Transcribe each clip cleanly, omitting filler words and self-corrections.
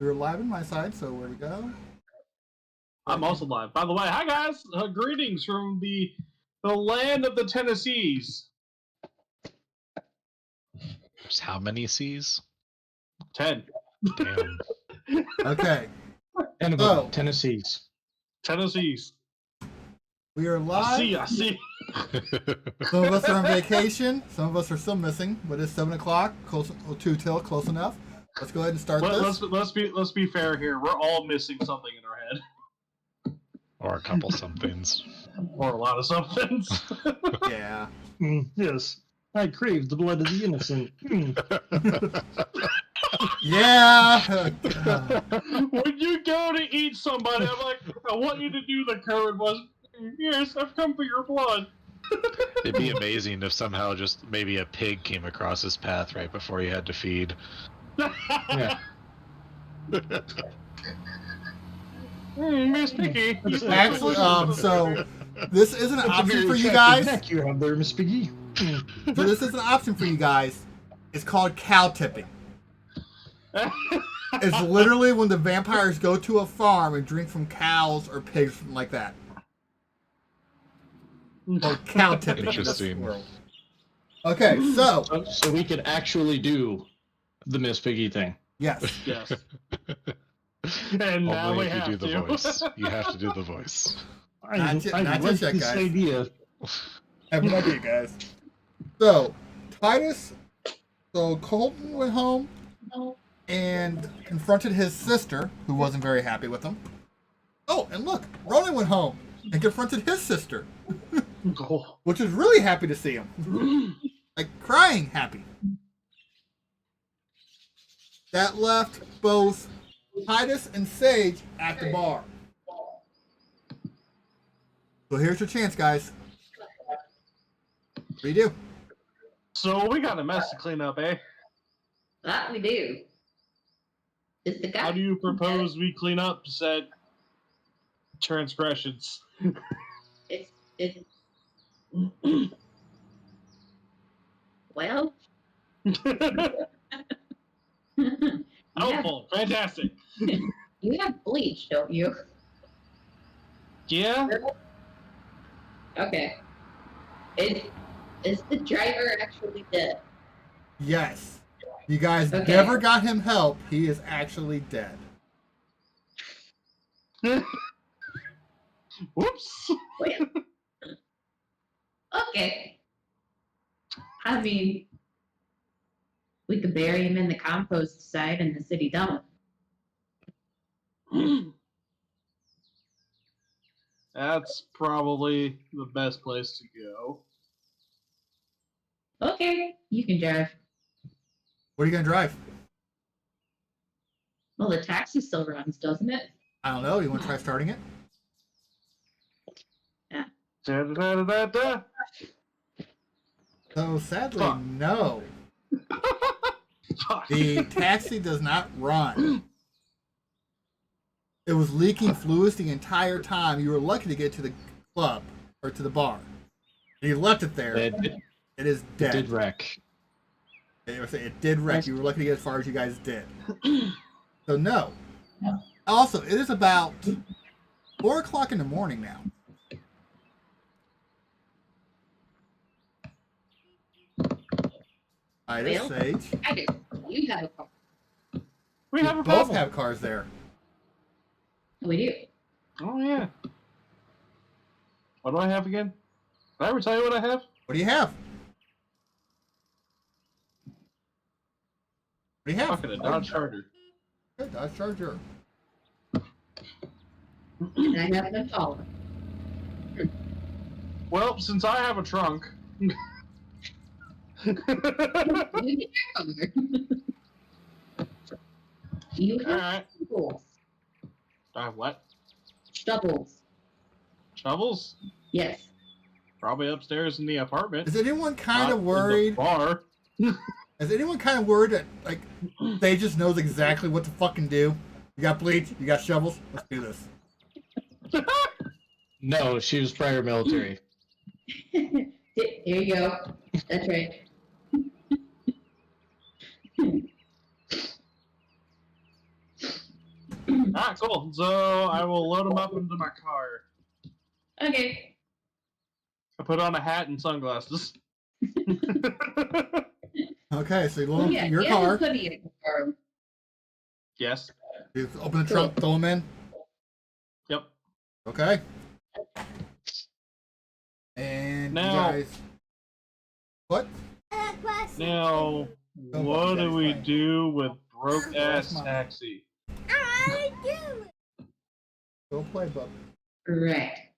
We're live on my side, so where we go? I'm also live. By the way, hi guys! Greetings from the land of the Tennessees. There's how many C's? 10. Damn. Okay. And about Tennessee's. Tennessees. We are live. I see. Some of us are on vacation. Some of us are still missing, but it's 7 o'clock. Close close enough. Let's go ahead and start this. Let's be fair here. We're all missing something in our head. Or a couple somethings. Or a lot of somethings. Yeah. Yes. I crave the blood of the innocent. Yeah. When you go to eat somebody, I'm like, I want you to do the current was. Yes, I've come for your blood. It'd be amazing if somehow just maybe a pig came across his path right before you had to feed. Yeah. Miss Piggy. Actually, so this isn't an option for you guys. Neck you have there, Miss Piggy. So this is an option for you guys. It's called cow tipping. It's literally when the vampires go to a farm and drink from cows or pigs, something like that. Or cow tipping. Interesting. Okay, so we could actually do the Miss Piggy thing. yes. Yes. And now Only we if you have do the to. voice. You have to do the voice. I Not like just yet, this guys. idea. I have no idea, guys. So, Colton went home and confronted his sister, who wasn't very happy with him. Oh, and look, Ronan went home and confronted his sister, Oh. which was really happy to see him. Like, crying happy. That left both Titus and Sage at the bar. So here's your chance, guys. What do you do? So we got a mess to clean up, eh? That we do. Is the guy? How do you propose we clean up said transgressions? It's well. Helpful, fantastic. You have bleach, don't you? Yeah. Okay. Is the driver actually dead? Yes. You guys Okay. never got him help. He is actually dead. Whoops. Well. Okay. I mean, we could bury him in the compost side in the city dump. That's probably the best place to go. Okay, you can drive. What are you gonna drive? Well, the taxi still runs, doesn't it? I don't know. You want to try starting it? Da-da-da-da-da. So sadly, Fuck. no. Fuck. The taxi does not run. It was leaking fluids the entire time. You were lucky to get to the club or to the bar. You left it there. It It is dead. did wreck. It did wreck. You were lucky to get as far as you guys did. So no. Also, it is about 4 o'clock in the morning now. Titus, Well, Sage. I do. You have a car. We You have a both problem. have cars there. We do. Oh yeah. What do I have again? Did I ever tell you what I have? What do you have? What do you have? Fucking a Dodge Charger. Okay, Dodge Charger. And I have an Impala. Well, since I have a trunk. You get your car. You have Alright. stubbles. I have what? Stubbles. Shovels? Yes. Probably upstairs in the apartment. Is anyone kind Not of in the worried? bar. Is anyone kind of worried that, like, they just knows exactly what to fucking do? You got bleach? You got shovels? Let's do this. No, she was prior military. Here you go. That's right. Alright, cool. So I will load them up into my car. Okay. I put on a hat and sunglasses. Okay, so you Oh, load yeah, your you car. have a hoodie in your car. Yes. You open the trunk, throw them in. Yep. Okay. And Now- you guys. What? Now, what do we do with broke ass taxi? Go play, bub. Right.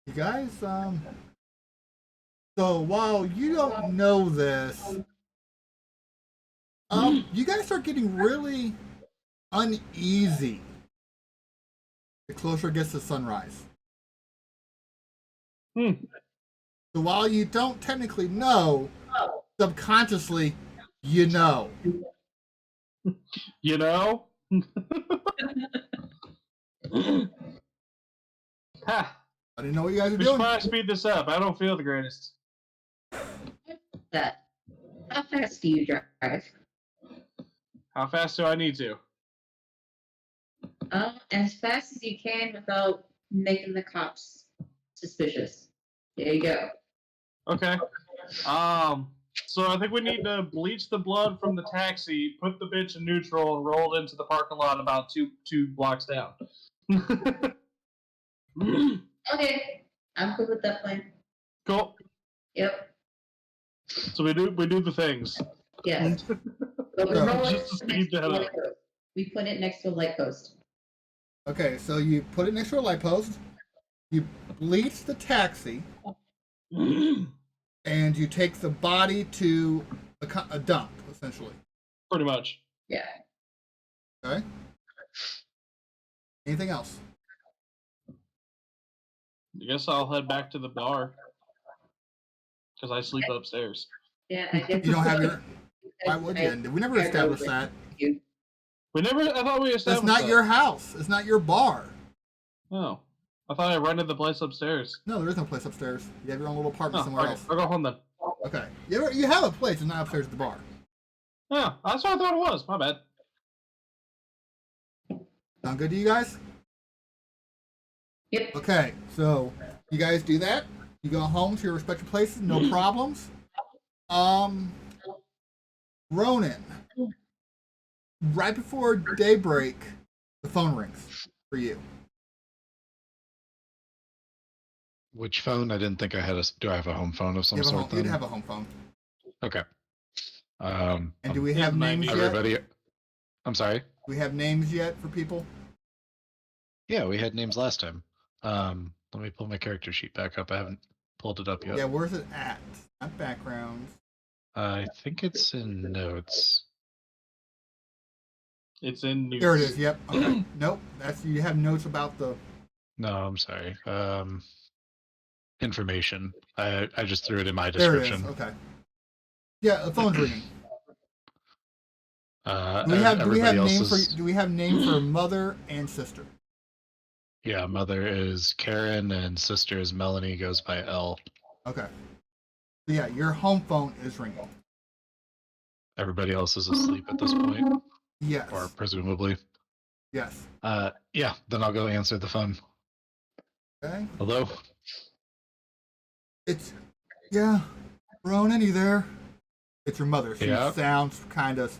You guys, so while you don't know this, you guys start getting really uneasy the closer it gets to sunrise. Hmm. So while you don't technically know, subconsciously, you know. You know? Ha! I didn't know what you guys were We should doing. probably speed this up. I don't feel the greatest. That. How fast do you drive? How fast do I need to? As fast as you can without making the cops suspicious. There you go. Okay. So I think we need to bleach the blood from the taxi, put the bitch in neutral, and roll it into the parking lot about two blocks down. Okay. I'm good with that plan. Cool. Yep. So we do the things. Yes. But we So- roll Just to it speed next to that a up. light post. We put it next to a light post. Okay, so you put it next to a light post, you bleach the taxi, and you take the body to a dump, essentially. Pretty much. Yeah. Okay? Anything else? I guess I'll head back to the bar. Because I sleep upstairs. Yeah, I guess You don't have your. because Why would you? We never I established with that. you. I thought we It's established not that. your house. It's not your bar. Oh. I thought I rented the place upstairs. No, there is no place upstairs. You have your own little apartment Oh, somewhere okay. else. I'll go home then. Okay. You have a place, it's not upstairs at the bar. Yeah, that's what I thought it was. My bad. Sound good to you guys? Yep. Okay, so you guys do that. You go home to your respective places, no problems. Ronan, right before daybreak, the phone rings for you. Which phone? I didn't think I had a. Do I have a home phone of some sort? You'd Then? have a home phone. Okay. And do we have names yet? Everybody. I'm sorry. Do we have names yet for people? Yeah, we had names last time. Let me pull my character sheet back up. I haven't pulled it up yet. Yeah, where's it at? Not backgrounds. I think it's in notes. It's in news. There it is. Yep. Okay. Nope. You have notes about the. No, I'm sorry. Information. I just threw it in my There it description. is. Okay. Yeah, the phone's ringing. Do we have names for mother and sister? Yeah, mother is Karen and sister is Melanie, goes by L. Okay. So yeah, your home phone is ringing. Everybody else is asleep at this point, Yes. or presumably. Yes. Yeah, then I'll go answer the phone. Okay. Hello? Yeah. Ronan, you there? It's your mother. She Yeah. sounds kind of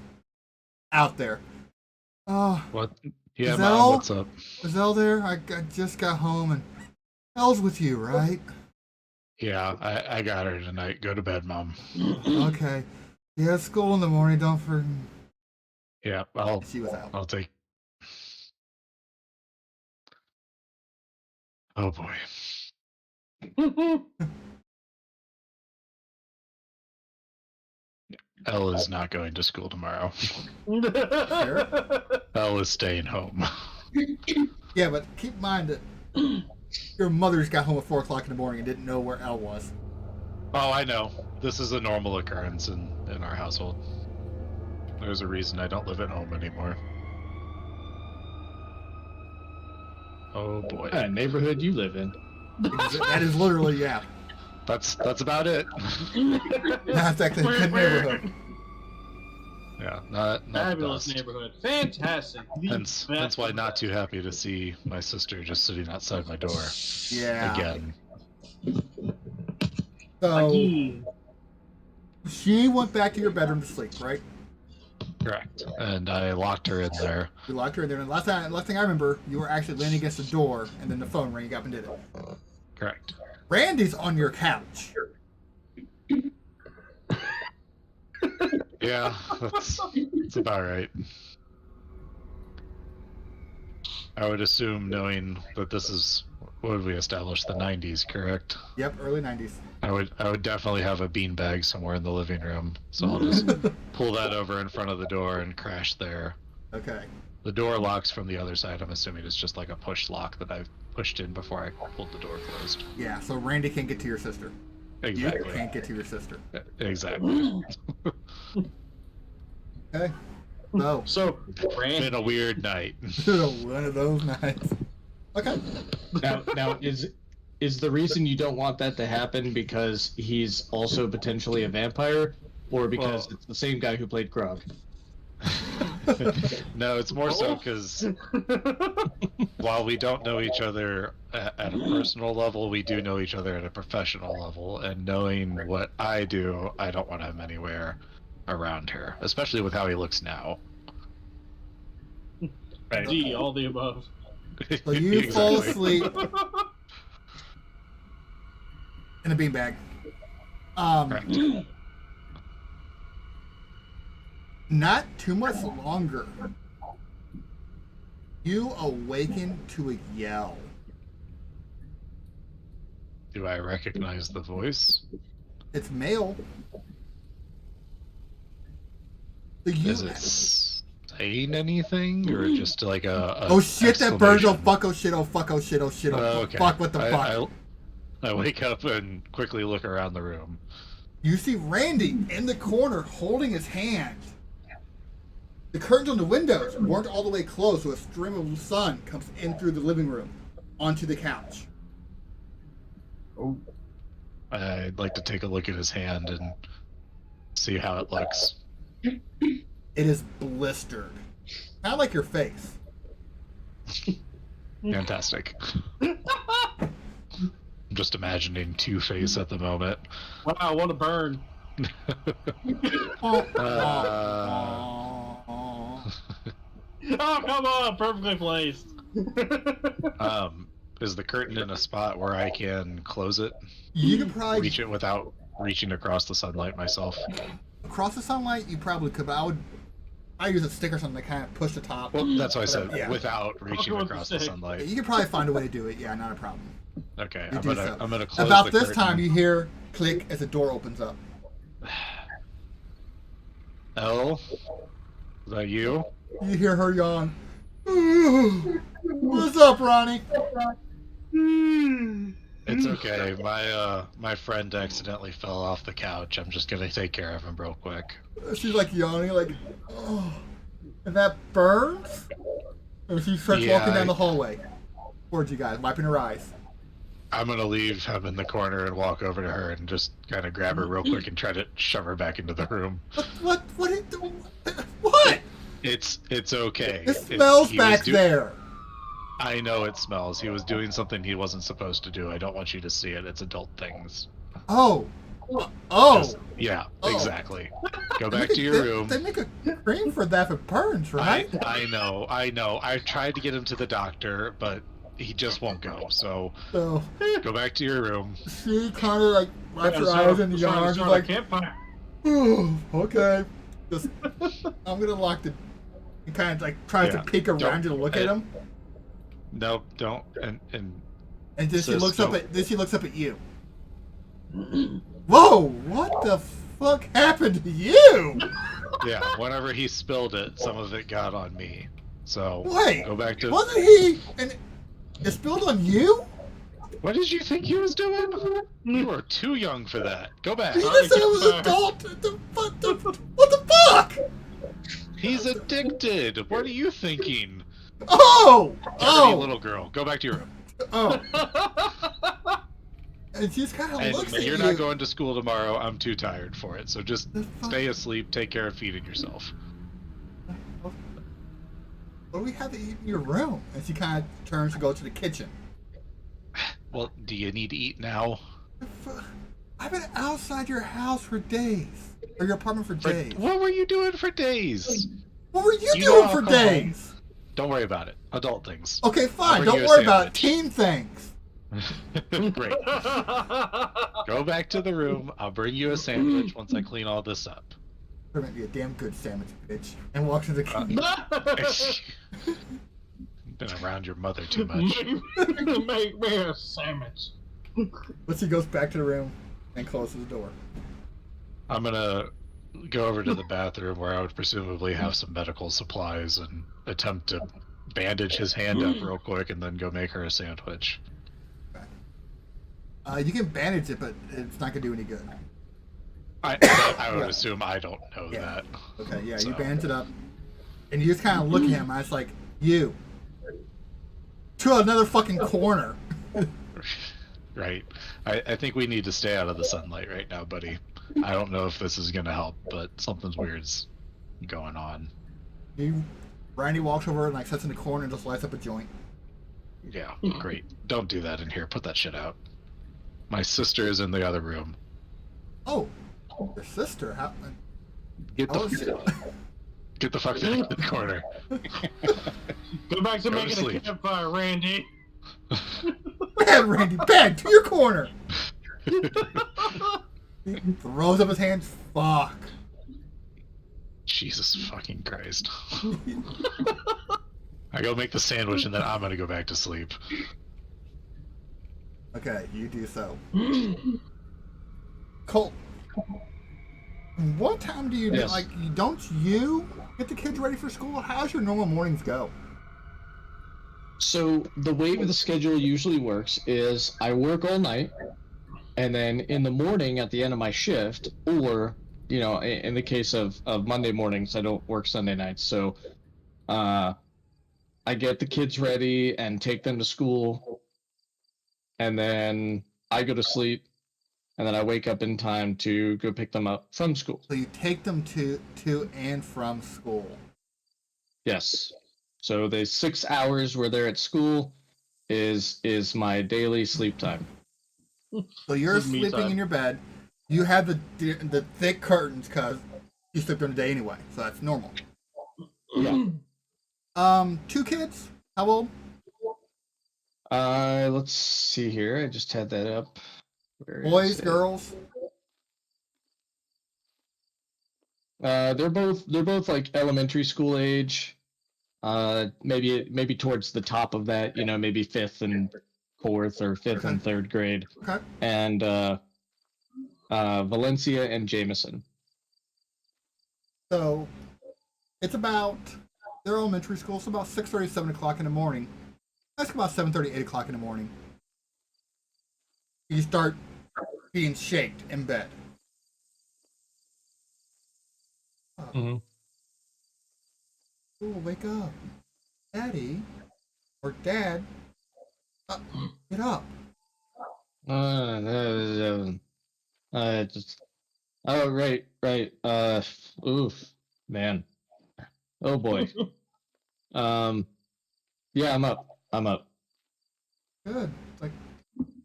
out there. What? Yeah, Is that Mom, all? what's up? Is Elle there? I just got home and Elle's with you, right? Yeah, I got her tonight. Go to bed, Mom. Okay. Yeah, school in the morning. Don't forget. Yeah, She was out. I'll take. Oh boy. Elle is not going to school tomorrow. Elle is staying home. Yeah, but keep in mind that your mother's got home at 4 o'clock in the morning and didn't know where Elle was. Oh, I know. This is a normal occurrence in our household. There's a reason I don't live at home anymore. Oh boy. What kind of neighborhood you live in? That is literally, yeah. That's about it. That's actually a good neighborhood. Yeah, not Fabulous the best. neighborhood. Fantastic. The Hence best why of not best. too happy to see my sister just sitting outside my door Yeah. again. So Again. she went back to your bedroom to sleep, right? Correct. And I locked her in there. You locked her in there, and last thing I remember, you were actually leaning against the door, and then the phone rang. You got up and did it. Correct. Randy's on your couch. Yeah, that's about right. I would assume, knowing that this is what did we establish, the 90s, correct? Yep, early 90s. I would definitely have a beanbag somewhere in the living room, so I'll just pull that over in front of the door and crash there. Okay. The door locks from the other side. I'm assuming it's just like a push lock that I've pushed in before I pulled the door closed. Yeah, so Randy can't get to your sister. You Exactly. can't get to your sister. Exactly. Okay. So, So, Been a weird night. one of those nights. Okay. Now is the reason you don't want that to happen because he's also potentially a vampire, or because it's the same guy who played Grog? No, it's more so because while we don't know each other at a personal level, we do know each other at a professional level. And knowing what I do, I don't want him anywhere around here, especially with how he looks now. right. D, all the above. So you fall Exactly. asleep in a beanbag. Correct. Not too much longer. You awaken to a yell. Do I recognize the voice? It's male. So you, Is it saying anything, or just like a oh shit, that bird, oh exclamation? fuck, oh shit, oh fuck, oh shit, oh shit, oh Oh, fuck, okay. fuck, what the fuck? I wake up and quickly look around the room. You see Randy in the corner holding his hand. The curtains on the windows weren't all the way closed, so a stream of sun comes in through the living room onto the couch. I'd like to take a look at his hand and see how it looks. It is blistered. Kind of like your face. Fantastic. I'm just imagining Two-Face at the moment. Wow, what a burn. Oh, come on, perfectly placed. Is the curtain in a spot where I can close it? You could probably Reach it without reaching across the sunlight myself? across the sunlight. You probably could, but I use a stick or something to kind of push the top. Well, that's what I said, Yeah. without reaching with the across the stick. sunlight. You could probably find a way to do it. Yeah, not a problem. Okay, You I'm do gonna so. close About the this curtain. time, you hear click as the door opens up. Elle? Is that you? You hear her yawn. What's up, Ronnie? It's okay. My friend accidentally fell off the couch. I'm just gonna take care of him real quick. She's like yawning, like, oh, and that burns? And she starts Yeah, walking down the hallway towards you guys, wiping her eyes. I'm gonna leave him in the corner and walk over to her and just kind of grab her real quick and try to shove her back into the room. What? What? It's okay. It smells He was back there. I know it smells. He was doing something he wasn't supposed to do. I don't want you to see it. It's adult things. Oh. Oh. Yeah, Oh. exactly. Go back to your room. They make a cream for that if it burns, right? I know. I tried to get him to the doctor, but he just won't go. So So go back to your room. she kind of like wipes her eyes and yawns. She's like, campfire. "Ooh, okay. Just, I'm gonna lock the. And kind of like tries to Yeah. peek around you to look at him, Nope, don't. And and then she Sis, looks up don't. at. Then she looks up at you. Whoa! What the fuck happened to you? yeah, whenever he spilled it, some of it got on me. So Wait, go back to. wasn't he? And it spilled on you? What did you think he was doing? You are too young for that. Go back. He just said it was adult. What the fuck? He's addicted. What are you thinking? Oh! Dirty Oh! little girl. Go back to your room. Oh! And she just kind of And looks at you're you. not going to school tomorrow. I'm too tired for it. So just The fuck? stay asleep. Take care of feeding yourself. What do we have to eat in your room? And she kind of turns to go to the kitchen. Well, do you need to eat now? I've been outside your house for days. Or your apartment for days. What were you doing for days? What were you You doing know for I'll come home. days? Don't worry about it. Adult things. Okay, fine. bring Don't you a worry about it. sandwich. Teen things. Great. Go back to the room. I'll bring you a sandwich once I clean all this up. There might be a damn good sandwich, bitch. And walks into the kitchen. Been around your mother too much. Make me a sandwich. But she goes back to the room and closes the door. I'm gonna go over to the bathroom where I would presumably have some medical supplies and attempt to bandage his hand up real quick and then go make her a sandwich. You can bandage it, but it's not gonna do any good. I would Yeah. assume I don't know Yeah. that. Okay, yeah, So- you bandage it up, and you just kind of look at him. I was like, you to another fucking corner. Right. I think we need to stay out of the sunlight right now, buddy. I don't know if this is gonna help, but something's weird's going on. Randy walks over and like sits in the corner and just lights up a joint. Yeah, great. Don't do that in here. Put that shit out. My sister is in the other room. Oh, your sister? How? Get How the is it? get the fuck back to the corner. Go back to Go to making a sleep. campfire, Randy. Bad, Randy, bad to your corner. He throws up his hands. Fuck. Jesus fucking Christ. I go make the sandwich and then I'm gonna go back to sleep. Okay, you do so. Colt, what time do you Yes. like? Don't you get the kids ready for school? How's your normal mornings go? So the way the schedule usually works is I work all night, and then in the morning at the end of my shift, or in the case of Monday mornings, I don't work Sunday nights, so I get the kids ready and take them to school, and then I go to sleep, and then I wake up in time to go pick them up from school. So you take them to and from school. Yes. So the 6 hours where they're at school is my daily sleep time. So you're This is me sleeping time. in your bed. You have the thick curtains because you sleep during the day anyway, so that's normal. Yeah. 2 kids. How old? Let's see here. I just had that up. Where is Boys, it? girls. They're both like elementary school age. Maybe towards the top of that, maybe 5th and 4th or 5th and 3rd grade. Okay. And Valencia and Jameson. So it's about they're elementary school, so about 6:30, 7 o'clock in the morning. That's about 7:30, 8 o'clock in the morning. You start being shaked in bed. Mhm. Ooh, wake up, Daddy or Dad. Get up. Just. Oh, right. Oof, man. Oh boy. Yeah, I'm up. Good. Like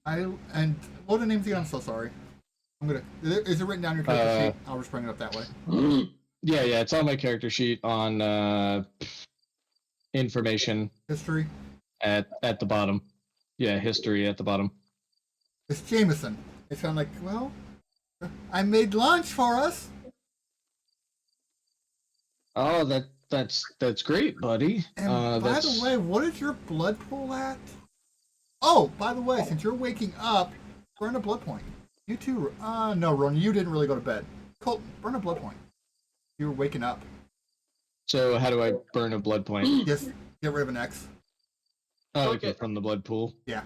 and what are the names again? I'm so sorry. Is it written down in your character sheet? I'll just bring it up that way. Yeah, it's on my character sheet on information History. at the bottom. Yeah, history at the bottom. It's Jameson. It's kind of like, well, I made lunch for us. Oh, that's great, buddy. And by the way, what is your blood pool at? Oh, by the way, since you're waking up, burn a blood point. You too. No, Ron, you didn't really go to bed. Colt, burn a blood point. You were waking up. So how do I burn a blood point? Just get rid of an X. Oh, Okay. okay, from the blood pool. Yeah.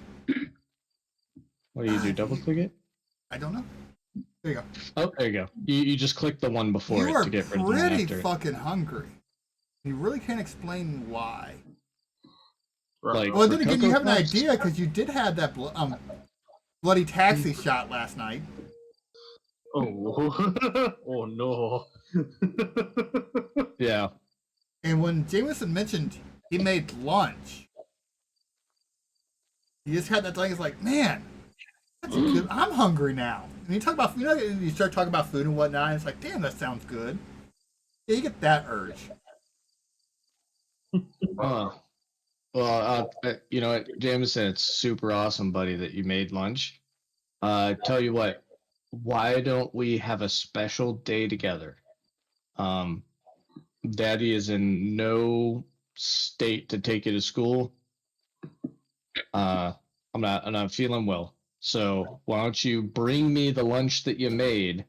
What do you do? Double click it? I don't know. There you go. Oh, there you go. You just click the one before You it are to get rid of the one pretty after. fucking hungry. You really can't explain why. Like, Well, for then again, you Cocoa have an Puffs? idea because you did have that blood bloody taxi shot last night. Oh, oh no. Yeah. And when Jameson mentioned he made lunch, he just had that thing. It's like, man, that's a good. I'm hungry now. And you talk about, you start talking about food and whatnot. And it's like, damn, that sounds good. Yeah, you get that urge. Oh. Well, you know what, Jameson, it's super awesome, buddy, that you made lunch. Tell you what, why don't we have a special day together? Daddy is in no state to take you to school. I'm not feeling well. So why don't you bring me the lunch that you made?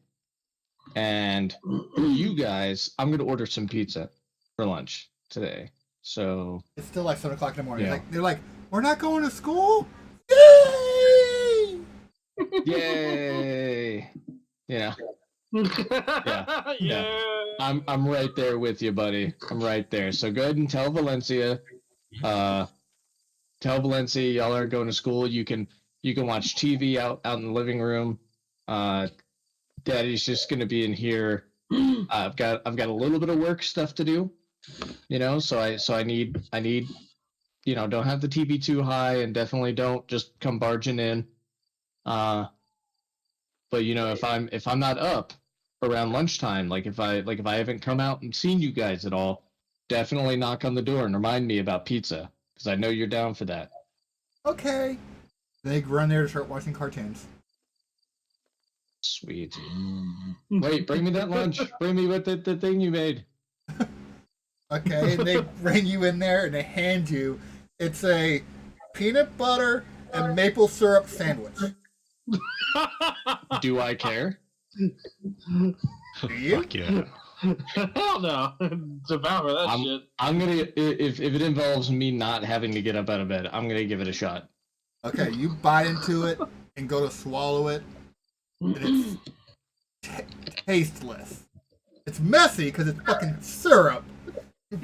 And you guys, I'm gonna order some pizza for lunch today. So It's still like 7 o'clock in the morning. Yeah. Like, they're like, we're not going to school? Yay! yay! Yeah. Yeah. I'm right there with you, buddy. I'm right there. So go ahead and tell Valencia. Tell Valencia y'all aren't going to school. You can watch TV out in the living room. Daddy's just gonna be in here. I've got a little bit of work stuff to do, So I need don't have the TV too high, and definitely don't just come barging in. But if I'm not up around lunchtime, like if I haven't come out and seen you guys at all, definitely knock on the door and remind me about pizza, because I know you're down for that. Okay. They run there to start watching cartoons. Sweet. Wait, bring me that lunch. Bring me with the thing you made. Okay, and they bring you in there and they hand you, it's a peanut butter and maple syrup sandwich. Do I care? Do you? Fuck yeah. Hell no. Devour that shit. I'm gonna if it involves me not having to get up out of bed, I'm gonna give it a shot. Okay, you bite into it and go to swallow it, and it's tasteless. It's messy because it's fucking syrup,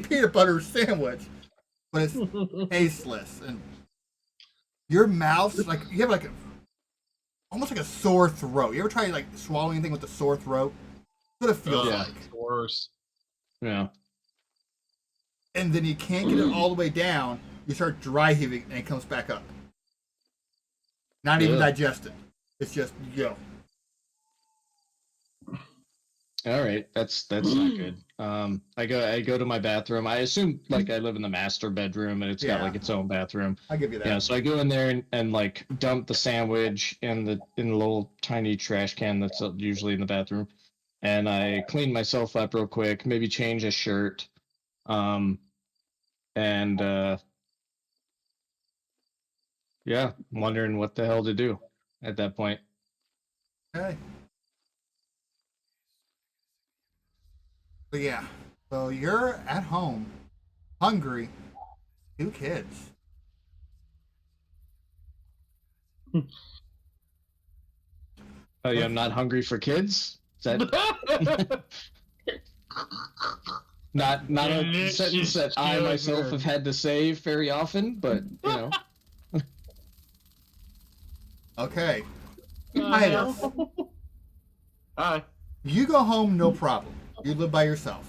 peanut butter sandwich, but it's tasteless. And your mouth's like, you have like almost like a sore throat. You ever try like swallowing anything with a sore throat? That's what it feels Yeah. like. Worse. Yeah. And then you can't get it all the way down. You start dry heaving and it comes back up. Not even Yeah. digested. It's just go. All right, that's not good. I go to my bathroom. I assume like I live in the master bedroom and it's got Yeah. like its own bathroom. I'll give you that. Yeah, so I go in there and like dump the sandwich in the little tiny trash can that's usually in the bathroom, and I clean myself up real quick, maybe change a shirt, and yeah, I'm wondering what the hell to do at that point. Okay. But yeah, so you're at home, hungry, 2 kids. Oh yeah, I'm not hungry for kids. Is that not a sentence that I myself have had to say very often, but Okay. Titus, Hi. you go home, no problem. You live by yourself.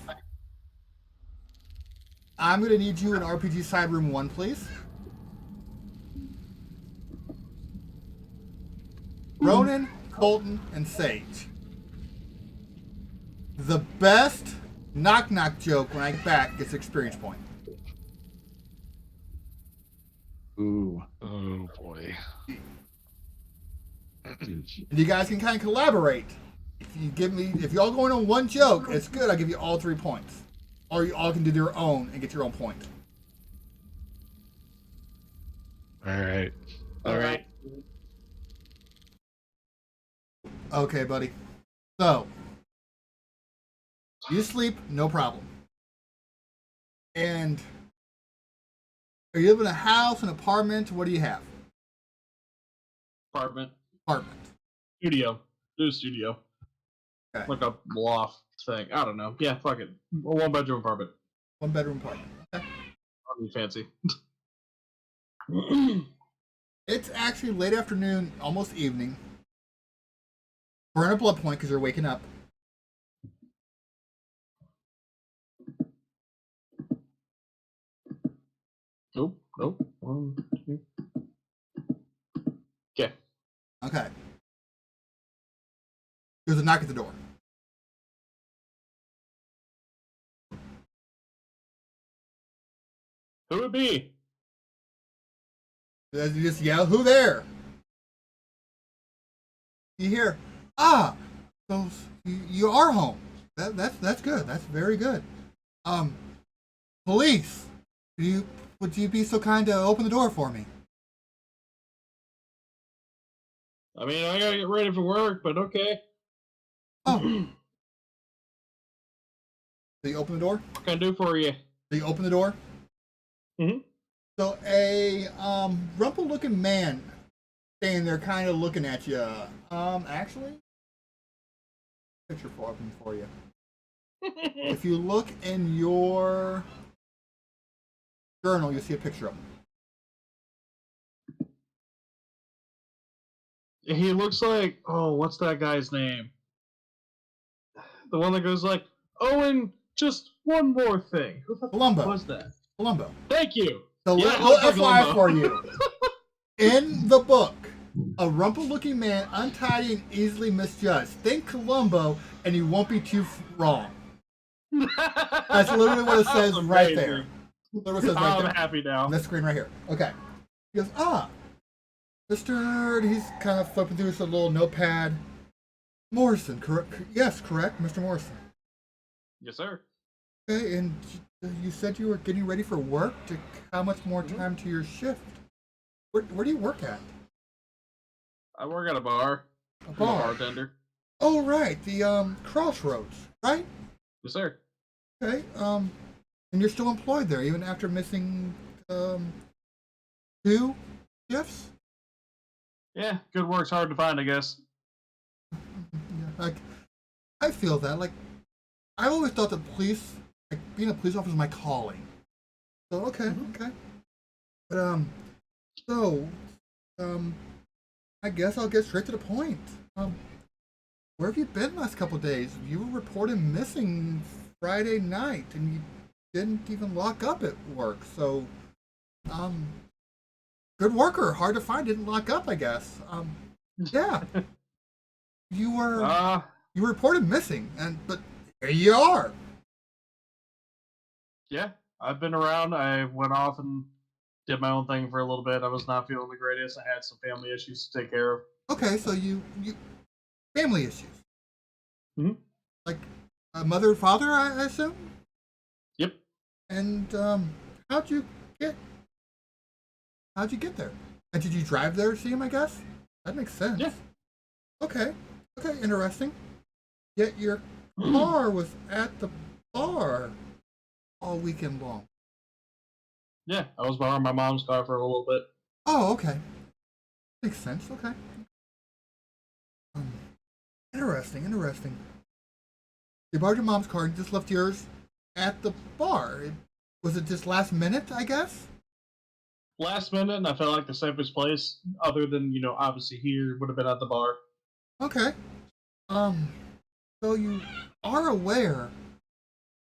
I'm gonna need you in RPG side room 1, please. Ronan, Colton, and Sage. The best knock-knock joke when I get back gets experience point. ooh. Oh boy. And you guys can kind of collaborate. If you all go in on one joke, it's good. I'll give you all 3 points. Or you all can do your own and get your own point. All right. All right. Okay, buddy. So, you sleep, no problem. And are you living in a house, an apartment? What do you have? Apartment. Apartment. Studio. Do a studio. Okay. Like a loft thing. I don't know. Yeah, fuck it. A 1-bedroom apartment. 1-bedroom apartment. Okay. I'll be fancy. It's actually late afternoon, almost evening. Burn a blood point because you're waking up. Nope. 1, 2. Okay. Okay. There's a knock at the door. Who would it be? You just yell, "Who there?" You hear, "Ah, so you are home. That's good. That's very good. Police, would you be so kind to open the door for me?" I mean, I gotta get ready for work, but okay. Oh, so you open the door. What can I do for you? So you open the door. Mm-hmm. So a rumpled-looking man standing there, kind of looking at you. Actually, picture for you. If you look in your journal, you'll see a picture of him. He looks like, oh, what's that guy's name? The one that goes like, oh, and just one more thing. Who the Columbo. fuck was that? Columbo. Thank you. So Yeah, little I'll FYI Columbo. for you. In the book, a rumpled-looking man, untidy and easily misjudged. Think Columbo, and you won't be too wrong. That's literally what it says right there. Literally says right I'm there. happy now. On this screen right here. Okay. He goes, Mr. He's kind of flipping through his little notepad. Morrison, correct? Yes, correct, Mr. Morrison. Yes, sir. Okay, and you said you were getting ready for work. How much more time to your shift? Where do you work at? I work at a bar. A I'm a bar. bartender. Oh, right, the Crossroads, right? Yes, sir. Okay, and you're still employed there even after missing 2 shifts? Yeah, good work's hard to find, I guess. Yeah, like, I feel that. Like, I always thought that police, like, being a police officer is my calling. So, okay. But, I guess I'll get straight to the point. Where have you been the last couple of days? You were reported missing Friday night, and you didn't even lock up at work. So, good worker, hard to find, didn't lock up, I guess. Yeah. You were reported missing, but here you are. Yeah, I've been around. I went off and did my own thing for a little bit. I was not feeling the greatest. I had some family issues to take care of. Okay, so you family issues. Mm-hmm. Like a mother and father, I assume? Yep. And how'd you get there? And did you drive there to see him, I guess? That makes sense. Yeah. Okay, interesting. Yet your car was at the bar all weekend long. Yeah, I was borrowing my mom's car for a little bit. Oh, okay. Makes sense, okay. Interesting. You borrowed your mom's car and just left yours at the bar. Was it just last minute, I guess? Last minute, and I felt like the safest place, other than, obviously here, would have been at the bar. Okay. So you are aware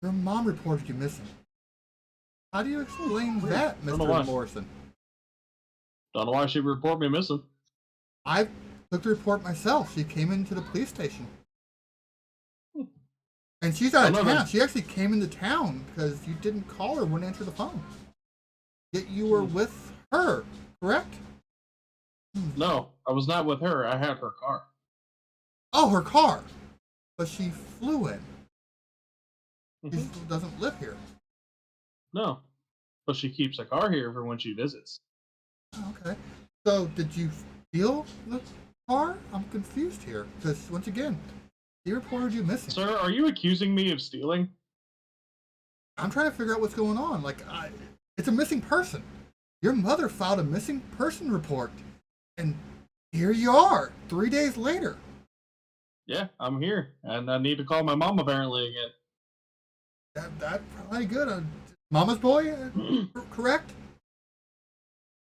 your mom reported you missing. How do you explain that, Don't know why. Mr. Morrison? Don't know why she reported me missing. I took the report myself. She came into the police station. And she's out of town. She actually came into town because you didn't call her, wouldn't answer the phone. Yet you were with her, correct? No, I was not with her. I had her car. Oh, her car. But she flew in. She doesn't live here. No, but she keeps a car here for when she visits. Okay. So did you steal the car? I'm confused here. Because, once again, he reported you missing. Sir, are you accusing me of stealing? I'm trying to figure out what's going on. Like, it's a missing person. Your mother filed a missing person report. And here you are, 3 days later. Yeah, I'm here. And I need to call my mom apparently again. That's probably good. Mama's boy, correct?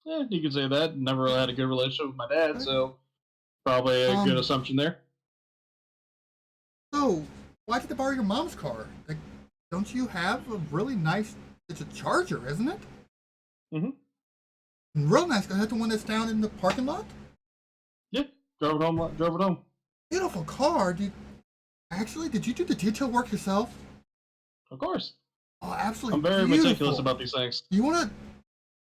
Yeah, you could say that. Never really had a good relationship with my dad, so probably a good assumption there. So, why did they borrow your mom's car? Like, don't you have a really nice? It's a Charger, isn't it? Mm-hmm. Real nice. Is that the one that's down in the parking lot? Yeah, drove it home. Drove it home. Beautiful car. Did you do the detail work yourself? Of course. Oh, absolutely. I'm very beautiful. meticulous about these things. You want to?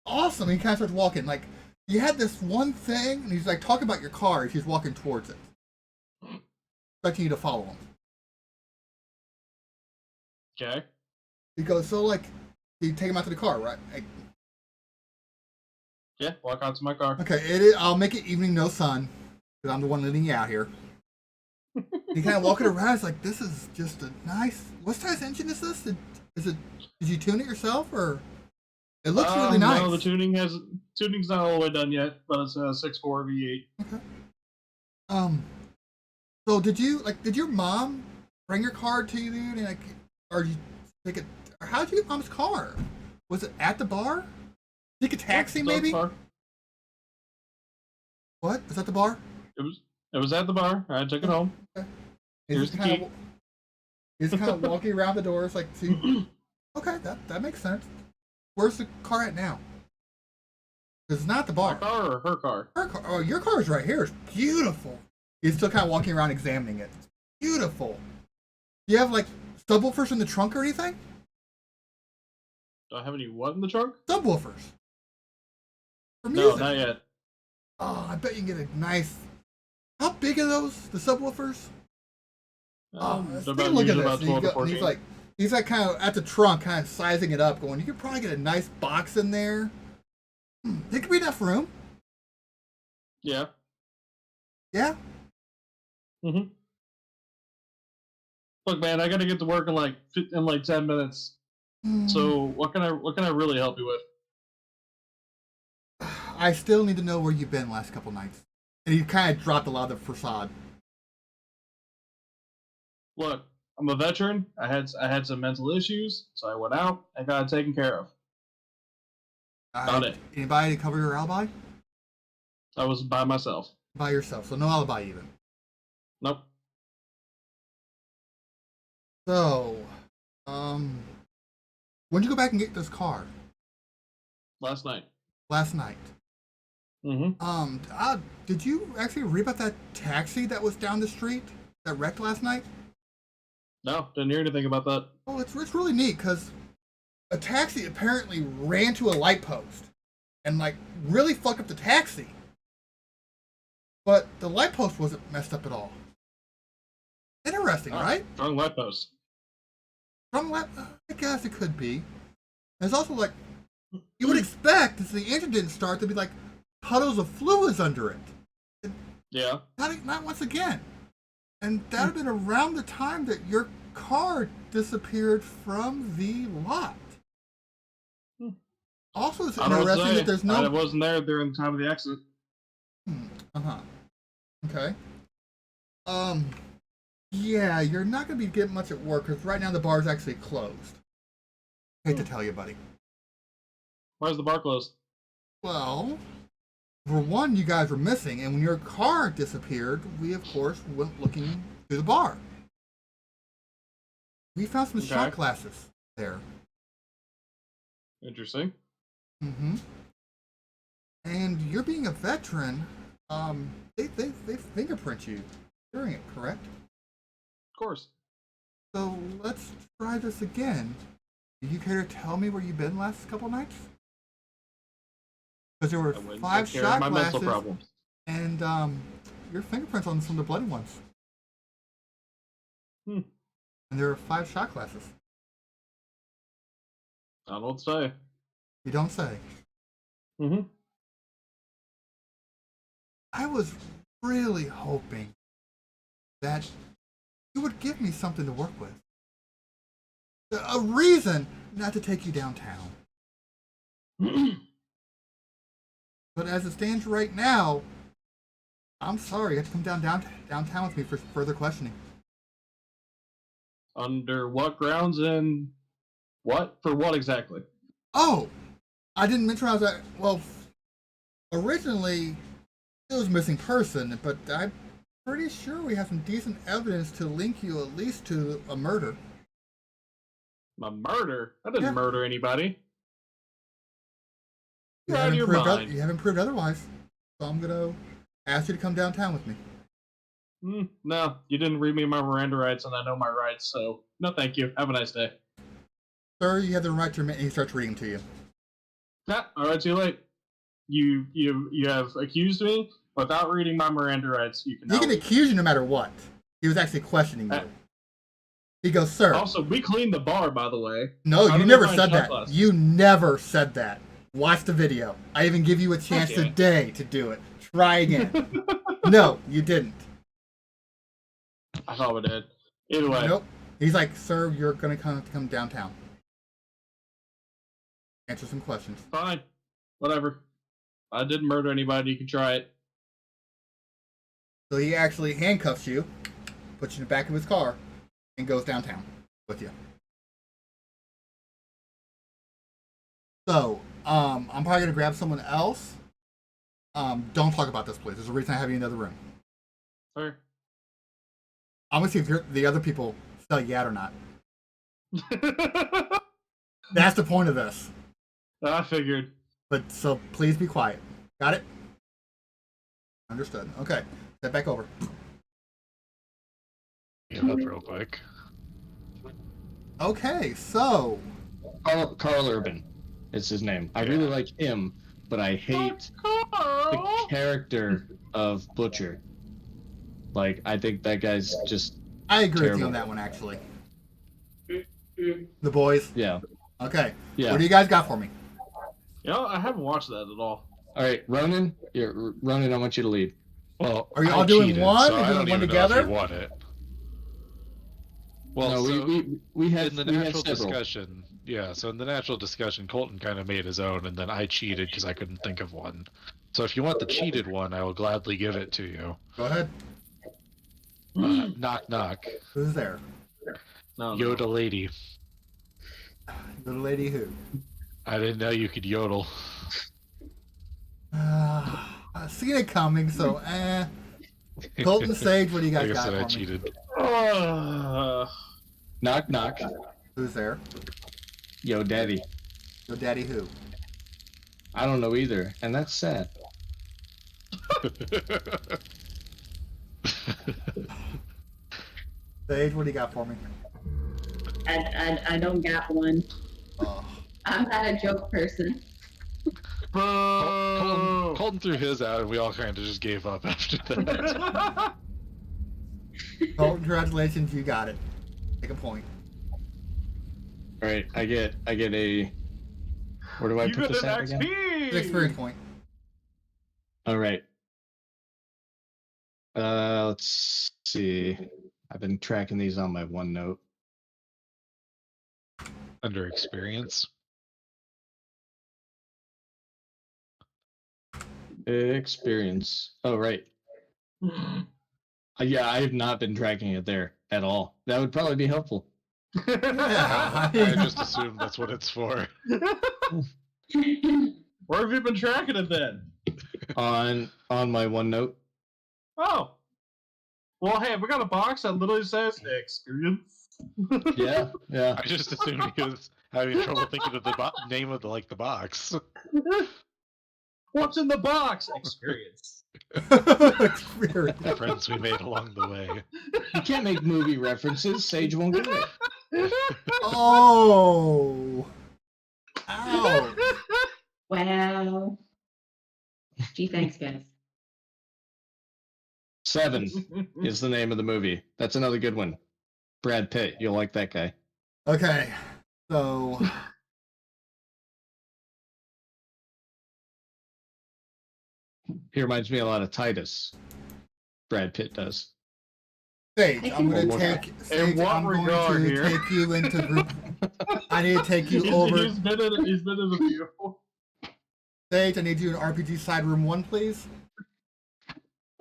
Awesome. He kind of starts walking. Like, you had this one thing, and he's like talking about your car as he's walking towards it, expecting you to follow him. Okay. He goes, so like, you take him out to the car, right? Like, Yeah, walk out to my car. okay, I'll make it evening, no sun, because I'm the one leading you out here. You kind of walking around. It's like, this is just a nice. What size engine is this? Did you tune it yourself, or it looks really nice? No, the tuning's not all the way done yet, but it's a 6.4 V8. Okay. So did your mom bring your car to you, and like, or did you take it? Or how did you get mom's car? Was it at the bar? Take a taxi, maybe? Bar. What? Is that the bar? It was at the bar. I took it home. Okay. Here's the key. He's kind of walking around the doors, like, see. Okay, that makes sense. Where's the car at now? It's not the bar. My car or her car? Her car. Oh, your car is right here. It's beautiful. He's still kind of walking around examining it. It's beautiful. Do you have like subwoofers in the trunk or anything? Do I have any what in the trunk? Subwoofers. For No, music. not yet. Oh, I bet you can get a nice. How big are those? The subwoofers? They're Take a about, look at usually this. about 12 to 14. He's like kind of at the trunk, kind of sizing it up, going, you could probably get a nice box in there. There could be enough room. Yeah. Yeah. Mm-hmm. Look, man, I gotta get to work in like 10 minutes. So what can I really help you with? I still need to know where you've been last couple nights. And he kind of dropped a lot of the facade. Look, I'm a veteran. I had some mental issues, so I went out and got it taken care of. Got it. Anybody to cover your alibi? I was by myself. By yourself, so no alibi even. Nope. So, when did you go back and get this car? Last night. Last night. Mm-hmm. Did you actually read about that taxi that was down the street that wrecked last night? No, didn't hear anything about that. Oh, it's really neat because a taxi apparently ran to a light post and like really fucked up the taxi. But the light post wasn't messed up at all. Interesting, right? Strong light post. Strong light, I guess it could be. There's also like, you would expect if the engine didn't start, there'd be like puddles of fluids under it. Yeah. Not once again. And that would have been around the time that your car disappeared from the lot. Also, it's interesting that there's no. I wasn't there during the time of the accident. Okay. Yeah, you're not going to be getting much at work because right now the bar's actually closed. Hate to tell you, buddy. Why is the bar closed? Well, for one, you guys were missing, and when your car disappeared, we of course went looking through the bar. We found some shot glasses there. Interesting. Mm-hmm. And you're being a veteran, they fingerprint you during it, correct? Of course. So let's try this again. Do you care to tell me where you've been last couple nights? Because there were 5 shot glasses and your fingerprints on some of the bloody ones. And there are 5 shot glasses. I don't know what to say. You don't say. Mm-hmm. I was really hoping that you would give me something to work with. A reason not to take you downtown. But as it stands right now, I'm sorry, you have to come downtown with me for further questioning. Under what grounds and what? For what exactly? Oh, I didn't mention I was at, well, Originally, it was missing person, but I'm pretty sure we have some decent evidence to link you at least to a murder. A murder? I didn't Yeah. murder anybody. You You're out of haven't your proved mind. you haven't proved otherwise. So I'm gonna ask you to come downtown with me. No, you didn't read me my Miranda rights, and I know my rights, so no thank you. Have a nice day. Sir, you have the right to remain. And he starts reading to you. Alright, too late. You have accused me without reading my Miranda rights. You can He now can leave. accuse you no matter what. He was actually questioning you. He goes, sir. Also, we cleaned the bar, by the way. No, How you did never they find said shot that. glasses? You never said that. Watch the video. I even give you a chance damn it. today to do it. Try again. No, you didn't. I thought we did. Either way. Nope. He's like, sir, you're gonna come downtown. Answer some questions. Fine. Whatever. I didn't murder anybody. You can try it. So he actually handcuffs you, puts you in the back of his car, and goes downtown with you. So, I'm probably gonna grab someone else. Don't talk about this, please. There's a reason I have you in the other room. Sorry. I'm gonna see if the other people sell you out or not. That's the point of this. I figured. But so please be quiet. Got it? Understood. Okay. Step back over. Yeah, that's real quick. Okay, so Carl Urban is his name. I really like him, but I hate the character of Butcher. Like, I think that guy's just I agree with terrible. you on that one actually. The boys. Yeah. Okay. Yeah. What do you guys got for me? You know, I haven't watched that at all. All right, Ronan. Ronan, I want you to lead. Well, Are you I all doing cheated, one? so Are you I doing don't one even together? know if you want it. Well, no, so we had in the we had natural several. discussion, yeah. So in the natural discussion, Colton kind of made his own, and then I cheated because I couldn't think of one. So if you want the cheated one, I will gladly give it to you. Go ahead. Knock knock. Who's there? No, Yoda lady. The lady who? I didn't know you could yodel. I've seen it coming, so Colton Sage, what do you guys Like I got said, I for me? cheated. Knock knock. Who's there? Yo, daddy. Your daddy who? I don't know either, and that's sad. Sage, what do you got for me? I don't got one. Oh. I'm not a joke person. Colton threw his out, and we all kind of just gave up after that. Colton, congratulations, you got it. Take a point. All right, I get a. Where do I You put got this an at again? XP! An experience point. All right. Let's see. I've been tracking these on my OneNote. Under experience. Experience. Oh, right. Yeah, I have not been tracking it there at all. That would probably be helpful. Yeah. I just assumed that's what it's for. Where have you been tracking it then? On my OneNote. Oh. Well, hey, we got a box that literally says experience. Yeah, yeah. I just assumed he was having trouble thinking of the name of the box. What's in the box? Experience. Experience. Friends we made along the way. You can't make movie references. Sage won't get it. Oh. Ow. Wow. Gee, thanks, guys. 7 is the name of the movie. That's another good one. Brad Pitt. You'll like that guy. Okay. So He reminds me a lot of Titus. Brad Pitt does. Sage, I'm One gonna more take Sage, what I'm going regard to here? take you into group. I need to take you over. He's been in a few. Sage, I need you in RPG side room 1, please.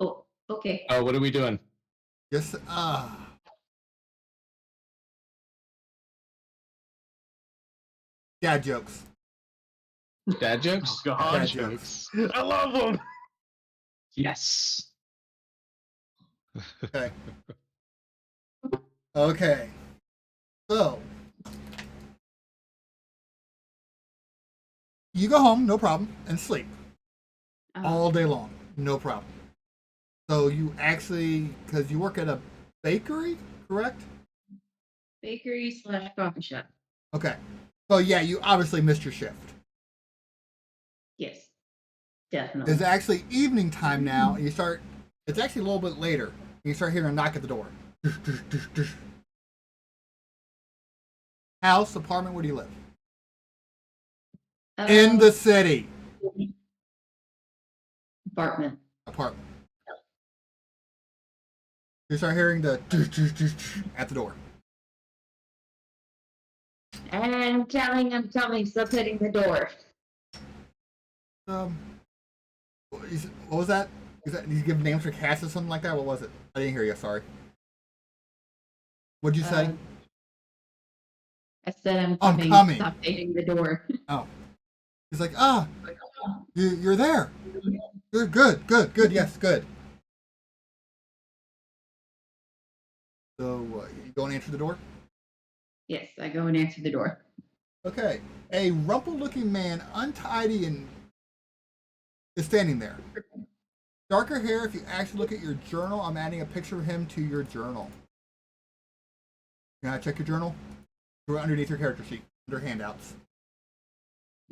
Oh, okay. Oh, what are we doing? Yes. Dad jokes. Dad jokes? Oh, God. Dad jokes. I love them. Yes. Okay. Okay. So you go home, no problem, and sleep all day long, no problem. So you actually, because you work at a bakery, correct? Bakery / coffee shop. Okay. So yeah, you obviously missed your shift. Yes, definitely. It's actually evening time now, and you start. It's actually a little bit later. And you start hearing a knock at the door. House, apartment, where do you live? In the city. Apartment. Apartment. You start hearing the at the door. And I'm coming, stop hitting the door. What was that? Did you give names for cats or something like that? What was it? I didn't hear you. Sorry. What'd you say? I said I'm I'm coming. Stop hitting the door. Oh. He's like, you're there. You're good. Yes, good. So you go and answer the door? Yes, I go and answer the door. Okay. A rumpled-looking man, untidy, and is standing there. Darker hair. If you actually look at your journal, I'm adding a picture of him to your journal. Can I check your journal? Go underneath your character sheet, under handouts.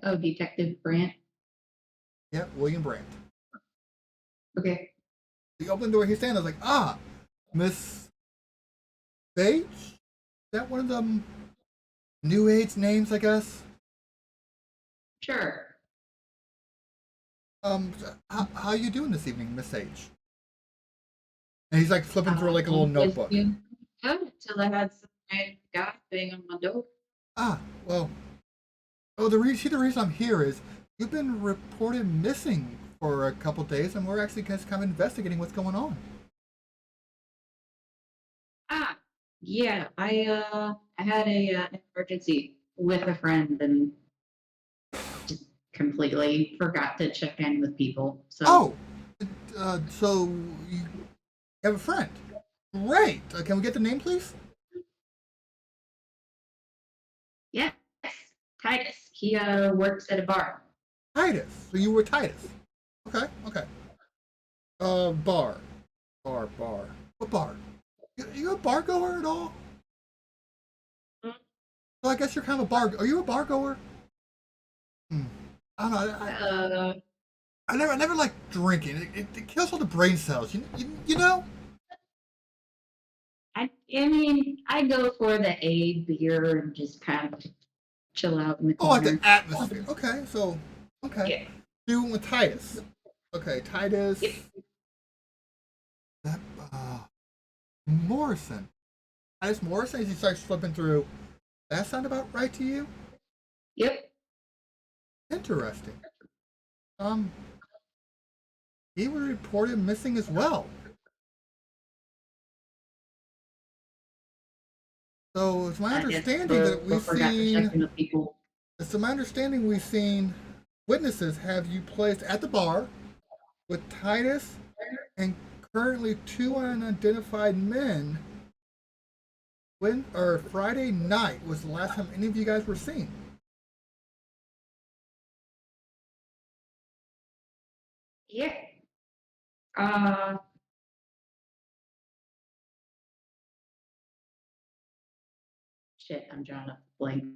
Oh, Detective Brandt. Yep, William Brandt. Okay. The open door, he's standing there, like, Miss Sage? Is that one of them New Age names, I guess? Sure. How you doing this evening, Miss Sage? And he's like flipping through like a little notebook. Good until I had some guy bang on my door. Well. Oh, the reason I'm here is you've been reported missing for a couple days, and we're actually just kind of investigating what's going on. Yeah, I had a emergency with a friend and just completely forgot to check in with people. So So you have a friend. Great. Can we get the name, please? yes, Titus. He works at a bar. Titus. So you were Titus. Okay. Bar. What bar? You a bar goer at all? Well, I guess you're kind of a bar. Are you a bar goer? I don't know. I never like drinking. It kills all the brain cells. You know. I mean, I go for the A beer and just kind of chill out in the Oh, like corner. the atmosphere. Okay. Okay. Yeah. You went with Titus. Okay, Titus. Yep. That Morrison. Titus Morrison. As he starts flipping through. That sound about right to you? Yep. Interesting. He was reported missing as well. So it's my understanding that we've seen. It's my understanding we've seen witnesses have you placed at the bar with Titus and currently two unidentified men. Friday night was the last time any of you guys were seen. Yeah. Shit, I'm drawing a blank.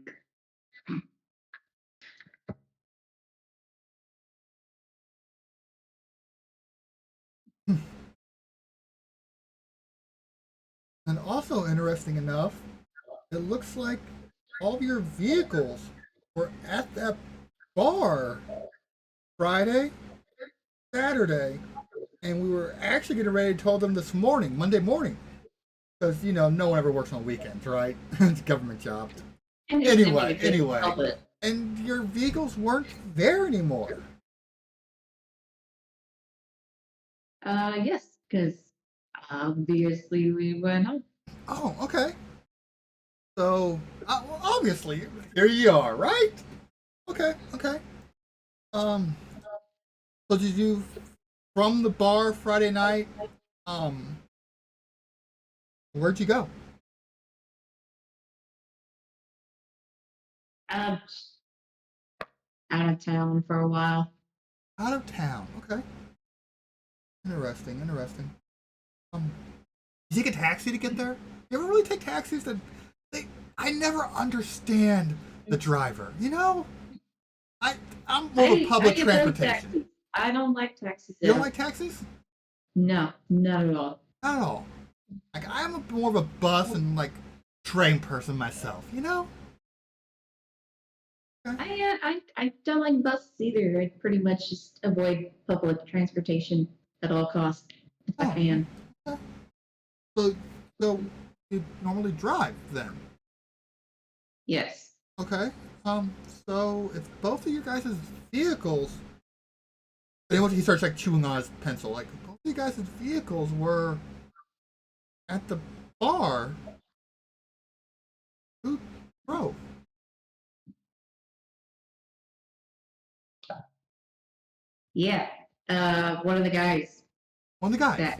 And also, interesting enough, it looks like all of your vehicles were at that bar Friday, Saturday, and we were actually getting ready to tell them this morning, Monday morning, because no one ever works on weekends, right? It's a government job. Anyway, and your vehicles weren't there anymore. Yes, because obviously we went home. Oh, okay. So, well, obviously, here you are, right? Okay. So did you from the bar Friday night? Where'd you go? Uh, out of town for a while. Out of town. Okay. Interesting. Did you take a taxi to get there? You ever really take taxis that I never understand the driver. You know? I'm more of a public get those transportation. taxis. I don't like taxis. You don't like taxis? No, not at all. Not at all. Like I'm more of a bus and like train person myself, you know? I don't like buses either. I pretty much just avoid public transportation at all costs if I can. Okay. So you normally drive then? Yes. Okay. So if both of you guys' vehicles, and once he starts like chewing on his pencil, like both of you guys' vehicles were at the bar, who drove? Yeah. One of the guys One of the guys.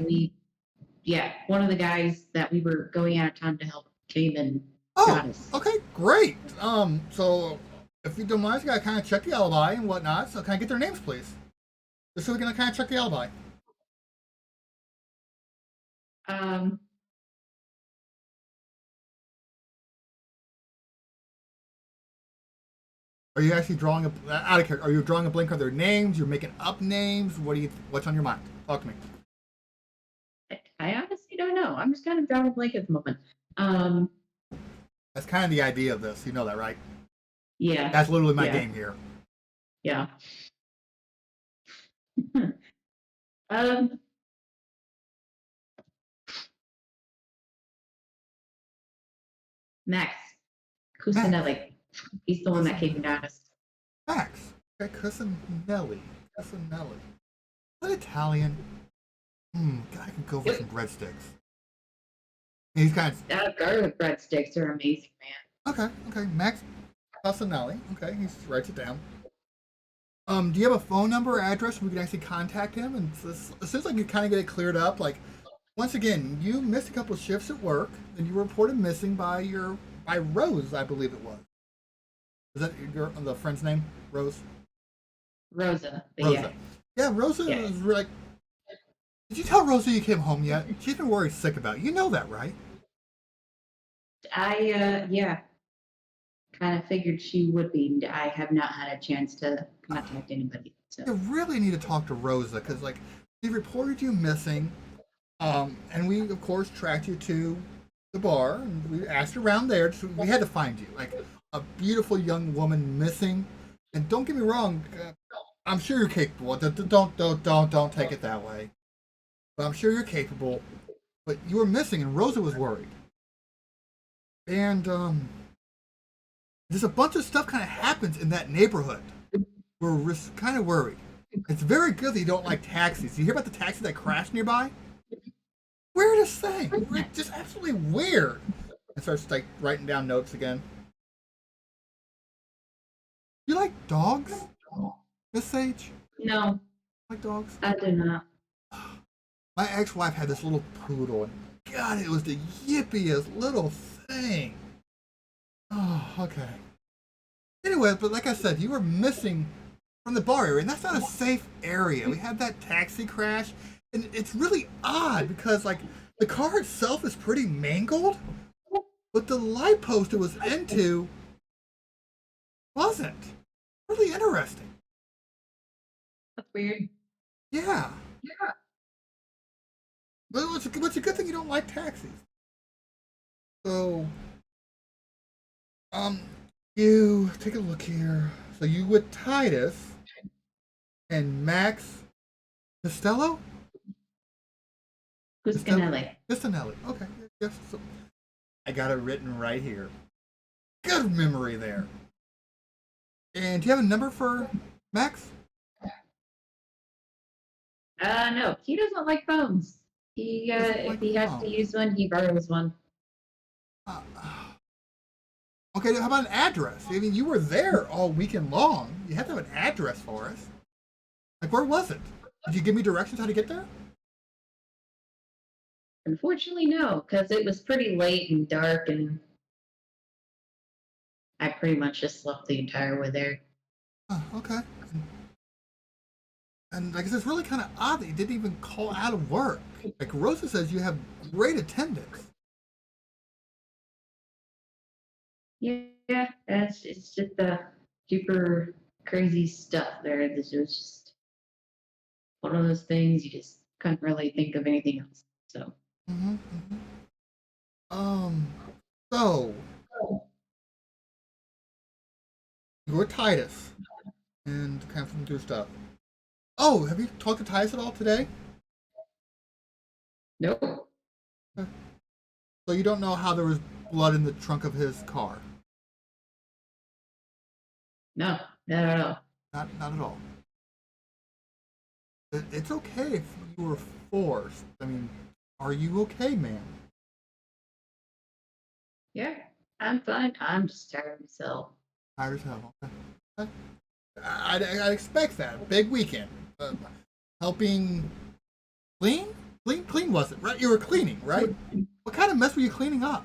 one of the guys that we were going out of town to help came and got us. Okay, great. So if you don't mind, I gotta kind of check the alibi and whatnot. So can I get their names, please? Just so we can kind of check the alibi. Are you actually drawing a out of character? Are you drawing a blank on their names? You're making up names. What's on your mind? Talk to me. I honestly don't know. I'm just kind of drawing a blank at the moment. That's kind of the idea of this. You know that, right? Yeah. That's literally my game here. Yeah. Max Cusinelli. He's the one that came and got us. Max. Okay, Cusinelli. What Italian? God, I could go for some breadsticks. He's kind of. Garlic breadsticks are amazing, man. Okay. Max Cusinelli. Okay, he writes it down. Do you have a phone number or address where we can actually contact him? And as soon as I can kind of get it cleared up, like, once again, you missed a couple of shifts at work, and you were reported missing by Rose, I believe it was. Is that the friend's name? Rose? Rosa. Rosa. Yeah, Rosa was like. Did you tell Rosa you came home yet? She's been worried sick about you. You know that, right? I kind of figured she would be. I have not had a chance to contact anybody. So. You really need to talk to Rosa because, like, she reported you missing, and we, of course, tracked you to the bar, and we asked around there. So we had to find you, like, a beautiful young woman missing. And don't get me wrong, I'm sure you're capable. Don't take it that way. But I'm sure you're capable. But you were missing, and Rosa was worried. And there's a bunch of stuff kind of happens in that neighborhood. We're kind of worried. It's very good that you don't like taxis. You hear about the taxi that crashed nearby? Weirdest thing. Just absolutely weird. I starts like writing down notes again. You like dogs, Miss Sage? No. Like dogs? I do not. My ex-wife had this little poodle, and God, it was the yippiest little thing. Oh, okay. Anyway, but like I said, you were missing from the bar area, and that's not a safe area. We had that taxi crash, and it's really odd because, like, the car itself is pretty mangled, but the light post it was into wasn't. Really interesting. That's weird. Yeah. But it's a good thing you don't like taxis. So, you take a look here. So you with Titus and Max Costello? Cusinelli. Costello. Okay. Yes. So I got it written right here. Good memory there. And do you have a number for Max? No, he doesn't like phones. If he has to use one, he borrows one. Okay, Okay, how about an address? I mean, you were there all weekend long. You have to have an address for us. Like, where was it? Did you give me directions how to get there? Unfortunately, no, because it was pretty late and dark, and I pretty much just slept the entire way there. Oh, okay. And like I said, it's really kind of odd that you didn't even call out of work. Like Rosa says, you have great attendance. Yeah, it's just the super crazy stuff there. This was just one of those things you just couldn't really think of anything else. So Mm-hmm, mm-hmm. So you're Titus, and kind of from through stuff. Oh, have you talked to Titus at all today? nope, So you don't know how there was blood in the trunk of his car? no, not at all. Not at all. It's okay if you were forced. I mean, are you okay, ma'am? Yeah, I'm fine. I'm just tired of myself. Tired as hell. Okay. I'd expect that. Big weekend. Helping clean? Clean wasn't, right? You were cleaning, right? What kind of mess were you cleaning up?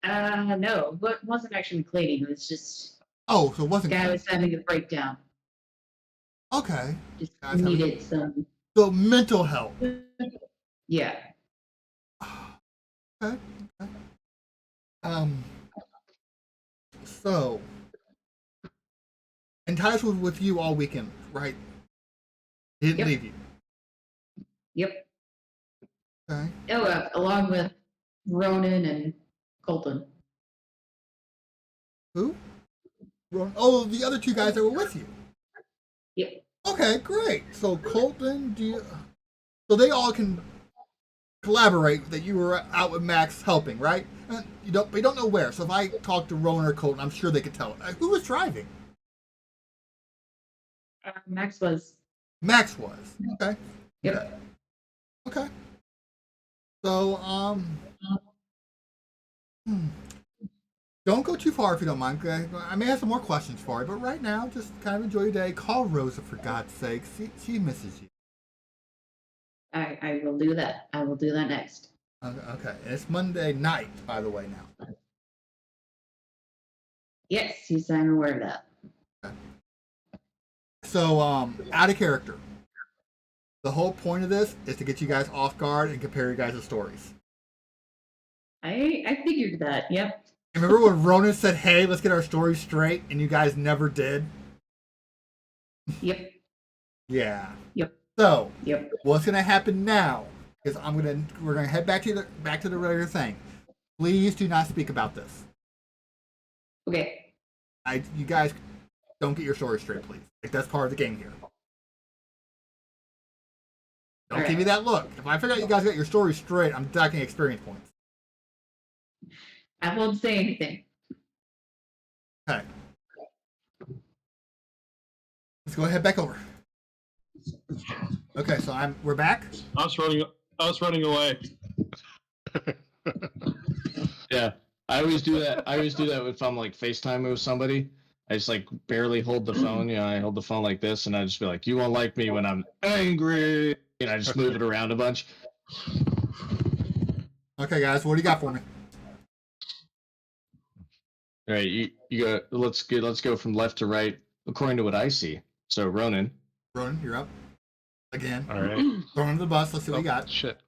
No, but wasn't actually cleaning. It was just Oh, so it wasn't guy cleaning. was having a breakdown. Okay. Just Guys needed some. So mental health. Yeah. Okay. Okay. So, and Titus was with you all weekend, right? He didn't Yep. leave you. Yep. Okay. Oh, along with Ronan and Colton. Who? Oh, the other two guys that were with you. Yep. Okay, great. So Colton, so they all can collaborate that you were out with Max helping, right? You don't know where. So if I talk to Rowan or Colton, I'm sure they could tell. Who was driving? Max was. Max was. Okay. Yep. Okay. So don't go too far if you don't mind. I may have some more questions for you, but right now, just kind of enjoy your day. Call Rosa for God's sake. She misses you. I will do that. I will do that next. Okay. And it's Monday night, by the way. Now. Yes, I'm aware of that. Okay. So out of character. The whole point of this is to get you guys off guard and compare your guys' stories. I figured that. Yep. Remember when Ronan said, "Hey, let's get our stories straight," and you guys never did? Yep. Yeah. Yep. So, Yep. what's gonna happen now? Is we're gonna head back to the regular thing. Please do not speak about this. Okay. You guys don't get your story straight, please. Like that's part of the game here. Don't give me that look. If I figure out you guys got your story straight, I'm docking experience points. I won't say anything. Okay. Let's go ahead back over. Okay, so we're back. I was running away. Yeah, I always do that. I always do that if I'm like FaceTiming with somebody. I just like barely hold the phone. You know, I hold the phone like this, and I just be like, "You won't like me when I'm angry." And I just move it around a bunch. Okay, guys, what do you got for me? All right, you go. Let's go from left to right according to what I see. So Ronan. Ronan, you're up. Again. All right. Throw him under the bus. Let's see what you got. Shit.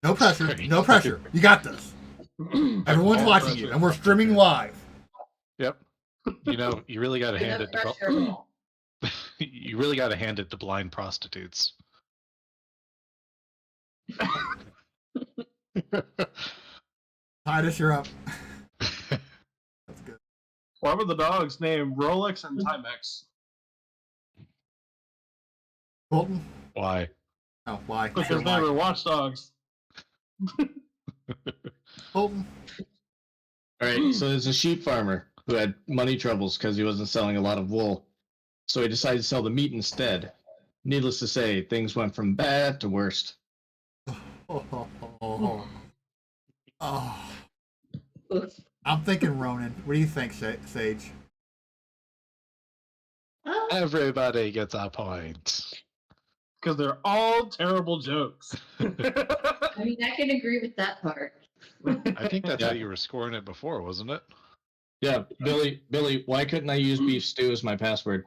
No pressure. Great. No pressure. You got this. Everyone's All watching pressure. you, and we're streaming live. Yep. You know, you really got to hand it to you really got to hand it to blind prostitutes. Titus, you're up. That's good. Why were the dogs named Rolex and Timex? Colton? Why? Oh, why? Because Sure, they were why? watchdogs. Colton? All right, so there's a sheep farmer who had money troubles because he wasn't selling a lot of wool. So he decided to sell the meat instead. Needless to say, things went from bad to worst. Oh. I'm thinking Ronan. What do you think, Sage? Oh, Everybody gets a point. Because they're all terrible jokes. I mean, I can agree with that part. I think that's Yeah. how you were scoring it before, wasn't it? Yeah, Billy, why couldn't I use beef stew as my password?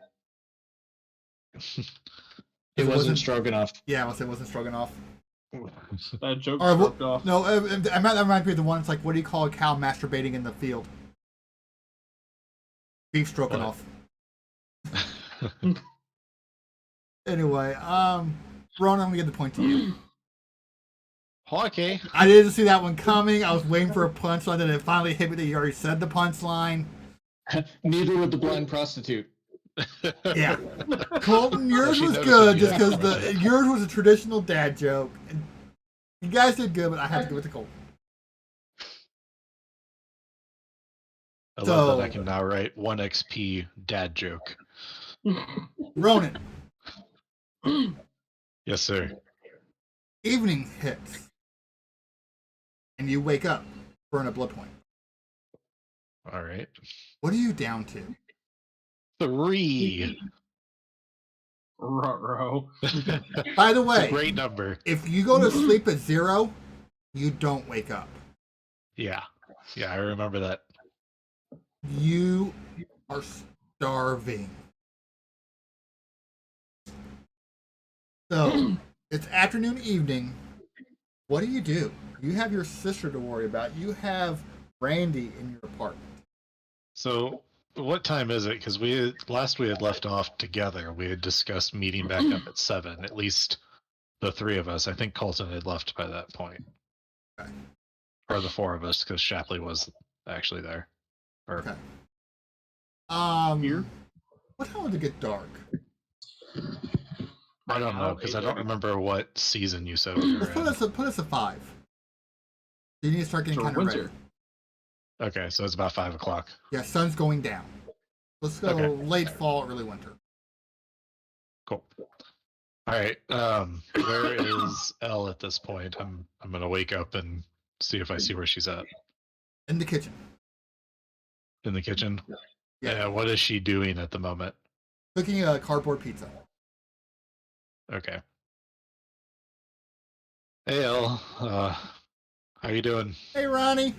It wasn't stroganoff. Yeah, it wasn't Stroganoff. That joke Or slipped off. no, that reminds me of the one. It's like, what do you call a cow masturbating in the field? Beef Stroganoff. Anyway, Ronan, I'm gonna give the point to you. Okay. I didn't see that one coming. I was waiting for a punchline, and it finally hit me that you already said the punchline. Neither would the blind prostitute. Yeah. Colton, yours She was noticed good you just had because yours was a traditional dad joke. And you guys did good, but I had to give it to Colton. I love So- that I can now write 1 XP dad joke. Ronan, Yes, sir. evening hits, and you wake up, burn a blood point. All right. What are you down to? 3. Ruh-roh. By the It's a way, great number. if you go to sleep at 0, you don't wake up. Yeah. Yeah, I remember that. You are starving. So, it's afternoon, evening. What do? You have your sister to worry about. You have Randy in your apartment. So, what time is it? Because we had left off together. We had discussed meeting back up at 7. At least the 3 of us. I think Colton had left by that point. Okay. Or the 4 of us, because Shapley was actually there. Or Okay. Here? What time would it get dark? I don't know, because I don't remember what season you said we were Let's in. put us a 5. You need to start getting So kind of winter. ready. Okay, so it's about 5 o'clock. Yeah, sun's going down. Let's go Okay. late fall, early winter. Cool. All right. Where is Elle at this point? I'm gonna wake up and see if I see where she's at. In the kitchen. In the kitchen. Yeah. Yeah. What is she doing at the moment? Cooking a cardboard pizza. Okay. Hey Elle. How you doing? Hey, Ronnie.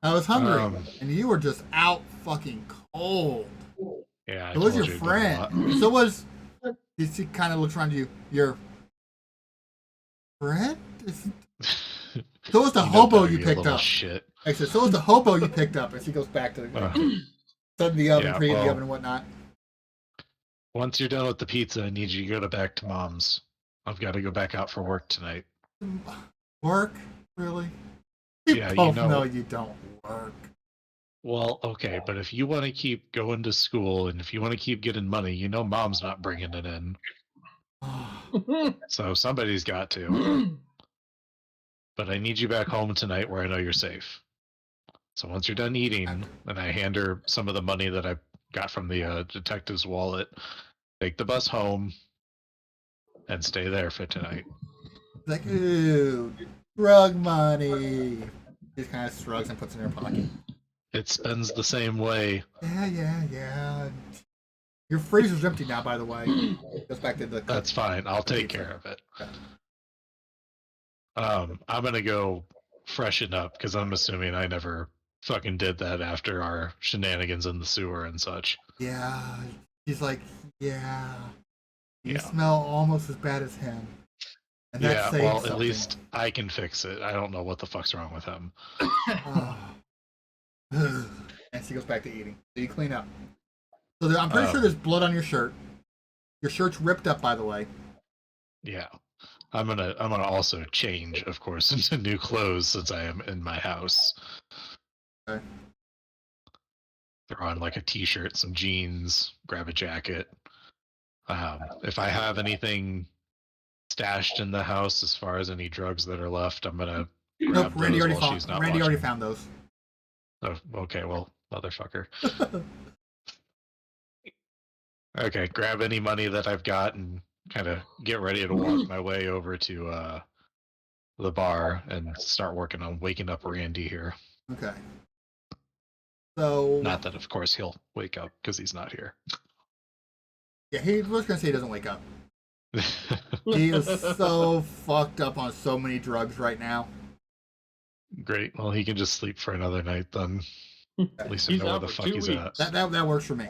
I was hungry, Um, and you were just out fucking cold. Yeah. I So was told your you, did a lot. friend. So was. He kind of looks around to you. Your friend? So was the You know hobo better, you picked little up. Shit. I said, so was the hobo you picked up. As he goes back to setting the oven, yeah, preheating the well- oven, and whatnot. Once you're done with the pizza, I need you to go back to Mom's. I've got to go back out for work tonight. Work? Really? You Yeah, you both know- know you don't work. Well, okay, but if you want to keep going to school and if you want to keep getting money, you know Mom's not bringing it in. So somebody's got to. But I need you back home tonight where I know you're safe. So once you're done eating, and I hand her some of the money that I got from the detective's wallet, take the bus home and stay there for tonight. Like, ooh, drug money. He just kind of shrugs and puts it in her pocket. It spends the same way. Yeah. Your freezer's empty now, by the way. Goes back to the. That's fine. I'll take care of it. Okay. I'm gonna go freshen up because I'm assuming I never fucking did that after our shenanigans in the sewer and such. Yeah. He's like, yeah. You Yeah. smell almost as bad as him. And that's Yeah, saying well, something. at least I can fix it. I don't know what the fuck's wrong with him. Oh. And she goes back to eating. So you clean up. So I'm pretty sure there's blood on your shirt. Your shirt's ripped up, by the way. Yeah. I'm gonna also change, of course, into new clothes since I am in my house. Okay. Throw on like a t-shirt, some jeans, grab a jacket. If I have anything stashed in the house as far as any drugs that are left, I'm gonna Nope, grab Randy those already while she's not Randy already watching. found those. Oh, okay, well, motherfucker. Okay, grab any money that I've got and kind of get ready to walk my way over to the bar and start working on waking up Randy here. Okay. So Not that, of course, he'll wake up because he's not here. yeah, he was gonna say he doesn't wake up. He is so fucked up on so many drugs right now. Great. Well, he can just sleep for another night then. At least I He's know where out the for fuck 2 he's weeks. That works for me.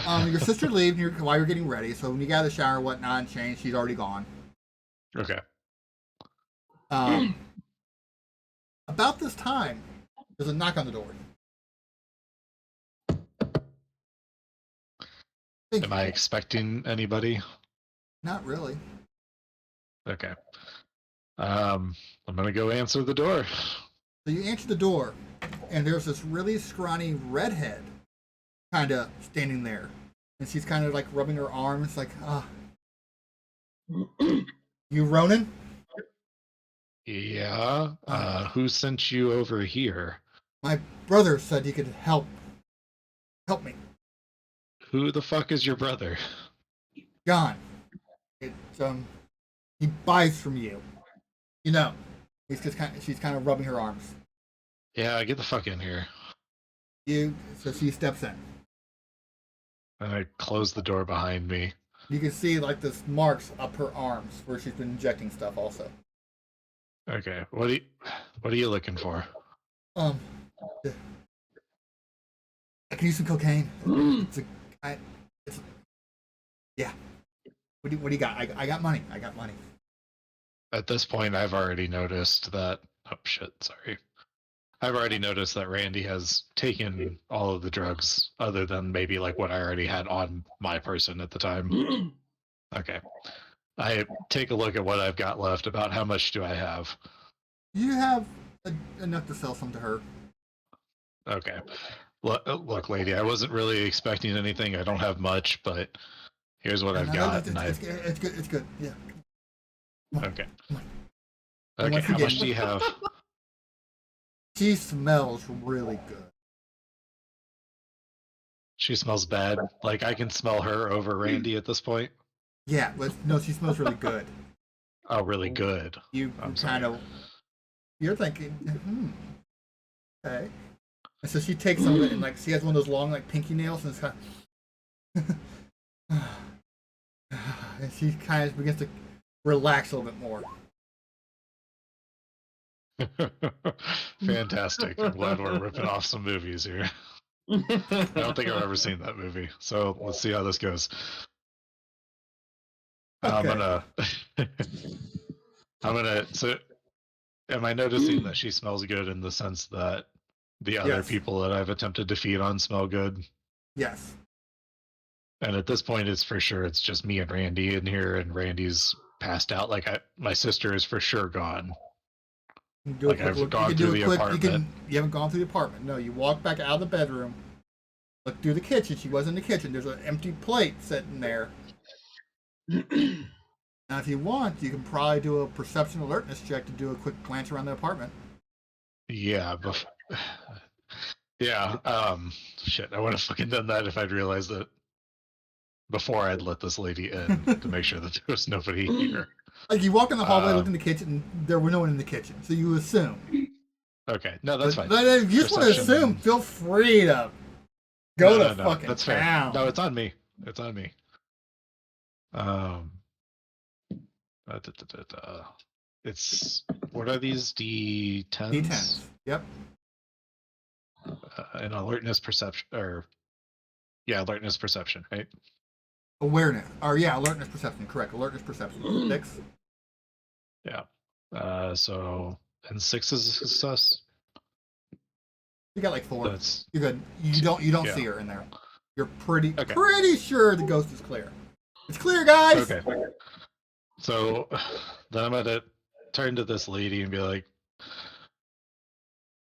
Your sister leaves while you're getting ready, so when you got out of the shower, whatnot, and change, she's already gone. Okay. About this time, there's a knock on the door. Am I expecting anybody? Not really. Okay. I'm gonna go answer the door. So you answer the door, and there's this really scrawny redhead kind of standing there. And she's kind of like rubbing her arms, like, you Ronan? Yeah. Who sent you over here? My brother said he could help me. Who the fuck is your brother? John. He buys from you. You know. She's kind of rubbing her arms. Yeah, get the fuck in here. So she steps in. And I close the door behind me. You can see like this marks up her arms where she's been injecting stuff also. Okay. What are you looking for? I can use some cocaine. Yeah. What do you got? I got money. I got money. At this point, I've already noticed that. Oh shit! Sorry. I've already noticed that Randy has taken all of the drugs, other than maybe like what I already had on my person at the time. Okay. I take a look at what I've got left. About how much do I have? You have enough to sell some to her. Okay. Look, lady, I wasn't really expecting anything. I don't have much, but here's what I've got. It's good. It's good. Yeah. Okay. Come on. Okay. How much do you have? She smells really good. She smells bad. Like I can smell her over Randy at this point. Yeah, but no, she smells really good. Oh, really good. You kind of, you're thinking, okay. And so she takes some of it, and like she has one of those long like pinky nails, and it's kind of, and she kind of begins to relax a little bit more. Fantastic. I'm glad we're ripping off some movies here. I don't think I've ever seen that movie. So let's see how this goes. Okay. So am I noticing that she smells good in the sense that the other people that I've attempted to feed on smell good? Yes. And at this point, it's just me and Randy in here, and Randy's passed out. Like my sister is for sure gone. Like I've gone through the apartment. You haven't gone through the apartment. No, you walk back out of the bedroom, look through the kitchen. She was in the kitchen. There's an empty plate sitting there. Now, if you want, you can probably do a perception alertness check to do a quick glance around the apartment. Yeah, shit, I would have fucking done that if I'd realized that before I'd let this lady in to make sure that there was nobody here. Like you walk in the hallway, look in the kitchen, and there were no one in the kitchen, so you assume. Okay, no, that's fine. But if you just want to assume, feel free to go to fucking that's town. Fair. No, it's on me. It's on me. It's what are these D10s? D10s. Yep. An alertness perception, alertness perception, right? Awareness, alertness perception. Correct. Alertness perception. 6. Yeah. So and 6 is sus. You got like 4. That's You're good. You don't see her in there. You're pretty sure the ghost is clear. It's clear, guys. Okay. So then I'm gonna turn to this lady and be like,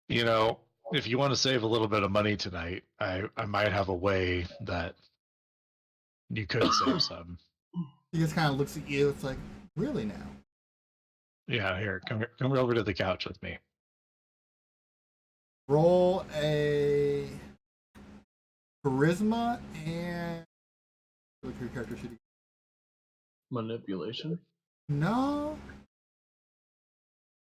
if you want to save a little bit of money tonight, I might have a way that you could save some. He just kind of looks at you. It's like, really now? Yeah, here, come over to the couch with me. Roll a charisma and what your character should. Manipulation. No,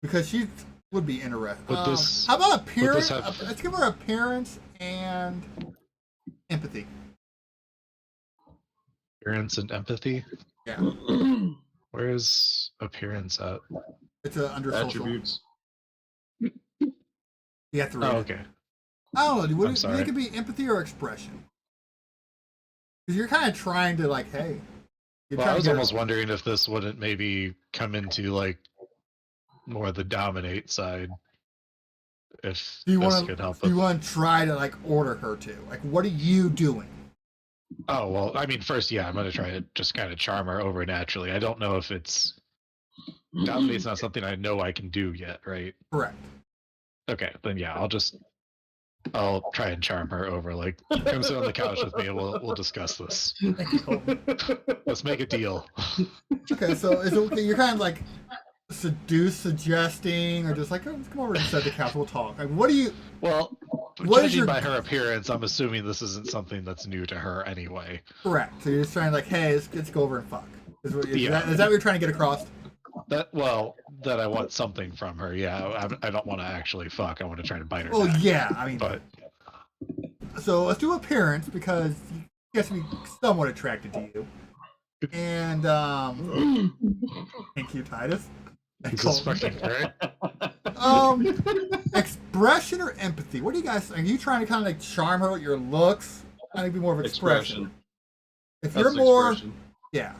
because she's Would be interesting. Would this- how about would this appearance? have- Let's give her appearance and empathy. Appearance and empathy. Yeah, Where's appearance at? it's under social. Attributes. You have to read Oh, it. okay. I don't know. I'm Do you sorry. think it could be empathy or expression? Because you're kind of trying to like, hey. You're Well, I trying was to get almost wondering if this wouldn't maybe come into like more the dominate side. If Do you this want could to? help Do you with- want to try to like order her to? Like, what are you doing? Oh well, I mean, first, yeah, I'm gonna try to just kind of charm her over naturally. I don't know if it's dominate's not something I know I can do yet, right? Correct. Okay, then yeah, I'll try and charm her over. Like, come sit on the couch with me, and we'll discuss this. Thank you, Colton. Let's make a deal. Okay, so is it okay? You're kind of like suggesting, or just like, oh, let's come over and sit at the couch. We'll talk. Like, what do you? Well, What is judging your- by her appearance, I'm assuming this isn't something that's new to her anyway. Correct. So you're just trying to like, hey, let's go over and fuck. Is Yeah. that what you're trying to get across? That I want something from her. Yeah, I don't want to actually fuck. I want to try to bite her. Oh neck. yeah, I mean. But So let's do appearance because you guess me somewhat attracted to you. And thank you, Titus. And this is Colton. fucking great. Expression or empathy? What do you guys? Are you trying to kind of like charm her with your looks? I think be more of expression. If That's you're more, expression. yeah.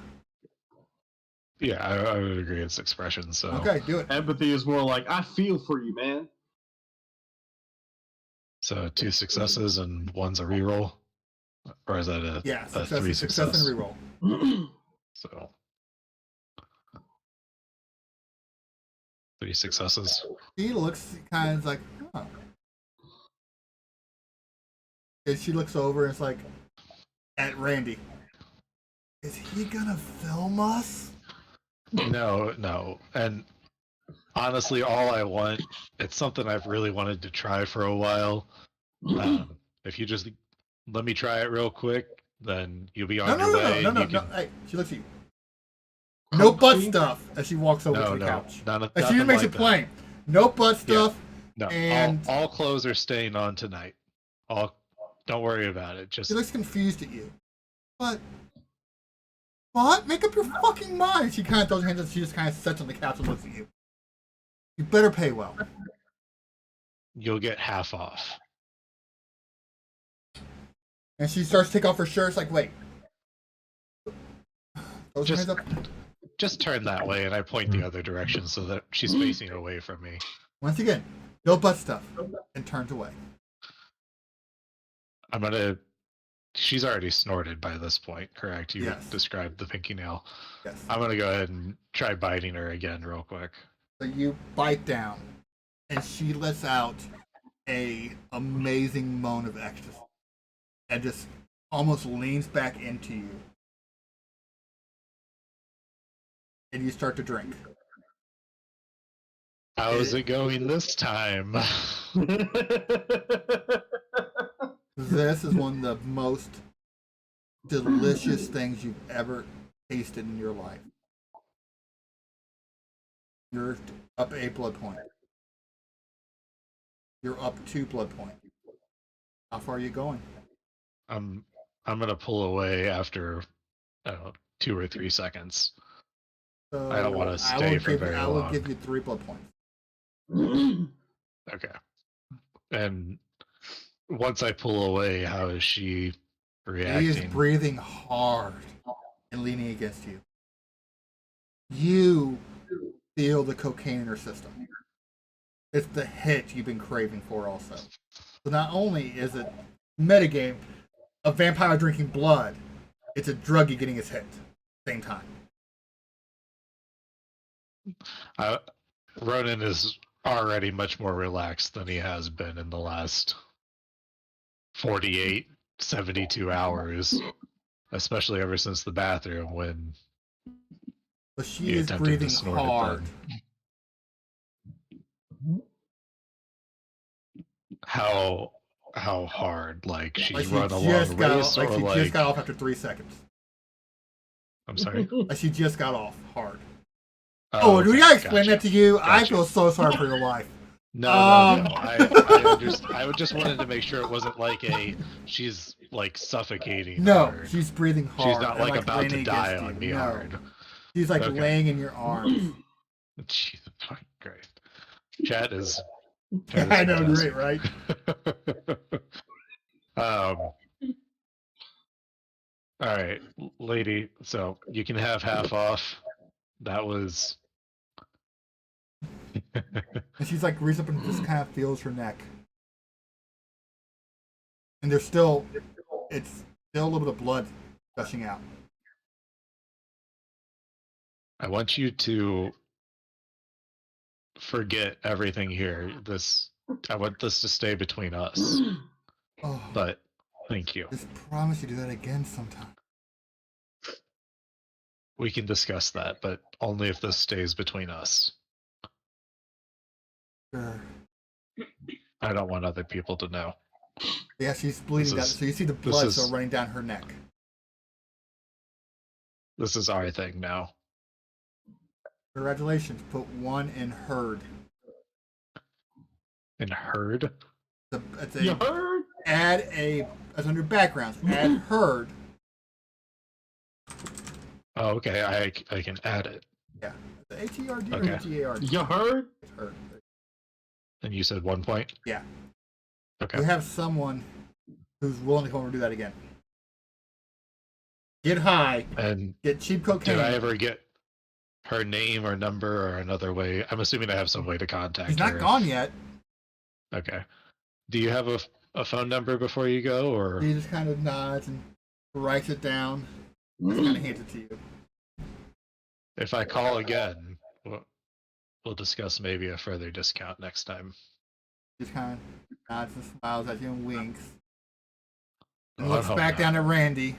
Yeah, I would agree. It's expression. So Okay, do it. Empathy is more like, I feel for you, man. So 2 successes and 1's a reroll, or is that a Yeah, a success, 3 success success? and reroll. So 3 successes. She looks kind of like, oh. And she looks over and it's like, at Randy. Is he gonna film us? No, and honestly, all I want, it's something I've really wanted to try for a while. If you just let me try it real quick, then you'll be on your way. No. and you can- Hey, she looks at you. No butt Comfy? stuff as she walks over No, to the no, couch. none of, And she nothing makes like it that. plain. No butt stuff. No, And- all clothes are staying on tonight. Don't worry about it. Just She looks confused at you. What? Make up your fucking mind. She kind of throws her hands up. She just kind of sits on the couch and looks at you. You better pay well. you'll get half off. And she starts to take off her shirt. It's like, wait. Throws her Just- hands up. Just turn that way, and I point the other direction so that she's facing away from me. Once again, no butt stuff. And turns away. I'm gonna. She's already snorted by this point, correct? You Yes. described the pinky nail. Yes. I'm gonna go ahead and try biting her again, real quick. So you bite down. And she lets out a amazing moan of ecstasy. And just almost leans back into you. And you start to drink. How's it going this time? This is one of the most delicious things you've ever tasted in your life. You're up a blood point. You're up 2 blood points. How far are you going? I'm gonna pull away after, I don't know, 2 or 3 seconds. So I don't wanna stay for very I will long. give you 3 blood points. Okay. And once I pull away, how is she He reacting? is breathing hard and leaning against you. You feel the cocaine in her system. It's the hit you've been craving for also. So not only is it metagame, a vampire drinking blood, it's a druggie getting his hit at the same time. Ronan is already much more relaxed than he has been in the last 48, 72 hours, especially ever since the bathroom when But she he is attempted breathing to snort it hard. then. How hard? Like she's Like she run a just long got race, off, or like she like just got off after 3 seconds. I'm sorry. Like she just got off hard. Oh, do we okay, gotta explain gotcha. that to you? I Gotcha. feel so sorry for your life. No, I just wanted to make sure it wasn't like she's like suffocating No, hard. she's breathing hard. She's not and, like about leaning to die against on you. me No. hard. She's like Okay. laying in your arms. Jesus fucking Christ. Chat is I know, great, right? All right, lady. So you can have half off. That was. And she's like reaches up and just kind of feels her neck. And it's still a little bit of blood gushing out. I want you to forget everything here. I want this to stay between us. Oh, But thank you. just promise you do that again sometime. We can discuss that, but only if this stays between us. Sure. I don't want other people to know. Yeah, she's bleeding down. So you see the blood still running down her neck. This is our thing now. Congratulations. Put 1 in herd. In herd? You heard? That's under backgrounds. Add herd. Oh, okay. I can add it. Yeah. The H-E-R-D or Okay. H-E-A-R-D? You heard? It's herd. And you said 1 point? Yeah. Okay. You have someone who's willing to come over and do that again. Get high. And Get cheap cocaine. did I ever get her name or number or another way? I'm assuming I have some way to contact He's her. not gone yet. Okay. Do you have a phone number before you go, or He just kind of nods and writes it down. Just kind of hands it to you. if I call again, we'll discuss maybe a further discount next time. Just kind of nods and smiles at you and winks. And Oh, I looks hope back not. down at Randy.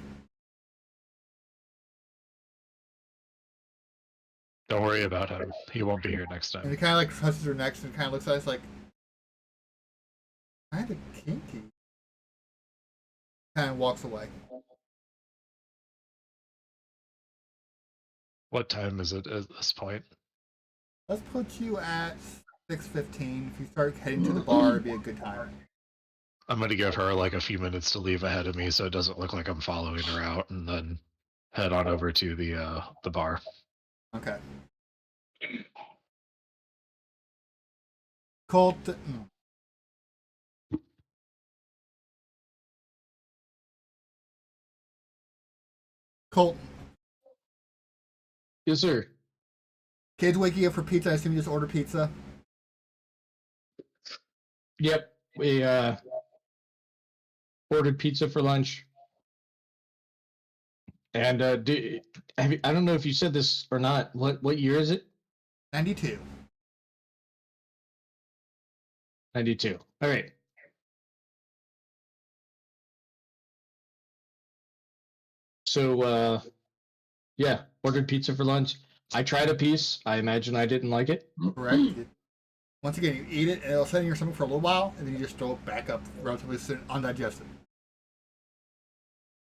Don't worry about him. He won't be here next And time. he kind of like touches her next and kind of looks at us like, kind of kinky. Kind of walks away. What time is it at this point? Let's put you at 6:15. If you start heading to the bar, it'd be a good time. I'm gonna give her like a few minutes to leave ahead of me, so it doesn't look like I'm following her out, and then head on over to the bar. Okay. Colt. Colton. Yes, sir. Kids waking up for pizza. I assume you just order pizza. Yep. We ordered pizza for lunch. And I don't know if you said this or not. What year is it? 92. 92. All right. So yeah, ordered pizza for lunch. I tried a piece. I imagine I didn't like it. Correct. Once again, you eat it, and it'll sit in your stomach for a little while, and then you just throw it back up relatively soon, undigested.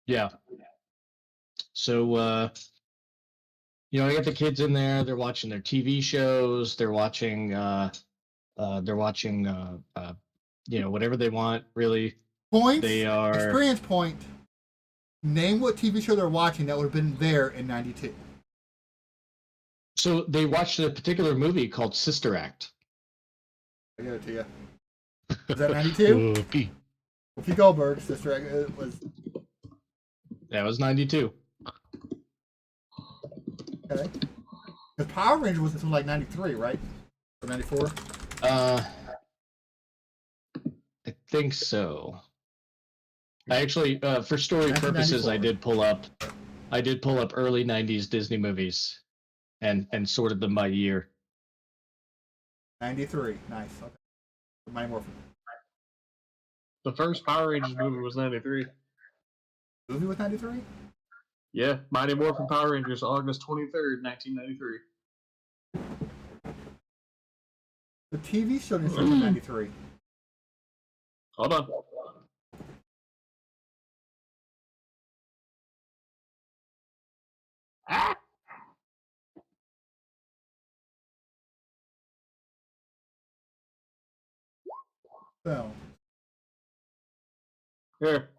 Yeah. So I got the kids in there. They're watching their TV shows. They're watching whatever they want. Really, Points. they are Experience point. Name what TV show they're watching that would have been there in 92. So they watched a particular movie called Sister Act. I give it to you. Was that 92? Whoopee. Whoopi Goldberg, Sister Act, it was. That was 92. Okay. The Power Rangers was until like 93, right? Or 94? I think so. I actually, for story purposes, I did pull up early '90s Disney movies, and sorted them by year. 93. Nice. Okay. Mighty Morphin. The first Power Rangers movie was 93. Movie was 93? Yeah, Mighty Morphin Power Rangers, August 23rd, 1993. The TV show didn't start in 93. Hold on. Ah! So, Here.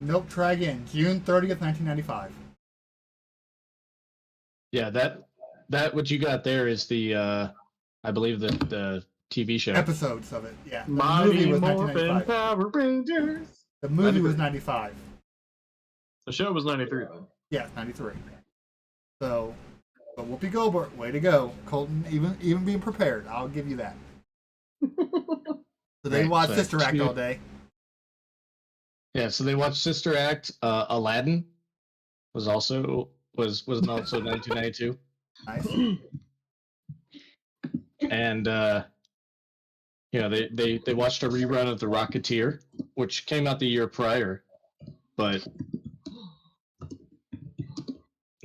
nope, try again. June 30th, 1995. Yeah, that what you got there is the I believe the TV show. Episodes of it, yeah. The Mighty movie was Morphin 1995. Power Rangers. The movie was 93. 95. The show was 93 then. Yeah, 93. So, but Whoopi Goldberg, way to go. Colton, even being prepared, I'll give you that. So they Right, watched so Sister Act two- all day. Yeah, so they watched Sister Act. Aladdin was also 1992, Nice. and they watched a rerun of The Rocketeer, which came out the year prior, but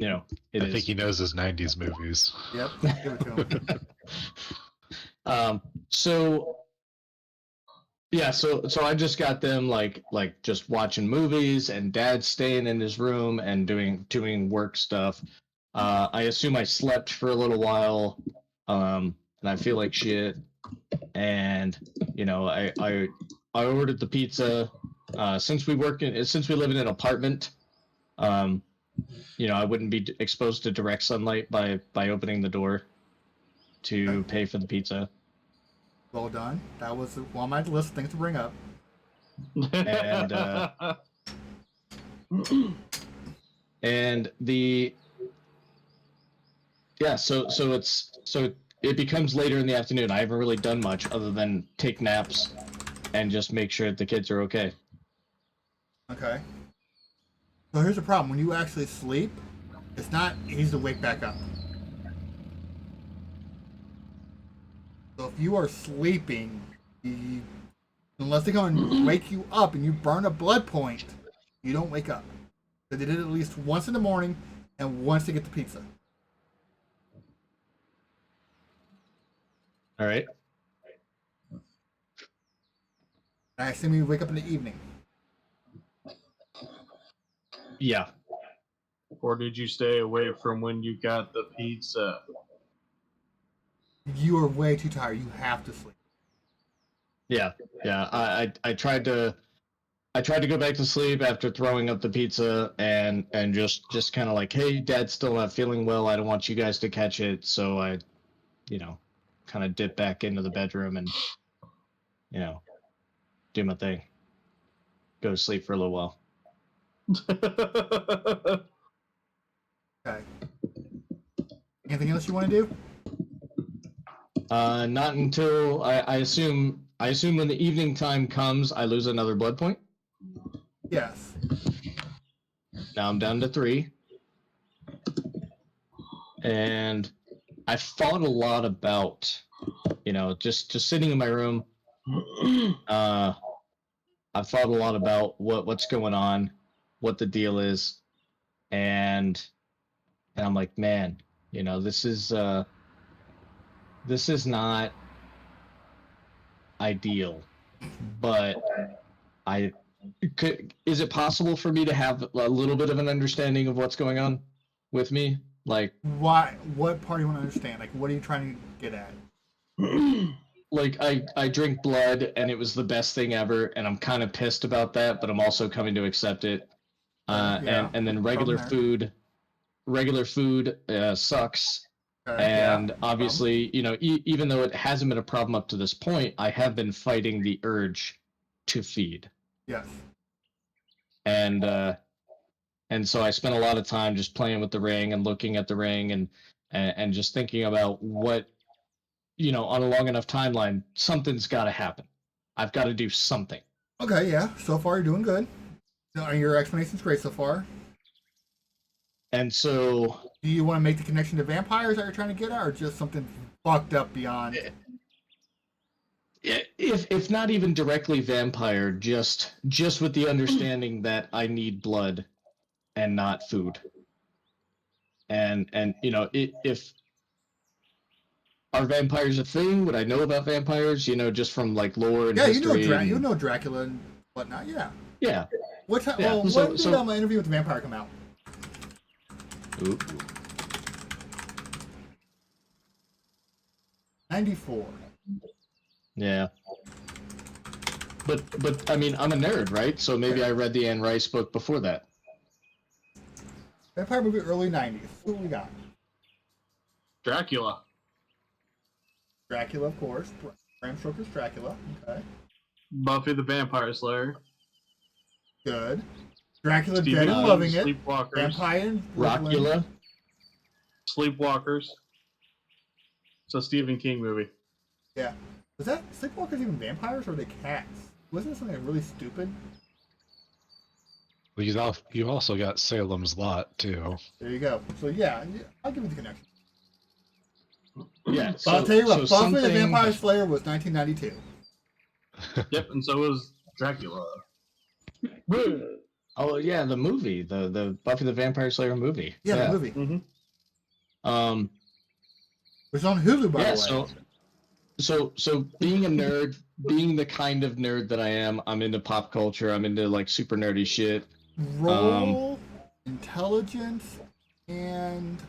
I think he knows his 90s movies. Yep, give it to him. So yeah, so I just got them like just watching movies, and Dad's staying in his room and doing work stuff. I assume I slept for a little while, and I feel like shit. And I ordered the pizza. Since we live in an apartment, I wouldn't be exposed to direct sunlight by opening the door to pay for the pizza. Well done. That was one of my list of things to bring up. And and so it becomes later in the afternoon. I haven't really done much other than take naps and just make sure that the kids are okay. Okay. So here's the problem. When you actually sleep, it's not easy to wake back up. So if you are sleeping, unless they come and wake you up and you burn a blood point, you don't wake up. So they did it at least once in the morning and once to get the pizza. All right. I assume you wake up in the evening. Yeah. Or did you stay away from when you got the pizza? You are way too tired. You have to sleep. Yeah. I tried to go back to sleep after throwing up the pizza and just kind of like, hey, Dad's still not feeling well. I don't want you guys to catch it. So I, kind of dip back into the bedroom and, do my thing. Go to sleep for a little while. Okay. Anything else you want to do? Not until I assume when the evening time comes, I lose another blood point. Yes. Now I'm down to 3. And I thought a lot about, just sitting in my room. I've thought a lot about what's going on, what the deal is, and I'm like, man, this is not ideal, but is it possible for me to have a little bit of an understanding of what's going on with me? Like, Why? What part do you want to understand? Like, what are you trying to get at? like I drink blood and it was the best thing ever, and I'm kind of pissed about that, but I'm also coming to accept it. Yeah, and then regular problem food sucks. Okay, And yeah, obviously, even though it hasn't been a problem up to this point, I have been fighting the urge to feed. yes. And so I spent a lot of time just playing with the ring and looking at the ring and just thinking about what, on a long enough timeline, something's got to happen. I've got to do something. Okay, yeah. So far, you're doing good. Your explanation's great so far. And so, Do you want to make the connection to vampires that you're trying to get at, or just something fucked up beyond? if not even directly vampire, just with the understanding that I need blood and not food. And if are vampires a thing? Would I know about vampires? Just from like lore and Yeah, history. you know Dracula and whatnot. Yeah. Yeah. What time? Yeah, Well, so- when did so- my interview with the vampire come out? Ooh. 94. Yeah. But I mean, I'm a nerd, right? So maybe I read the Anne Rice book before that. Vampire movie, early 90s. What we got? Dracula. Dracula, of course. Bram Stoker's Dracula. Okay. Buffy the Vampire Slayer. Good. Dracula, Stephen Dead and King, Loving It. Sleepwalkers. Vampire and Brooklyn. Rockula. Sleepwalkers. It's a Stephen King movie. Yeah. Was that Sleepwalkers even vampires or were they cats? Wasn't it something really stupid? Well, you also got Salem's Lot too. There you go. So yeah, I'll give you the connection. Yeah. But I'll tell you what, Buffy the something- Vampire Slayer was 1992. Yep, and so was Dracula. Oh yeah, the movie, the Buffy the Vampire Slayer movie. Yeah, the movie. Mm-hmm. It's on Hulu, by Yeah. the way. So being a nerd, being the kind of nerd that I am, I'm into pop culture. I'm into like super nerdy shit. Roll, intelligence, and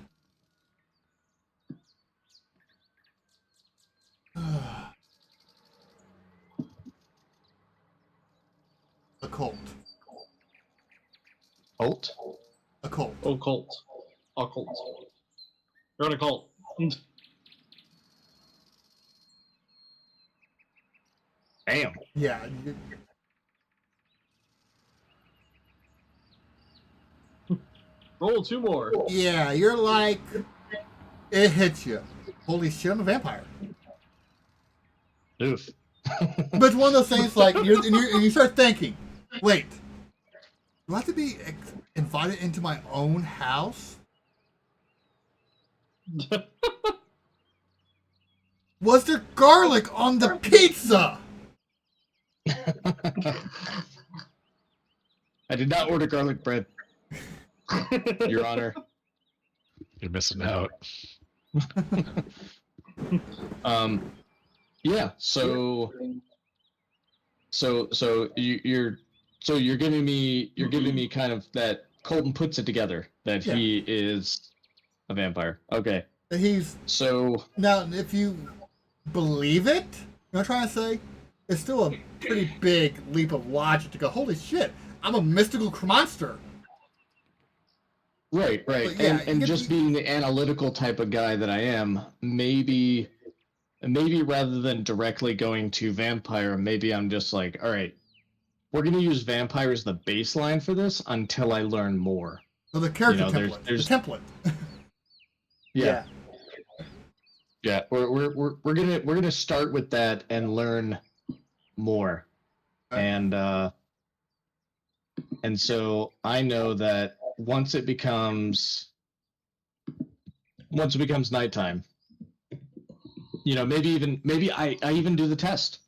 occult. Alt. Occult. Occult. Occult. You're an occult. Damn. Yeah. Roll 2 more. Yeah, you're like, it hits you. Holy shit, I'm a vampire. Oof. But it's one of those things like, and you start thinking, wait, do I have to be invited into my own house? Was there garlic on the pizza? I did not order garlic bread, Your Honor. You're missing out. Yeah. So you're giving me kind of that Colton puts it together that Yeah. he is a vampire. Okay. He's So now, if you believe it, you know what I'm trying to say? It's still a pretty big leap of logic to go, holy shit, I'm a mystical monster. right. But yeah, and you- just being the analytical type of guy that I am, maybe rather than directly going to vampire, maybe I'm just like, all right, we're gonna use vampire as the baseline for this until I learn more. So the character You know, template. there's- The template. Yeah. We're gonna start with that and learn more. Okay. And so I know that once it becomes nighttime, you know, maybe I even do the test.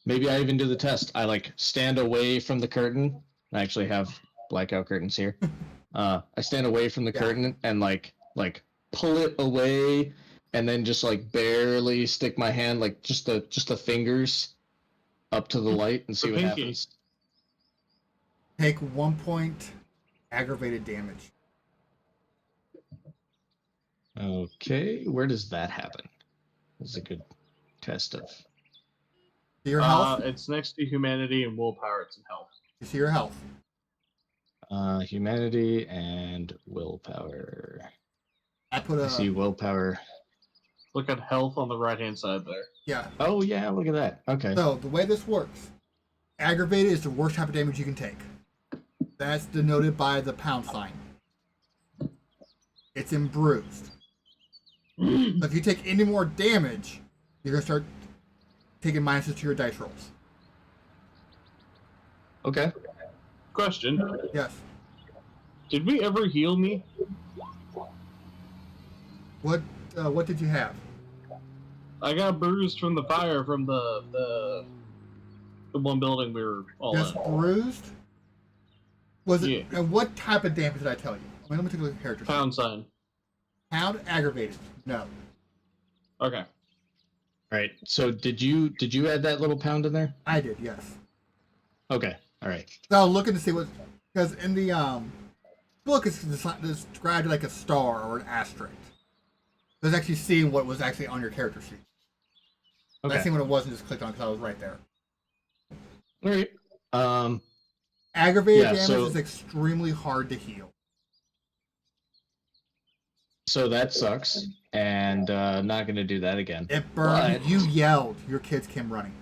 Maybe I even do the test. I like stand away from the curtain. I actually have blackout curtains here. I stand away from the Yeah. curtain and like pull it away and then just like barely stick my hand, like just the fingers up to the light and see The what pinky. happens. Take 1 point aggravated damage. Okay, where does that happen? This is a good test of. See your health? It's next to humanity and willpower. It's in health. You see your health. Humanity and willpower. I put I see a, willpower. Look at health on the right hand side there. yeah. Oh yeah, look at that. Okay. So the way this works, aggravated is the worst type of damage you can take. That's denoted by the pound sign. It's in bruised. So if you take any more damage, you're gonna start taking minuses to your dice rolls. Okay. Question: Yes. Did we ever heal me? What did you have? I got bruised from the fire from the one building we were all Just in. bruised? Was it? Yeah. And what type of damage did I tell you? I mean, let me take a look at the character. Pound sign. Pound aggravated. No. Okay. Right. So did you add that little pound in there? I did. Yes. Okay. All right. So I was looking to see what, because in the book it's described like a star or an asterisk. I was actually seeing what was actually on your character sheet. I Okay. seen what it was and just clicked on because I was right there. All right. Aggravated Yeah, damage so- is extremely hard to heal. So that sucks, and not going to do that again. It burned. But- You yelled. Your kids came running.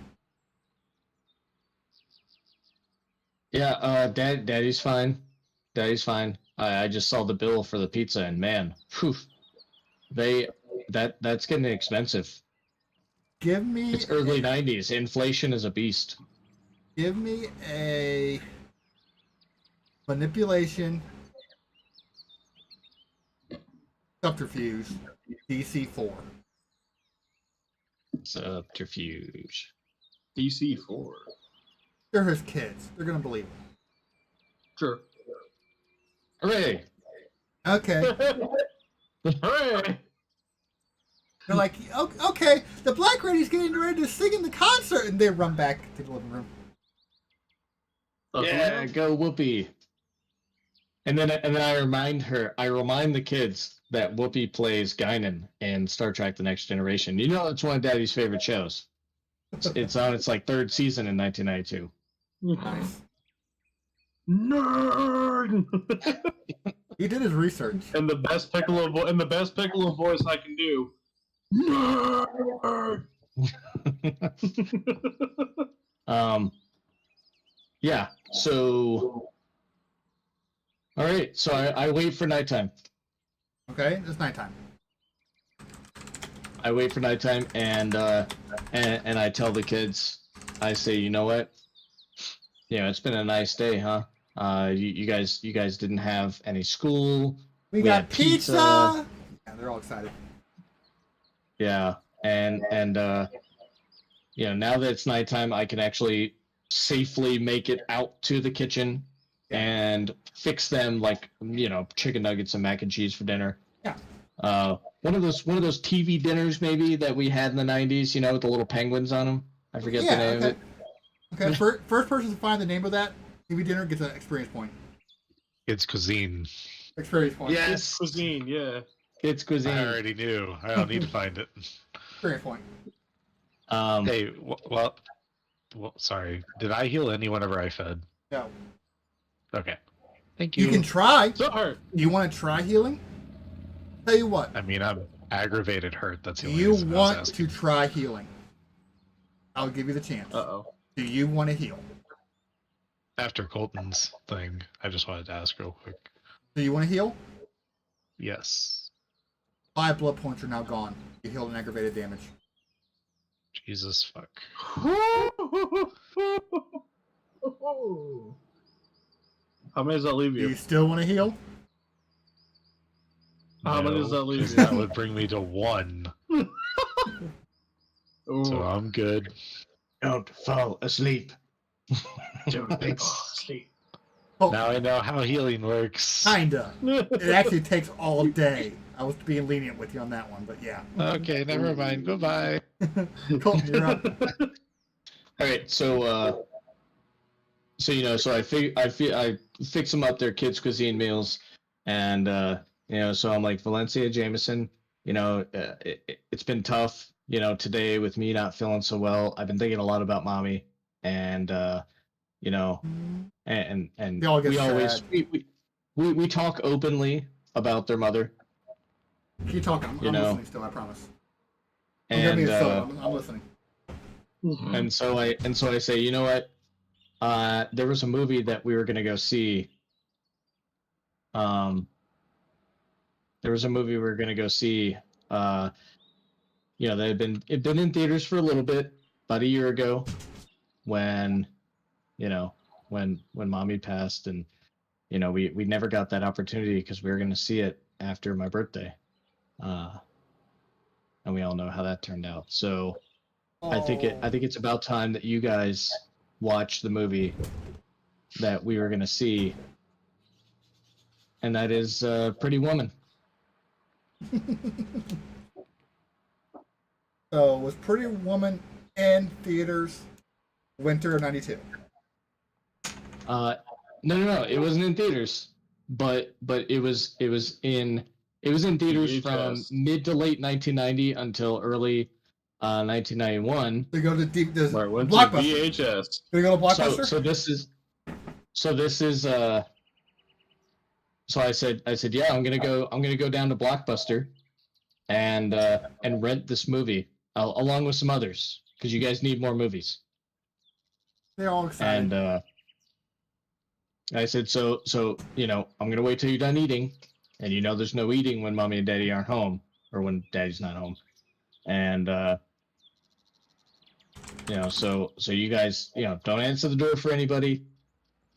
Yeah, Daddy's fine. Daddy's fine. I just saw the bill for the pizza, and man, whew, that's getting expensive. Give me. It's early '90s. Inflation is a beast. Give me a manipulation subterfuge DC 4. Subterfuge. DC 4. They're his kids. They're gonna believe it. Sure. Hooray! Okay. Hooray! They're like, okay, the Black Lady's getting ready to sing in the concert, and they run back to the living room. Yeah, go Whoopi. And then I remind the kids that Whoopi plays Guinan in Star Trek: The Next Generation. You know, it's one of Daddy's favorite shows. It's on its third season in 1992. Nice. Nerd. He did his research. And the best Piccolo voice I can do. Nerd. Yeah. So, all right. So I wait for nighttime. Okay, it's nighttime. I wait for nighttime, and I tell the kids, I say, you know what? It's been a nice day, huh? You guys didn't have any school. We got had pizza. Yeah, they're all excited. Yeah, and now that it's nighttime, I can actually safely make it out to the kitchen and fix them chicken nuggets and mac and cheese for dinner. Yeah. One of those TV dinners maybe that we had in the 90s, with the little penguins on them. I forget the name of it. Okay, first person to find the name of that TV dinner gets an experience point. It's cuisine. Experience point. Yes. Cuisine, yeah. It's cuisine. I already knew. I don't need to find it. Experience point. Hey, well, sorry. Did I heal any whenever I fed? No. Okay. Thank you. You can try. So hurt. You want to try healing? Tell you what. I mean, I'm aggravated hurt. That's the only You reason I was want asking. to try healing? I'll give you the chance. Uh-oh. Do you want to heal? After Colton's thing, I just wanted to ask real quick. Do you want to heal? Yes. 5 blood points are now gone. You healed an aggravated damage. Jesus fuck. How many does that leave Do you? you still want to heal? How many does that leave 'cause you? that would bring me to 1. So Ooh. I'm good. Don't fall asleep. Sleep. Oh, Now I know how healing works. kinda. It actually takes all day. I was being lenient with you on that one, but yeah. Okay, never mind. Goodbye. Colton, you're up. All right, so I fix them up their kids' cuisine meals, and so I'm like, Valencia, Jameson, it's been tough, today with me not feeling so well. I've been thinking a lot about mommy, and and They all get we always sad. we talk openly about their mother, Keep talking. I'm listening still, I promise. I'm gonna be a soda. I'm listening. and so I say, you know what? There was a movie that we were gonna go see. There was a movie we were gonna go see. That had been in theaters for a little bit, about a year ago, when mommy passed, and we never got that opportunity because we were gonna see it after my birthday, and we all know how that turned out. So. I think it's about time that you guys watch the movie that we were gonna see, and that is Pretty Woman. So, was Pretty Woman in theaters winter of '92? No, it wasn't in theaters, but it was in theaters from VHS. mid to late 1990 until early 1991. They go to the Where I went to Blockbuster. VHS. They go to Blockbuster. So I said, yeah, I'm gonna go down to Blockbuster and rent this movie along with some others because you guys need more movies. They're all excited. And I said, so I'm gonna wait till you're done eating, and there's no eating when mommy and daddy aren't home or when daddy's not home, and so you guys don't answer the door for anybody.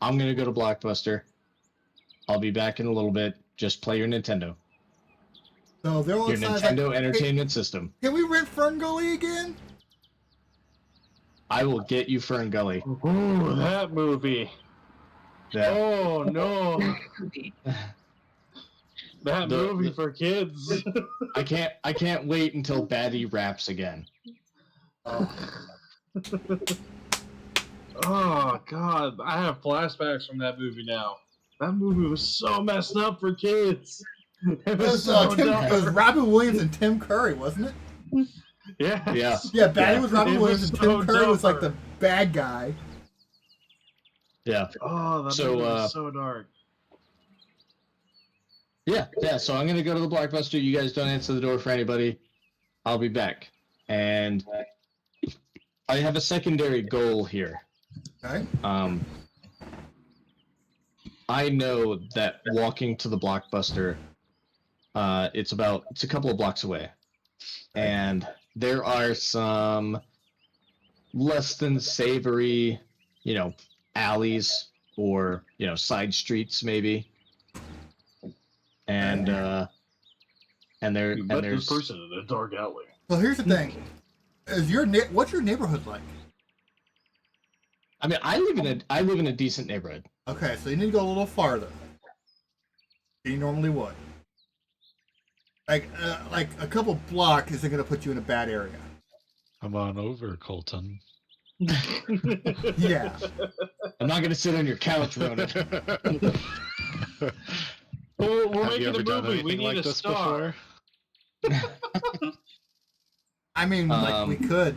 I'm gonna go to Blockbuster. I'll be back in a little bit. Just play your Nintendo. So they're all Your excited. Nintendo Like, Entertainment System. Can we rent Fern Gully again? I will get you Fern Gully. Ooh, that movie. Yeah. Oh no, that The- movie the- for kids. I can't wait until Batty raps again. Oh god, I have flashbacks from that movie now. That movie was so messed up for kids. It was so It was dumb. Robin Williams and Tim Curry, wasn't it? Yeah. Yeah, Batty was Robin It Williams was and so Tim Curry was like dumber. the bad guy. Yeah. Oh, that So, movie was so dark. Yeah. So I'm gonna go to the Blockbuster. You guys don't answer the door for anybody. I'll be back. And I have a secondary goal here. Okay. I know that walking to the Blockbuster, it's a couple of blocks away, and there are some less than savory, alleys or side streets maybe, and You met there's this person in a dark alley. So here's the thing: what's your neighborhood like? I mean, I live in a decent neighborhood. Okay, so you need to go a little farther than you normally would. Like a couple block isn't going to put you in a bad area. Come on over, Colton. Yeah. I'm not gonna sit on your couch, Ronan. We're Have you making ever a done movie. We anything need like a this star. before? I mean, like we could.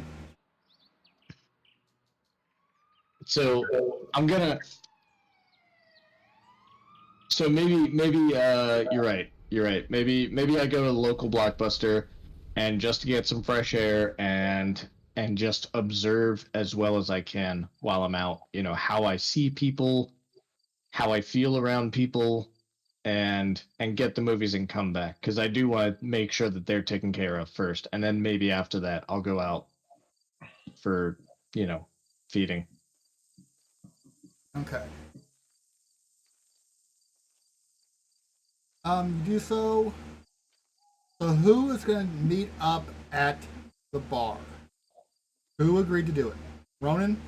So I'm gonna. So maybe you're right. You're right. Maybe I go to the local Blockbuster, and just to get some fresh air and just observe as well as I can while I'm out. How I see people, how I feel around people, and get the movies and come back because I do want to make sure that they're taken care of first, and then maybe after that I'll go out for feeding. Okay. You do so. So who is going to meet up at the bar? Who agreed to do it? Ronan?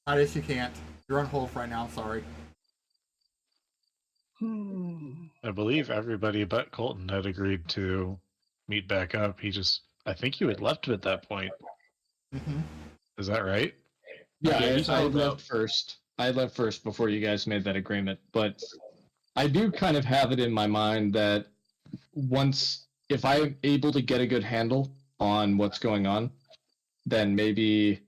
I guess you can't. You're on hold right now. I'm sorry. I believe everybody but Colton had agreed to meet back up. I think you had left at that point. Mm-hmm. Is that right? Yeah, Yeah, he's I held left out. first. I left first before you guys made that agreement, but I do kind of have it in my mind that if I'm able to get a good handle on what's going on, then maybe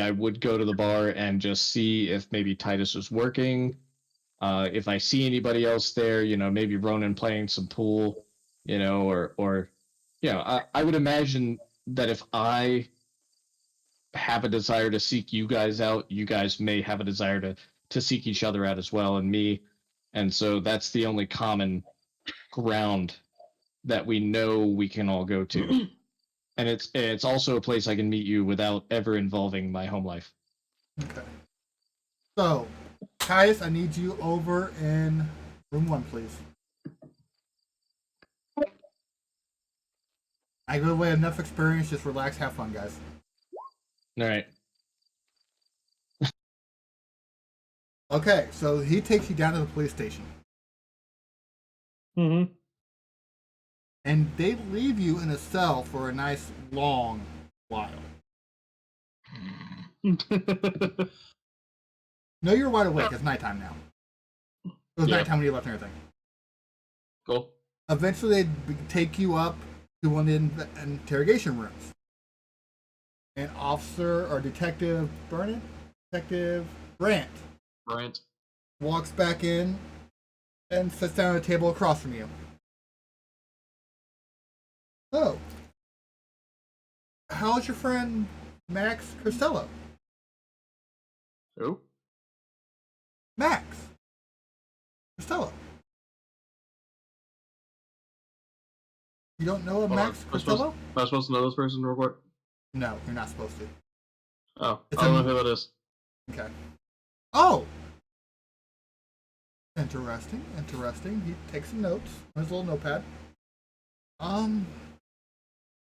I would go to the bar and just see if maybe Titus was working. If I see anybody else there, maybe Ronan playing some pool, or I would imagine that if I have a desire to seek you guys out, you guys may have a desire to seek each other out as well, and me. And so that's the only common ground that we know we can all go to. And it's also a place I can meet you without ever involving my home life. Okay. So, Caius, I need you over in room 1, please. I give away enough experience. Just relax, have fun, guys. All right. Okay, so he takes you down to the police station. Mm-hmm. And they leave you in a cell for a nice long while. No, you're wide awake. It's nighttime now. It was Yeah. nighttime when you left and everything. Cool. Eventually, they take you up to one of the interrogation rooms. And Officer or Detective Burnett, Detective Grant Brent. walks back in and sits down at a table across from you. So, how's your friend Max Costello? Who? Max Costello. You don't know a Max Costello? Am I supposed to know this person real quick? No, you're not supposed to. Oh, It's I don't a- know who that is. Okay. Oh! Interesting, interesting. He takes some notes on his little notepad.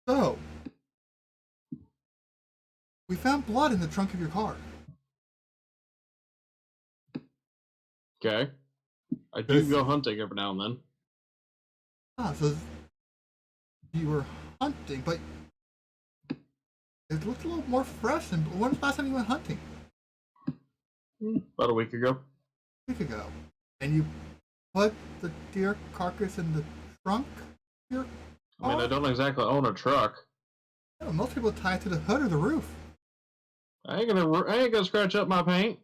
So, we found blood in the trunk of your car. Okay. I do This- go hunting every now and then. Ah, so you were hunting, but it looked a little more fresh than when was the last time you went hunting? About a week ago. A week ago. And you put the deer carcass in the trunk? Your I mean, I don't exactly own a truck. Yeah, most people tie it to the hood or the roof. I ain't gonna scratch up my paint.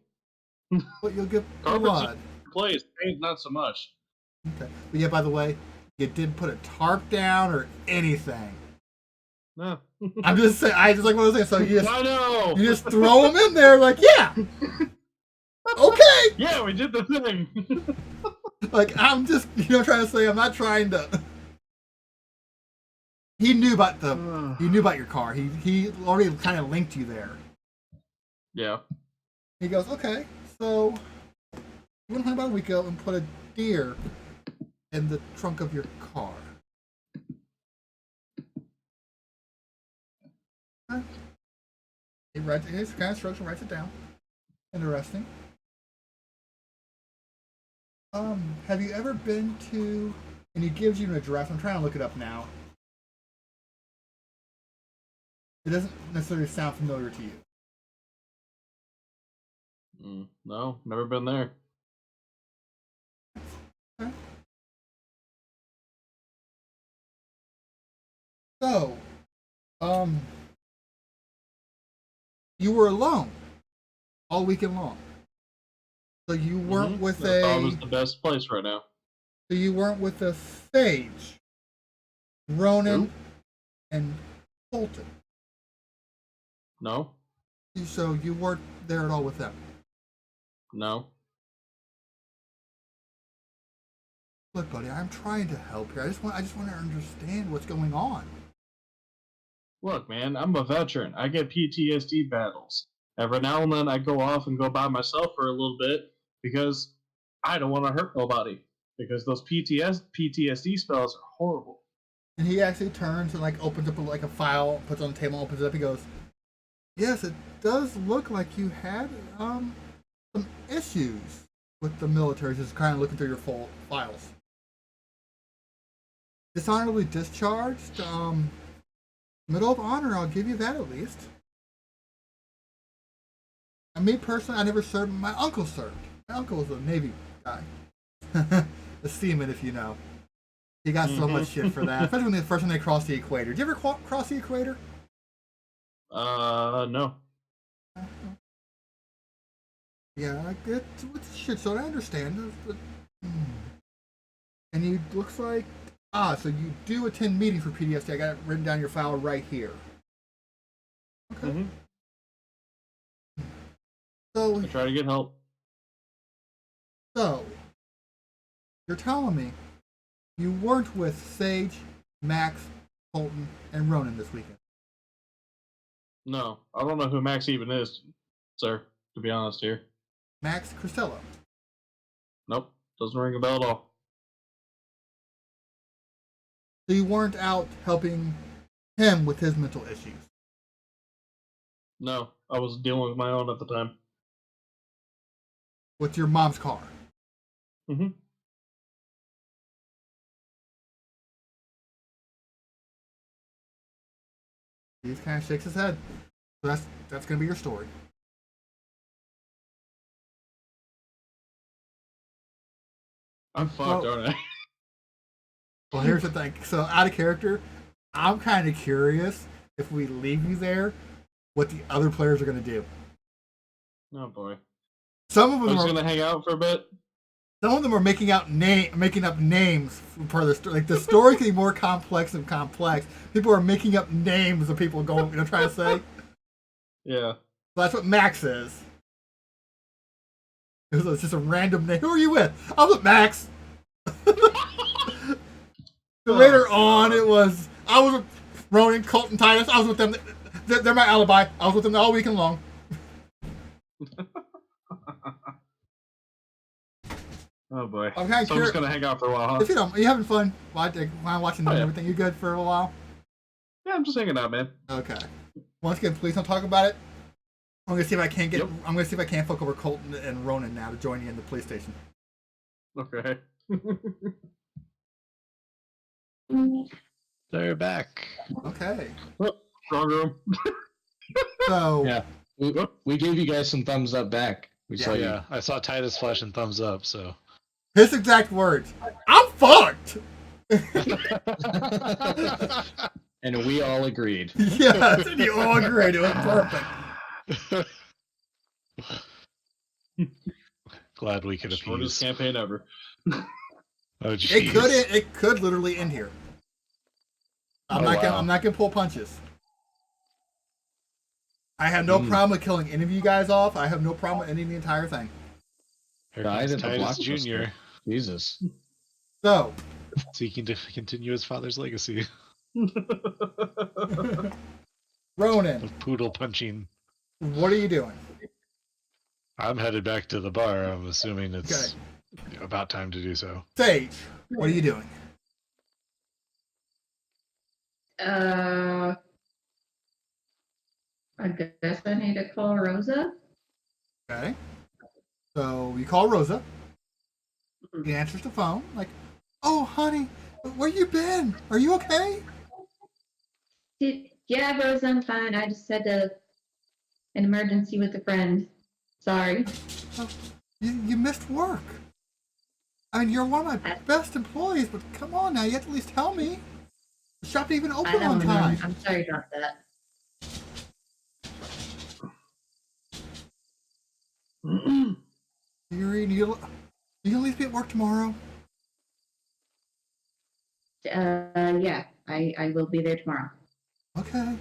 But you'll get Carpet's blood. Place, paint not so much. Okay. But yeah, by the way, you didn't put a tarp down or anything. No. I'm just saying, I just like what I was saying. So I know. you just throw them in there, like, yeah, okay. Yeah, we did the thing. Like, I'm just, trying to say, I'm not trying to. He knew about your car. He already kind of linked you there. Yeah. He goes, okay, so you went home about a week ago and put a deer in the trunk of your car. Okay. He writes his kind of instruction, writes it down. Interesting. Have you ever been to? And he gives you an address. I'm trying to look it up now. It doesn't necessarily sound familiar to you. No, never been there. Okay. So, you were alone all weekend long. So you weren't with I thought it was the best place right now. So you weren't with a Sage, Ronan, Who? and Colton. No. So you weren't there at all with them. No. Look, buddy, I'm trying to help here. I just want to understand what's going on. Look, man, I'm a veteran. I get PTSD battles. Every now and then I go off and go by myself for a little bit because I don't want to hurt nobody. Because those PTSD spells are horrible. And he actually turns and like opens up a file, puts it on the table, opens it up. He goes, "Yes, it does look like you had some issues with the military." Just kind of looking through your full files. Dishonorably discharged. Medal of Honor. I'll give you that at least. And me personally, I never served. My uncle served. My uncle was a Navy guy, a seaman, if you know. He got so much shit for that, especially when the first time they crossed the equator. Did you ever cross the equator? No. Yeah, it's shit. So I understand. And you looks like so you do attend meetings for PTSD. I got it written down in your file right here. Okay. So I try to get help. So you're telling me you weren't with Sage, Max, Colton, and Ronan this weekend? No, I don't know who Max even is, sir. To be honest here. Max Costello. Nope, doesn't ring a bell at all. So you weren't out helping him with his mental issues? No, I was dealing with my own at the time. With your mom's car? Mm-hmm. He just kind of shakes his head. So that's going to be your story. I'm fucked, aren't I? Well, here's the thing. So out of character, I'm kind of curious if we leave you there. what the other players are going to do. Oh boy. Some of I'm them just are gonna hang out for a bit. some of them are making up names for the story. Like the story can be more complex and complex. People are making up names of people going. You know, trying to say. Yeah. So that's what Max is. It's just a random name. Who are you with? I'm with Max. So later on, it was I was with Ronan, Colton, Titus. I was with them. They're my alibi. I was with them all weekend long. Oh boy. I'm kinda So I'm just gonna hang out for a while, huh? If you don't, are you having fun while watching them and yeah. everything? You good for a while? Yeah, I'm just hanging out, man. Okay. Once again, please don't talk about it. I'm gonna see if I can't get. Yep. I'm gonna see if I can't fuck over Colton and Ronan now to join you in the police station. Okay. They're back. Okay. Wrong room. So Yeah, we gave you guys some thumbs up back. We saw you. Yeah, I saw Titus flash and thumbs up, so. his exact words. I'm fucked. And we all agreed. Yes, and you all agreed. It was perfect. Glad we could Shortest appease. campaign ever. Oh, jeez. It could literally end here. I'm not gonna pull punches. I have no problem with killing any of you guys off. I have no problem with ending the entire thing. Here Died comes at the Titus Blockbuster. Jr. Jesus. So, seeking to continue his father's legacy Ronan, of poodle punching. what are you doing? I'm headed back to the bar. I'm assuming it's about time to do so. Sage, what are you doing? I guess I need to call Rosa. Okay. So you call Rosa. She answers the phone, like, "Oh, honey, where you been? Are you okay?" Yeah, Rosa, I'm fine. I just had an emergency with a friend. Sorry. Oh, you missed work. I mean, you're one of my best employees, but come on now, you have to at least tell me. The shop didn't even open on time. I'm sorry about that. You can at least be at work tomorrow. Yeah, I will be there tomorrow. Okay.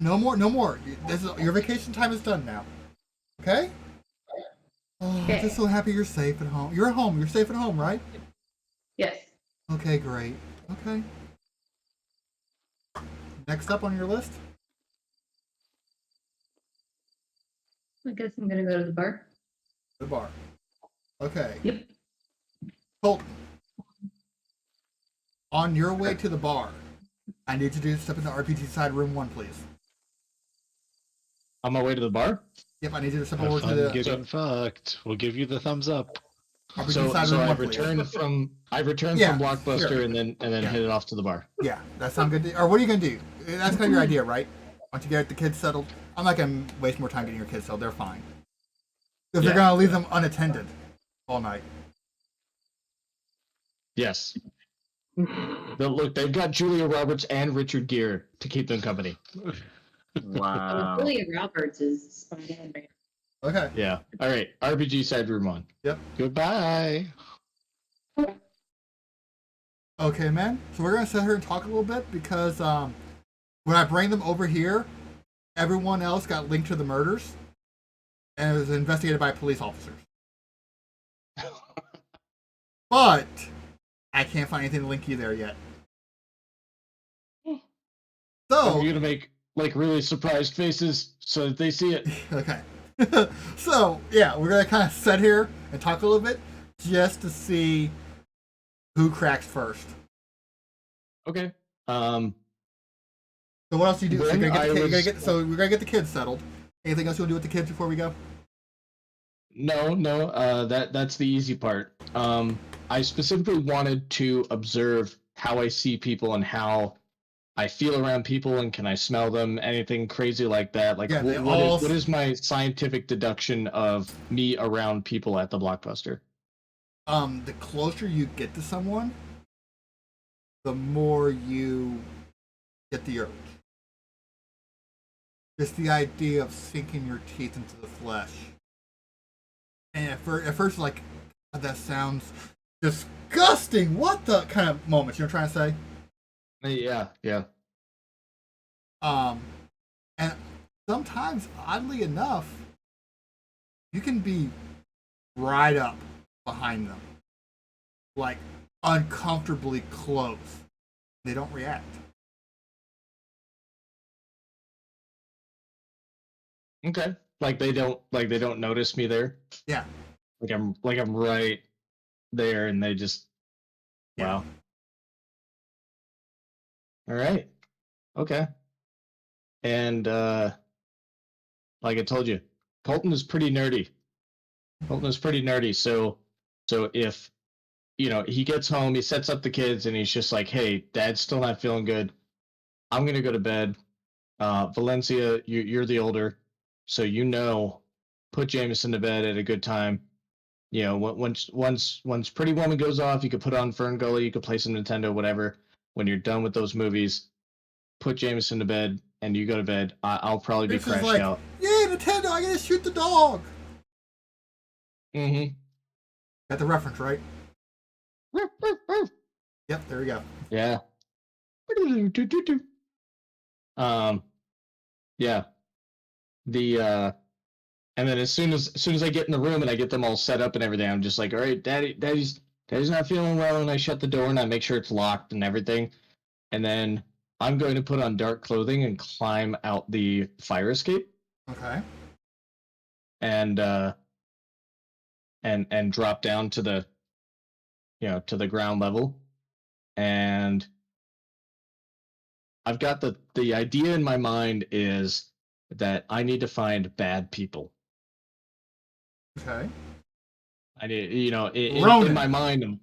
No more. Your vacation time is done now. Okay? Oh, I'm just so happy you're safe at home. You're at home. You're safe at home, right? Yes. Okay, great. Okay. Next up on your list? I guess I'm gonna go to the bar. The bar. Okay. Yep. Colton. On your way to the bar, I need you to step into RPG side room 1, please. On my way to the bar? Yep, I need you to step Have over to fun the getting fucked. We'll give you the thumbs up. RPG So side room I 1, please. returned from Yeah, from Blockbuster sure. and then Yeah. headed off to the bar. Yeah, that sounds good. Or what are you gonna do? That's kind of your idea, right? Once you get the kids settled, I'm not gonna waste more time getting your kids settled. They're fine. If you're gonna leave them unattended all night. Yes. Look, they've got Julia Roberts and Richard Gere to keep them company. Wow. Julia Roberts is spot on. Right? Okay. Yeah. All right. RPG side room 1. Yep. Goodbye. Okay, man. So we're gonna sit here and talk a little bit because when I bring them over here, everyone else got linked to the murders, and it was investigated by police officers. But I can't find anything to link you there yet. So You're gonna make like really surprised faces so that they see it. okay. So yeah, we're gonna kind of sit here and talk a little bit just to see who cracks first. Okay. So what else do you do? So, When we're I gonna was- get the kids settled. Anything else you want to do with the kids before we go? No. That's the easy part. I specifically wanted to observe how I see people and how I feel around people, and can I smell them? Anything crazy like that? Like, Yeah, they what all- is my scientific deduction of me around people at the Blockbuster? The closer you get to someone, the more you get the urge. Just the idea of sinking your teeth into the flesh. And at first, like, "God, that sounds disgusting. What the kind of moments you're trying to say? Yeah. And sometimes, oddly enough, you can be right up behind them, like uncomfortably close. They don't react. Okay. Like they don't notice me there. Yeah. Like I'm right there, and they just Yeah. wow. All right. Okay. And like I told you, Colton is pretty nerdy. So if he gets home, he sets up the kids, and he's just like, "Hey, Dad's still not feeling good. I'm gonna go to bed. Valencia, you're the older, so put Jameson to bed at a good time. Once Pretty Woman goes off, you could put on Fern Gully, you could play some Nintendo, whatever. When you're done with those movies, put Jameson to bed, and you go to bed. I'll probably be This is crashed like, out. "Yay, Nintendo! I get to shoot the dog." Mm-hmm. Got the reference, right? Yep. There we go. Yeah. Um. Yeah. The And then as soon as I get in the room and I get them all set up and everything, I'm just like, all right, daddy's not feeling well, and I shut the door and I make sure it's locked and everything. And then I'm going to put on dark clothing and climb out the fire escape Okay. and and drop down to the ground level. And I've got the idea in my mind is that I need to find bad people. Okay. I need, in Ronan. my mind,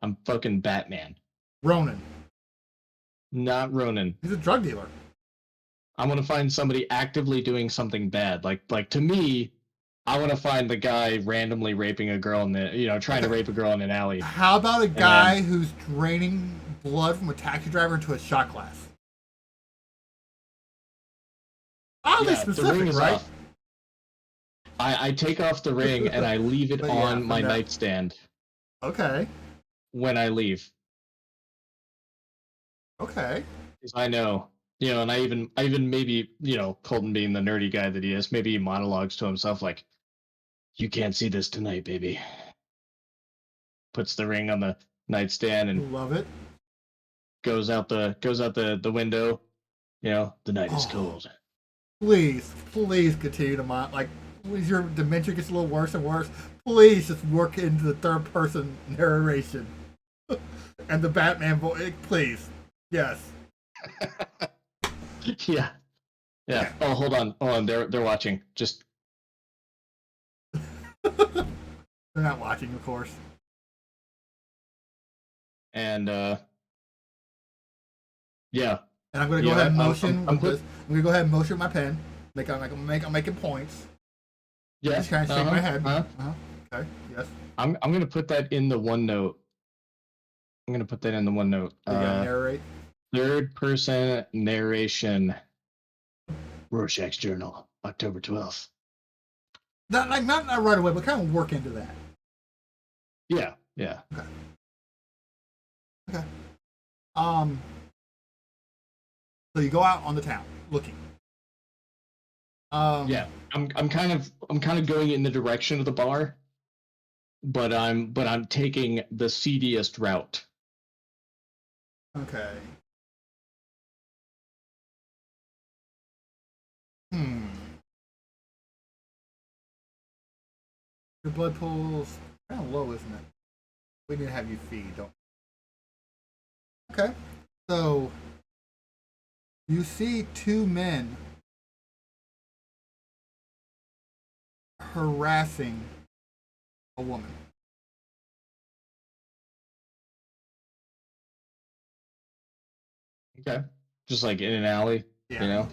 I'm fucking Batman, Ronan. not Ronan. He's a drug dealer. I want to find somebody actively doing something bad. Like to me, I want to find the guy randomly raping a girl trying to rape a girl in an alley. How about a guy who's draining blood from a taxi driver into a shot glass? Oddly The ring specific, is right? off. I take off the ring and I leave it But yeah, on my no. nightstand Okay. when I leave. Okay. Because I know, and I even maybe, Colton being the nerdy guy that he is, maybe he monologues to himself like, "You can't see this tonight, baby." Puts the ring on the nightstand and Love it. goes out the window. The night is Oh. cold. Please continue to like, as your dementia gets a little worse and worse, please just work into the third person narration and the Batman voice. Please. Yes. Yeah. Okay. Oh, hold on. They're watching. Just They're not watching, of course. and yeah. And I'm gonna go ahead and motion I'm with this. I'm gonna go ahead and motion with my pen. I'm making points. Yeah. Just kind of shake my head. Okay. Yes. I'm gonna put that in the OneNote. I'm gonna put that in the OneNote. You gotta narrate. Third person narration. Rorschach's Journal, October 12th. Not right away, but kind of work into that. Yeah. Okay. So you go out on the town looking. Yeah. I'm kind of going in the direction of the bar, but I'm taking the seediest route. Okay. Your blood pool's kind of low, isn't it? We need to have you feed, don't we? Okay. So you see two men harassing a woman. Okay. Just like in an alley, Yeah.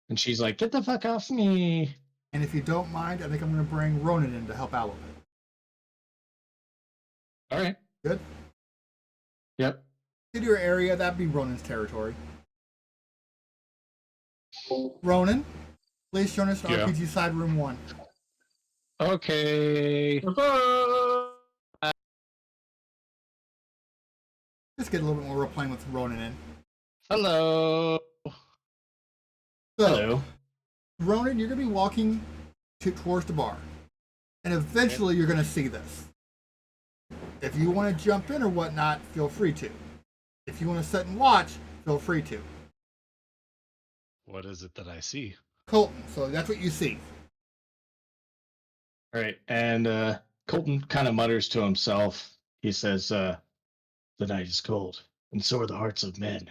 And she's like, "Get the fuck off me." And if you don't mind, I think I'm going to bring Ronan in to help out with it. All right. Good? Yep. In your area, that'd be Ronan's territory. Ronan, please join us in Yeah. RPG Side Room 1. Okay. Just get a little bit more role playing with Ronan in. Hello. So, Hello. Ronan, you're going to be walking towards the bar. And eventually you're going to see this. If you want to jump in or whatnot, feel free to. If you want to sit and watch, feel free to. What is it that I see? Colton, so that's what you see. All right, and Colton kind of mutters to himself. He says, "The night is cold, and so are the hearts of men."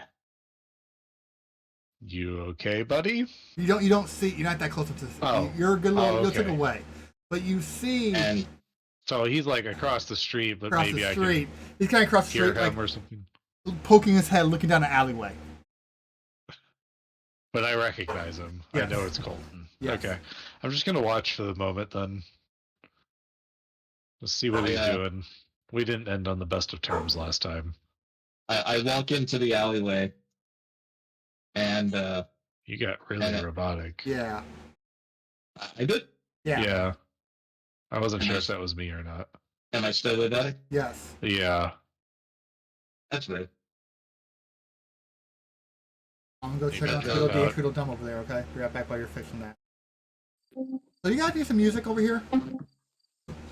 You okay, buddy? You don't see, you're not that close up to this. Oh. You're a good little, you'll take Okay. away. But you see And So he's like across the street, but across maybe the I street. can He's kind of across the hear street, him like or something. poking his head, looking down the alleyway. But I recognize him. I Yes. know it's Colton. Yes. Okay. I'm just gonna watch for the moment then. Let's see what he's doing. We didn't end on the best of terms last time. I walk into the alleyway, and You got really robotic. Yeah. I did. Yeah. I wasn't And sure I- if that was me or not. Am I still with that? Yes. Yeah. That's right. I'm gonna go check got out the that little out. DH Riddle dumb over there, okay? Be right back while you're fixing that. So you guys need some music over here?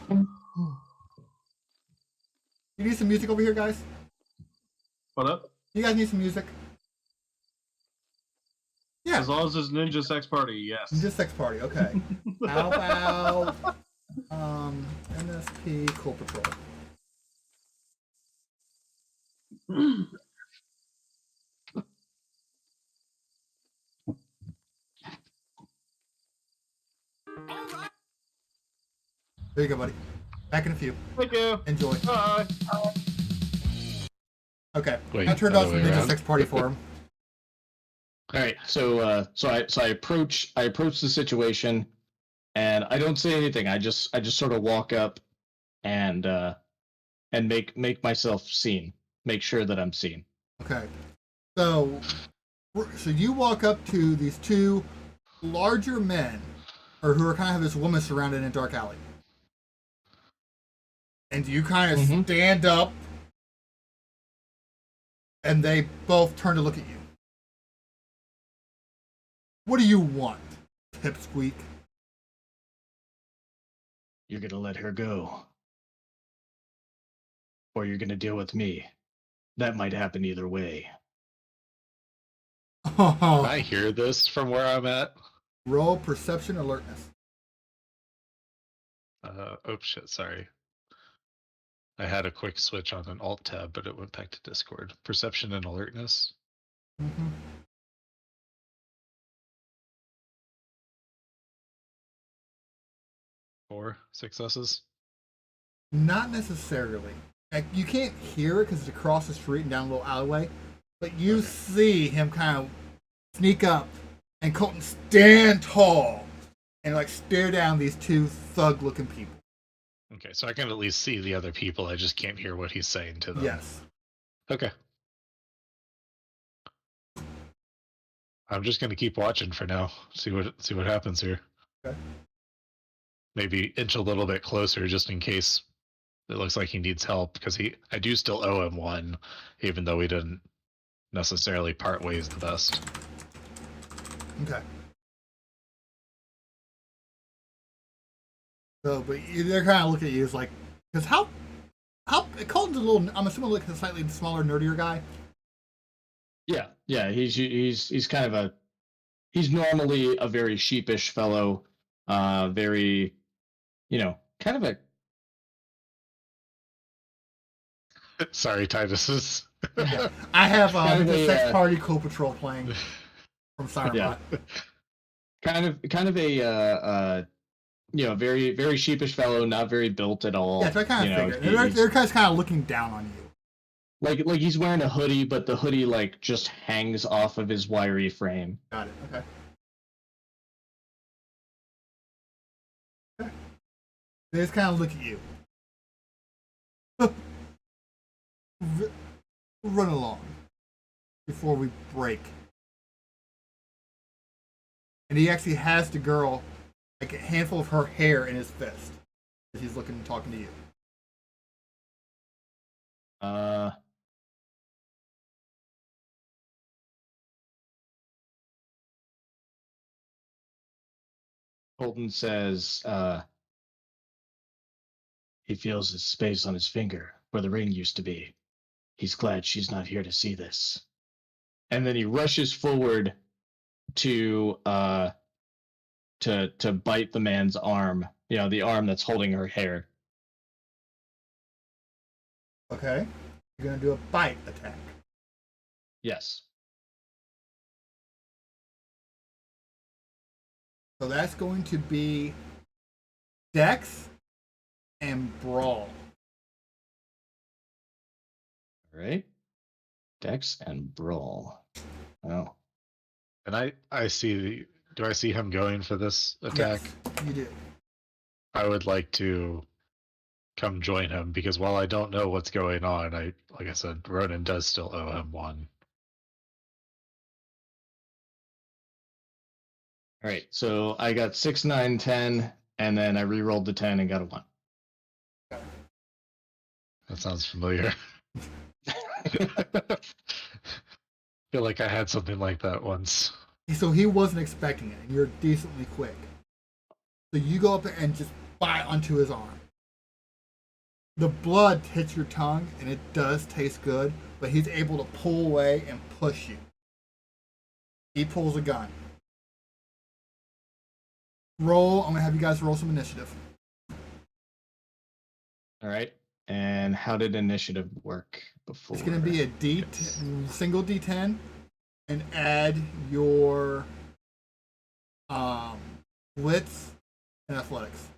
You need some music over here, guys? What up? You guys need some music? Yeah. As long as it's Ninja Sex Party, yes. Just sex party, okay. How about MSP Cool Patrol? There you go, buddy. Back in a few. Thank you. Enjoy. Bye. Okay. Wait, I turned on other some way Ninja around? Sex Party for him. All right, so I approach the situation, and I don't say anything. I just sort of walk up, and make myself seen. Make sure that I'm seen. Okay. So you walk up to these two larger men, or who are kind of have this woman surrounded in a dark alley. And you kind of Mhm. stand up, and they both turn to look at you. What do you want, Pipsqueak? You're gonna let her go, or you're gonna deal with me. That might happen either way. Can Oh, I hear this from where I'm at? roll perception alertness. Oh shit, sorry. I had a quick switch on an alt tab, but it went back to Discord. Perception and alertness. Mm-hmm. Four successes. Not necessarily. Like, you can't hear it because it's across the street and down a little alleyway, but you Okay. see him kind of sneak up and Colton stand tall and like stare down these two thug-looking people. Okay, so I can at least see the other people. I just can't hear what he's saying to them. Yes. Okay. I'm just gonna keep watching for now. See what happens here. Okay. Maybe inch a little bit closer just in case it looks like he needs help, because I do still owe him one, even though we didn't necessarily part ways the best. Okay. So, but they're kind of looking at you as like, because how Colton's a little. I'm assuming like a slightly smaller, nerdier guy. Yeah. He's kind of he's normally a very sheepish fellow. Very, kind of a. Sorry, Titus. I have Kind of the a, Sex Party Cool Patrol playing from Siren Yeah. kind of a very very sheepish fellow, not very built at all. Yeah, so I kind of figured. he's- They're kind of looking down on you. like he's wearing a hoodie, but the hoodie like just hangs off of his wiry frame. Got it. Okay. Okay. They just kind of look at you. Run along before we break. And he actually has the girl, like a handful of her hair in his fist. As he's looking and talking to you. Colton says, he feels his space on his finger where the ring used to be. He's glad she's not here to see this. And then he rushes forward to to bite the man's arm, the arm that's holding her hair. Okay. You're gonna do a bite attack. Yes. So that's going to be Dex and Brawl. All right. Dex and Brawl. Oh. And I see. Do I see him going for this attack? Yes, you do. I would like to come join him because while I don't know what's going on, like I said, Ronan does still owe him one. All right. So I got 6, 9, 10, and then I re-rolled the 10 and got a 1. That sounds familiar. Feel like I had something like that once. So he wasn't expecting it, and you're decently quick. So you go up there and just bite onto his arm. The blood hits your tongue, and it does taste good, but he's able to pull away and push you. He pulls a gun. Roll. I'm going to have you guys roll some initiative. All right. And how did initiative work before? It's going to be a single D10, and add your wits and athletics.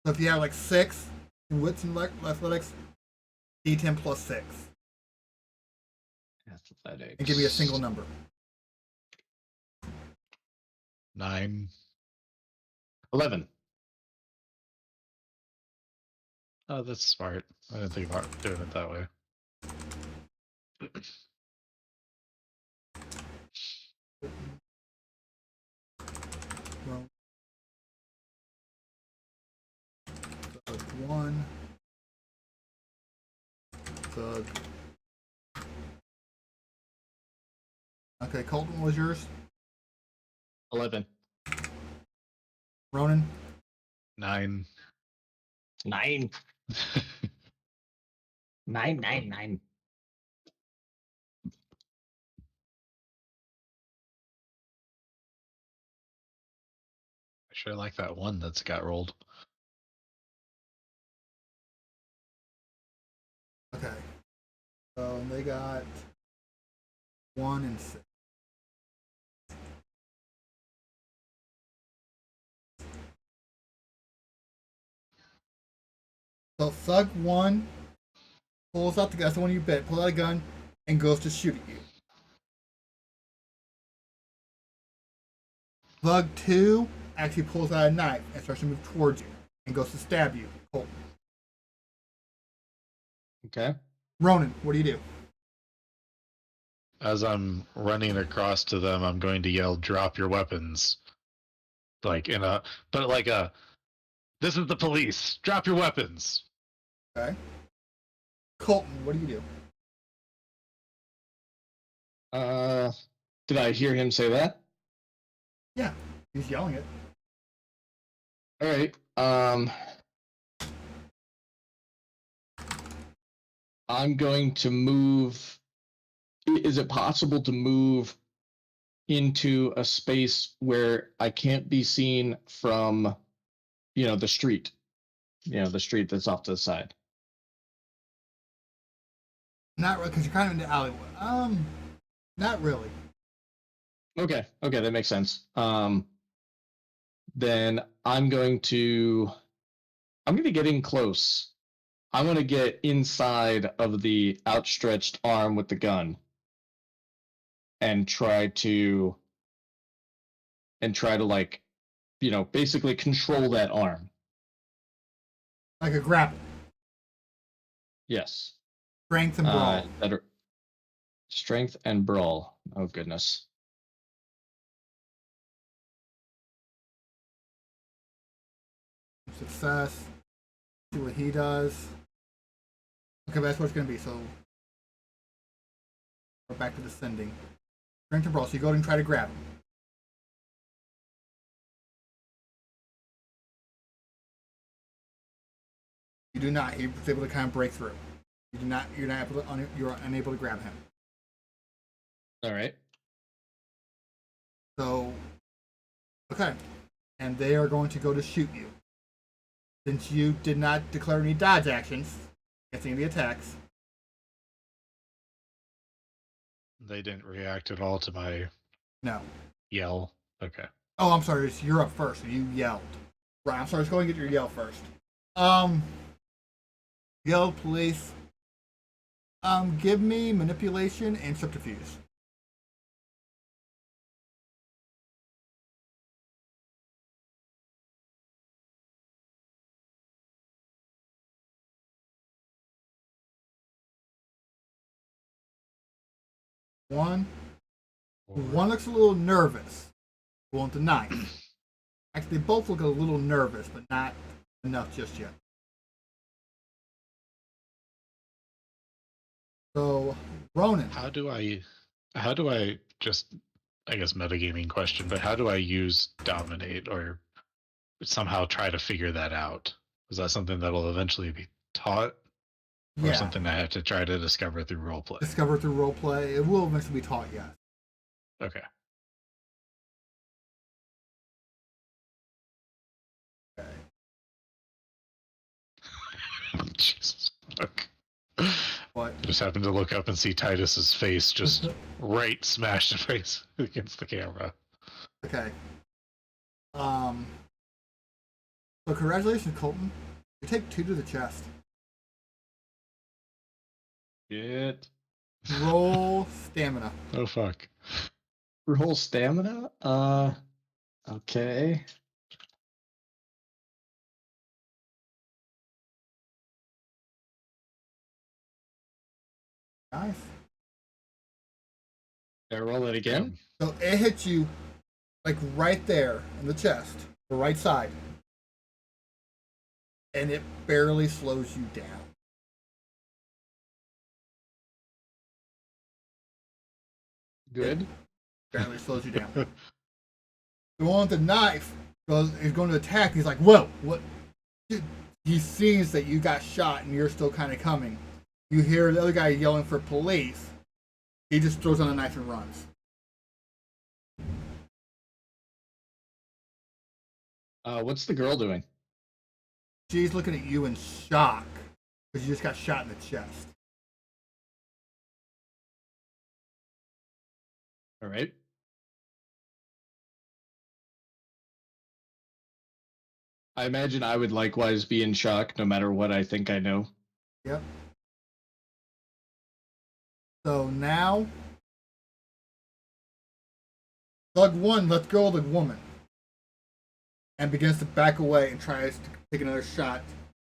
So if you have like 6 in wits and athletics, D10 plus 6. Athletics. And give me a single number. 9. 11. Oh, that's smart. I didn't think about doing it that way. Well, thug 1. Thug. Okay, Colton, what was yours? 11. Ronan? 9. 9. 9, 9, 9. I sure like that one that's got rolled. Okay. So they got 1 and 6. So Thug 1 pulls out the gun. That's the one you bit. Pulls out a gun and goes to shoot at you. Thug 2 actually pulls out a knife and starts to move towards you and goes to stab you, Colton. Okay. Ronan, what do you do? As I'm running across to them, I'm going to yell, "Drop your weapons!" Like this is the police. Drop your weapons. Okay. Colton, what do you do? Did I hear him say that? Yeah, he's yelling it. All right. I'm going to move. Is it possible to move into a space where I can't be seen from, the street? The street that's off to the side. Not really, because you're kind of in the alleyway. Not really. Okay, that makes sense. Then I'm going to get in close. I want to get inside of the outstretched arm with the gun and try to like, basically control that arm. Like a grapple. Yes. Strength and brawl. Strength and brawl. Oh goodness. success. See what he does. Okay, that's what it's gonna be. So we're back to descending. Strength and brawl. So you go ahead and try to grab him. You do not. He was able to kind of break through. You do not. You're not able to. You're unable to grab him. All right. So, okay, and they are going to go to shoot you. Since you did not declare any dodge actions against any of the attacks, They didn't react at all to my no. yell. Okay. Oh, I'm sorry. You're up first. So you yelled. Right. I'm sorry. Let's go and get your yell first. Yell, police. Give me manipulation and subterfuge. One looks a little nervous. Going to 9. Actually, they both look a little nervous, but not enough just yet. So, Ronan. How do I just, I guess, metagaming question, but how do I use dominate or somehow try to figure that out? Is that something that'll eventually be taught? Or something I have to try to discover through roleplay? Discover through roleplay. It will eventually be taught, yes. Okay. Okay. Jesus fuck. What? I just happened to look up and see Titus's face just right smashed in face against the camera. Okay. So congratulations, Colton. You take 2 to the chest. Shit. Roll stamina. Oh fuck. Roll stamina? Okay. Nice. Did I roll it again? So it hits you like right there in the chest, the right side. And it barely slows you down. Good. Barely slows you down. The one with the knife is going to attack. He's like, whoa, what? Dude, he sees that you got shot and you're still kind of coming. You hear the other guy yelling for police. He just throws on a knife and runs. What's the girl doing? She's looking at you in shock because you just got shot in the chest. All right. I imagine I would likewise be in shock no matter what I think I know. Yep. So now, Thug 1 lets go of the woman and begins to back away and tries to take another shot at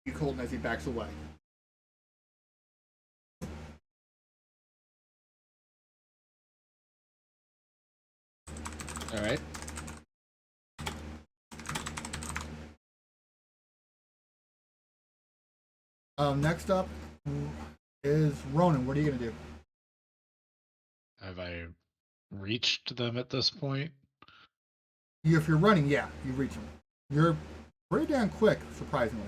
you, Colton, as he backs away. All right. Next up is Ronan. What are you going to do? Have I reached them at this point? If you're running, yeah, you reach them. You're pretty damn quick, surprisingly.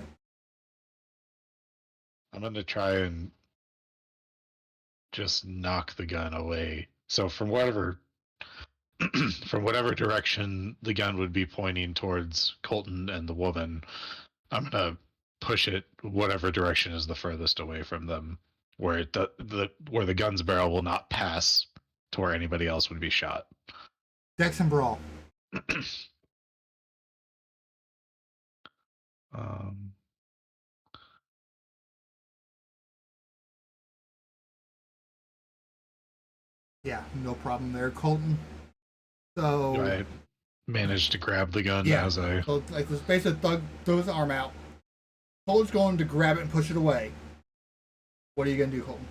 I'm going to try and just knock the gun away. So from whatever direction the gun would be pointing towards Colton and the woman, I'm gonna push it whatever direction is the furthest away from them, where where the gun's barrel will not pass to where anybody else would be shot. Dex and Brawl. Yeah, no problem there, Colton. So Do I manage to grab the gun yeah, as I? so like this basically Thug throws his arm out. Colton's going to grab it and push it away. What are you gonna do, Colton?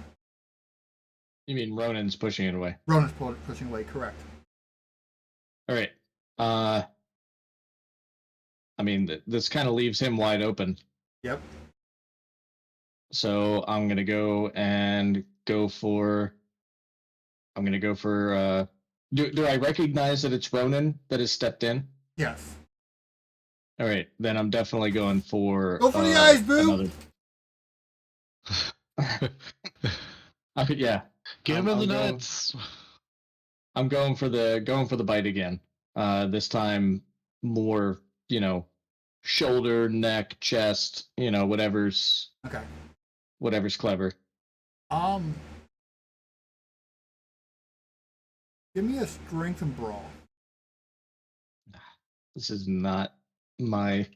You mean Ronan's pushing it away? Ronan's pushing away, correct. All right. I mean, this kind of leaves him wide open. Yep. So I'm gonna go for. I'm gonna go for. Do I recognize that it's Ronan that has stepped in? Yes. All right, then I'm definitely going for. Go for the eyes, boo! Yeah. Give him I'm the going- nuts. I'm going for the bite again. This time more, shoulder, neck, chest, whatever's Okay. clever. Give me a strength and brawl. This is not my So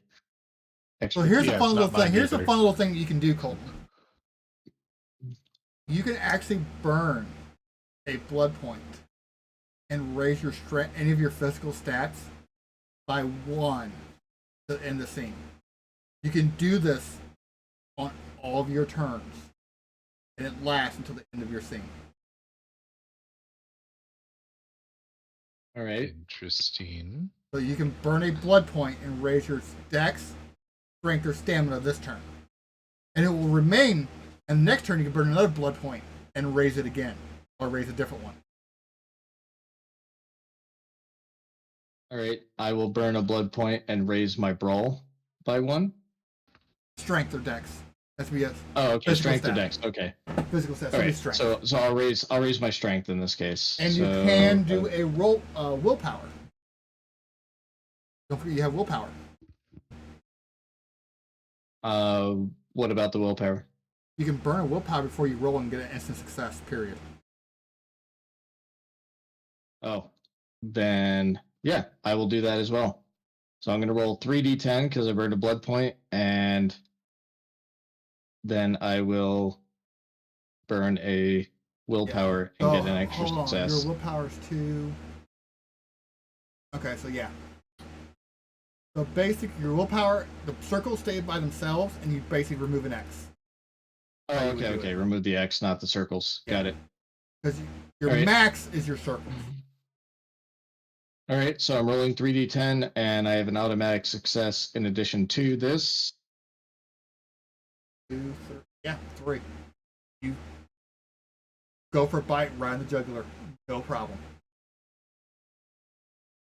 expertise. here's Yeah, a fun it's little not mine thing. Here's a either. fun little thing that you can do, Colton. You can actually burn a blood point and raise your strength, any of your physical stats, by 1 to end the scene. You can do this on all of your turns, and it lasts until the end of your scene. All right. Interesting. So you can burn a blood point and raise your dex, strength, or stamina this turn. And it will remain, and the next turn you can burn another blood point and raise it again, or raise a different one. All right. I will burn a blood point and raise my brawl by 1. Strength or dex. That's be a Oh, okay. Physical Strength or stat. dex. Okay. physical stat. All So be right. strength. So I'll raise my strength in this case. And you So, can do a roll willpower. Don't forget you have willpower. What about the willpower? You can burn a willpower before you roll and get an instant success, period. Oh, then yeah, I will do that as well. So I'm going to roll 3d10 because I burned a blood point, and then I will burn a willpower and get an extra hold on. success. Your willpower is 2. Okay, so yeah. So basic, your willpower, the circles stay by themselves, and you basically remove an X. Oh, how you would okay, do okay. it. Remove the X, not the circles. Yeah. Got it. Because your Alright. max is your circles. All right, so I'm rolling 3d10, and I have an automatic success in addition to this. 2, 3. Yeah, 3. You go for a bite right in the jugular. No problem.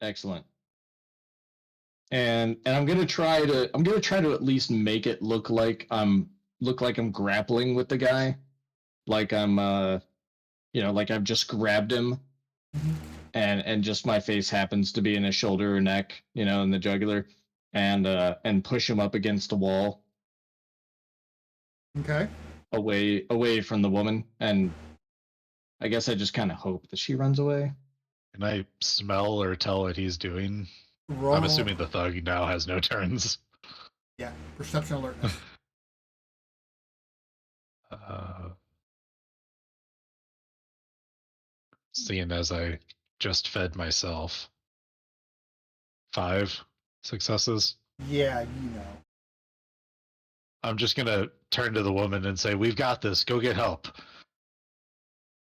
Excellent. And I'm gonna try to at least make it look like I'm grappling with the guy, like I'm like I've just grabbed him, and just my face happens to be in his shoulder or neck, in the jugular, and push him up against a wall, Okay. away from the woman, and I guess I just kind of hope that she runs away. Can I smell or tell what he's doing? Roll. I'm assuming the thug now has no turns. Yeah, perception alertness. Seeing as I just fed myself. 5 successes. Yeah, you know. I'm just gonna turn to the woman and say, "We've got this. Go get help."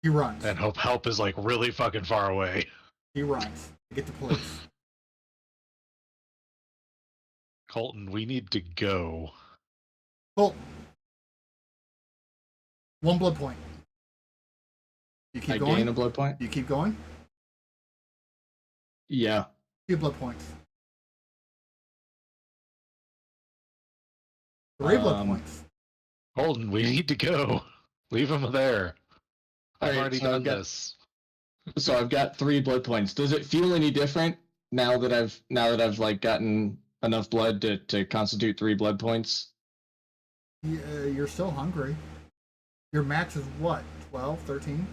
He runs. And hope help is like really fucking far away. He runs. Get the police. Colton, we need to go. Colton. 1 blood point. You keep I going? gain a blood point. You keep going? Yeah. 2 blood points. 3 blood points. Colton, we need to go. Leave him there. I've Alright, already so done I've got- this. So I've got 3 blood points. Does it feel any different now that I've like gotten enough blood to constitute 3 blood points? You're still hungry. Your max is what? 12, 13?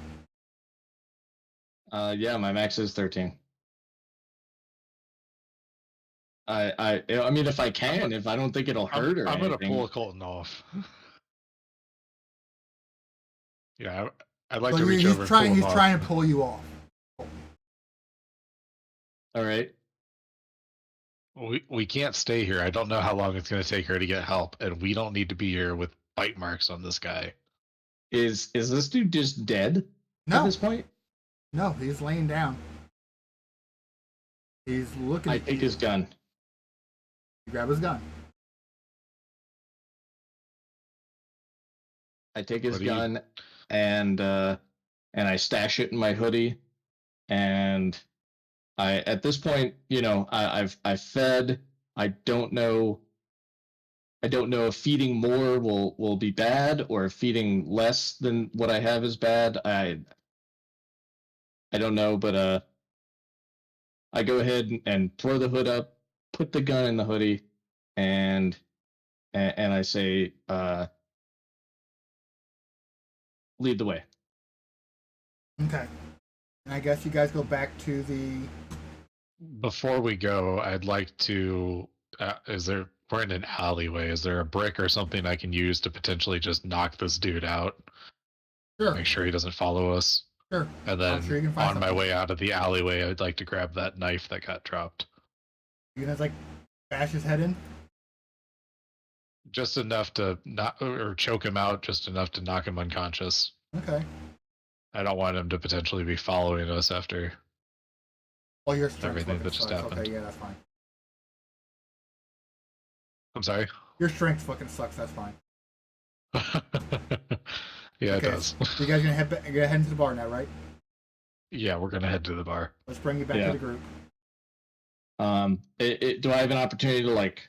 Yeah, my max is 13. I mean, if I can, if I don't think it'll hurt or I'm gonna anything. pull Colton off. Yeah, I'd like So to reach he's over trying. and He's pull him trying off. to pull you off. All right. We can't stay here. I don't know how long it's going to take her to get help, and we don't need to be here with bite marks on this guy. Is this dude just dead at No, this point? no, he's laying down. He's looking. I at take you. his gun. Grab his gun. I take his What do you- gun and I stash it in my hoodie, and I at this point, I've fed. I don't know. I don't know if feeding more will be bad or if feeding less than what I have is bad. I don't know, but I go ahead and throw the hood up, put the gun in the hoodie, and I say, lead the way. Okay. And I guess you guys go back to the. Before we go, I'd like to. We're in an alleyway. Is there a brick or something I can use to potentially just knock this dude out? Sure. Make sure he doesn't follow us. Sure. And then I'm sure you can find on my something. way out of the alleyway, I'd like to grab that knife that got dropped. You guys like bash his head in? Just enough to not or choke him out, just enough to knock him unconscious. Okay. I don't want him to potentially be following us after. Well, your strength Everything fucking that just sucks. happened. Okay, yeah, that's fine. I'm sorry. Your strength fucking sucks. That's fine. Yeah, Okay, it does. You guys gonna head into the bar now, right? Yeah, we're gonna head to the bar. Let's bring you back Yeah. to the group. Do I have an opportunity to like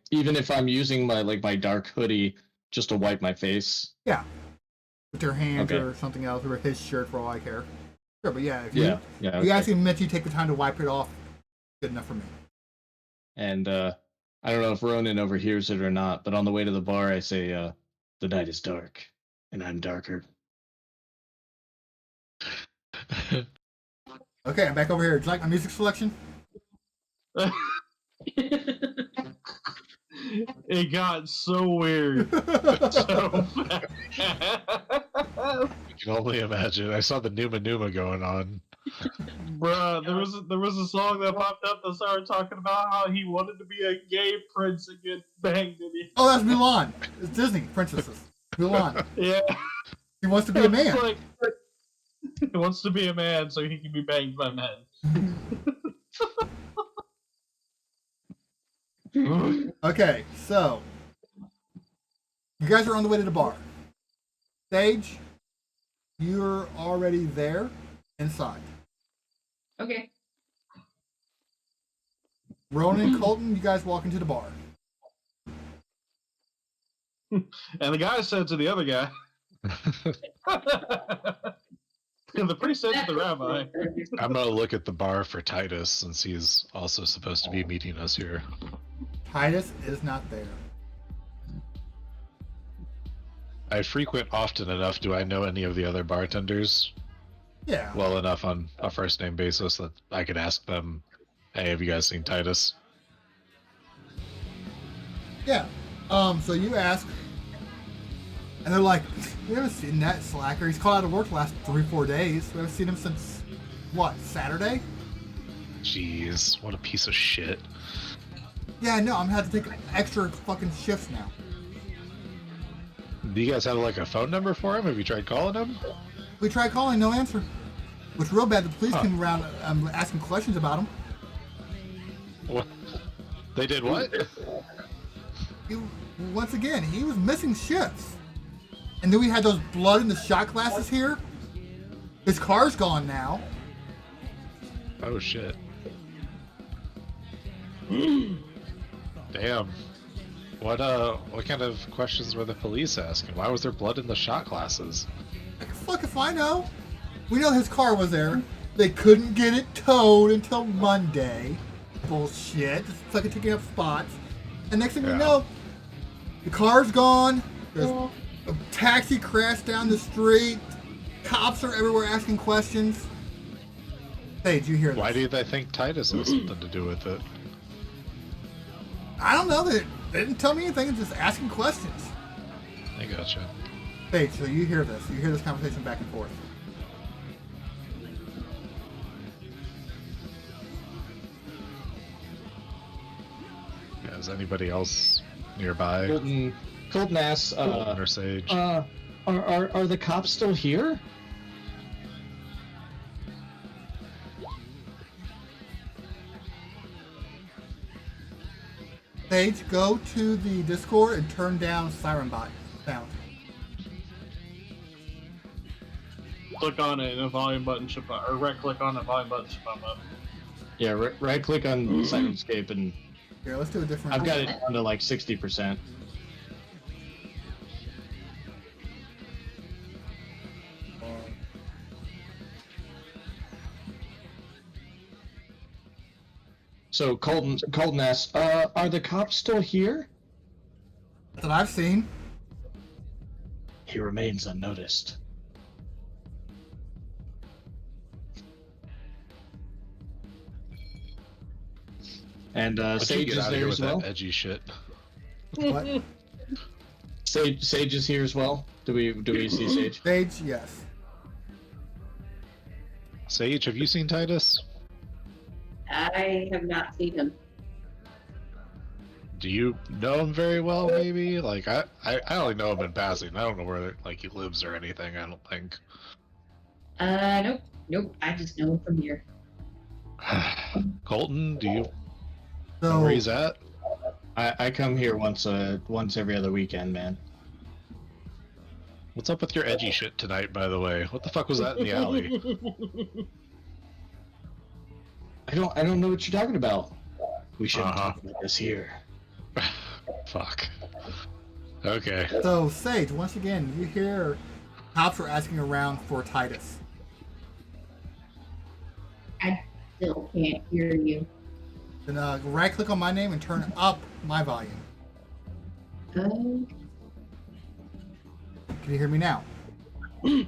even if I'm using my dark hoodie just to wipe my face? Yeah. With your hands Okay. or something else, or his shirt for all I care. Sure, but yeah, if you, Yeah. you Okay. guys can admit you take the time to wipe it off, good enough for me. And I don't know if Ronan overhears it or not, but on the way to the bar, I say, "The night is dark, and I'm darker." Okay, I'm back over here. Do you like my music selection? It got so weird. So fast. You can only imagine. I saw the Numa Numa going on. Bruh, there was a song that popped up that started talking about how he wanted to be a gay prince and get banged in the Oh, that's Mulan. It's Disney princesses. Mulan. yeah. He wants to be a man. It's like, he wants to be a man so he can be banged by men. Okay, so you guys are on the way to the bar. Sage, you're already there inside. Okay. Ronan and Colton, you guys walk into the bar. And the guy said to the other guy, the priest said to the rabbi, I'm gonna look at the bar for Titus since he's also supposed to be meeting us here. Titus is not there. I frequent often enough. Do I know any of the other bartenders Yeah. well enough on a first name basis that I could ask them, "Hey, have you guys seen Titus?" Yeah. So you ask, and they're like, "We haven't seen that slacker. He's called out of work the last 3-4 days. We haven't seen him since what, Saturday?" Jeez, what a piece of shit. Yeah, no, I'm gonna have to take extra fucking shifts now. Do you guys have like a phone number for him? Have you tried calling him? We tried calling, no answer. Which real bad. The police Huh. came around asking questions about him. What? They did what? Once again, he was missing shifts. And then we had those blood in the shot glasses here. His car's gone now. Oh shit. Damn. What kind of questions were the police asking? Why was there blood in the shot glasses? Like, fuck if I know. We know his car was there. They couldn't get it towed until Monday. Bullshit. Just fucking taking up spots. And next thing you Yeah. know, the car's gone. There's a taxi crashed down the street. Cops are everywhere asking questions. Hey, did you hear this? Why do they think Titus has something to do with it? I don't know. They didn't tell me anything. Just asking questions. I gotcha. Hey, so you hear this. You hear this conversation back and forth. Yeah, is anybody else nearby? Colton asks, Colton or Sage? are the cops still here? Sage, go to the Discord and turn down Siren Bot sound. Click on it and a volume button should pop, or right click on it, volume button should pop up. Yeah, right click on Sirenscape and Here, let's do a different. I've got it down to like 60%. So Colton asks, are the cops still here? That I've seen. He remains unnoticed. And Sage is there as well. That edgy shit. What? Sage is here as well. Do we see Sage? Sage, yes. Sage, have you seen Titus? I have not seen him. Do you know him very well? Maybe like I only know him in passing. I don't know where like he lives or anything. I don't think. Nope. I just know him from here. Colton, do you So know where he's at? I come here once every other weekend, man. What's up with your edgy shit tonight, by the way? What the fuck was that in the alley? I don't know what you're talking about. We shouldn't Uh-huh. talk about this here. Fuck. Okay. So, Sage, once again, you hear cops are asking around for Titus. I still can't hear you. Then right click on my name and turn up my volume. Um, Can you hear me now? a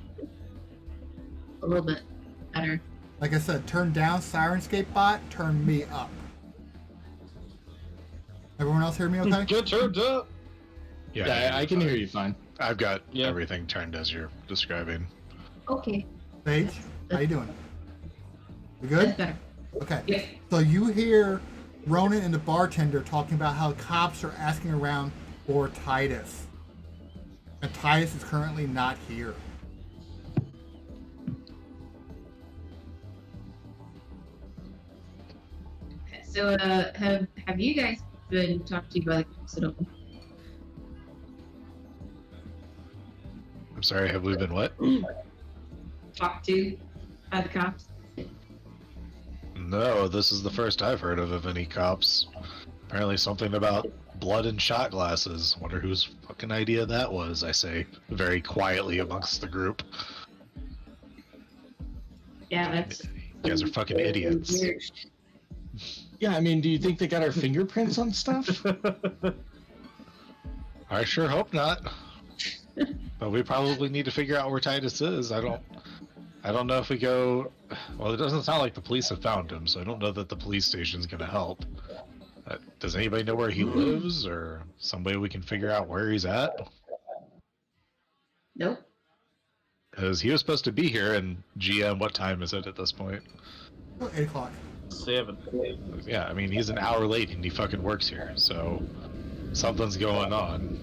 little bit better. Like I said, turn down Sirenscape Bot, turn me up. Everyone else hear me okay? Get turned up. Yeah, I can hear you fine. I've got Yeah. everything turned as you're describing. Okay, Sage, how you doing? You that's good? better. Okay. Yeah. So you hear Ronan and the bartender talking about how cops are asking around for Titus. And Titus is currently not here. So, have you guys been talked to by the cops at all? I'm sorry, have we been what? Talked to by the cops? No, this is the first I've heard of any cops. Apparently something about blood and shot glasses. Wonder whose fucking idea that was, I say, very quietly amongst the group. Yeah, that's. You guys are fucking idiots. Weird. Yeah, I mean, do you think they got our fingerprints on stuff? I sure hope not. But we probably need to figure out where Titus is. I don't know if we go. Well, it doesn't sound like the police have found him, so I don't know that the police station's gonna help. Does anybody know where he lives, or somebody we can figure out where he's at? Nope. Because he was supposed to be here, and GM, what time is it at this point? Oh, 8 o'clock. 7. Yeah, I mean, he's an hour late and he fucking works here, so something's going on.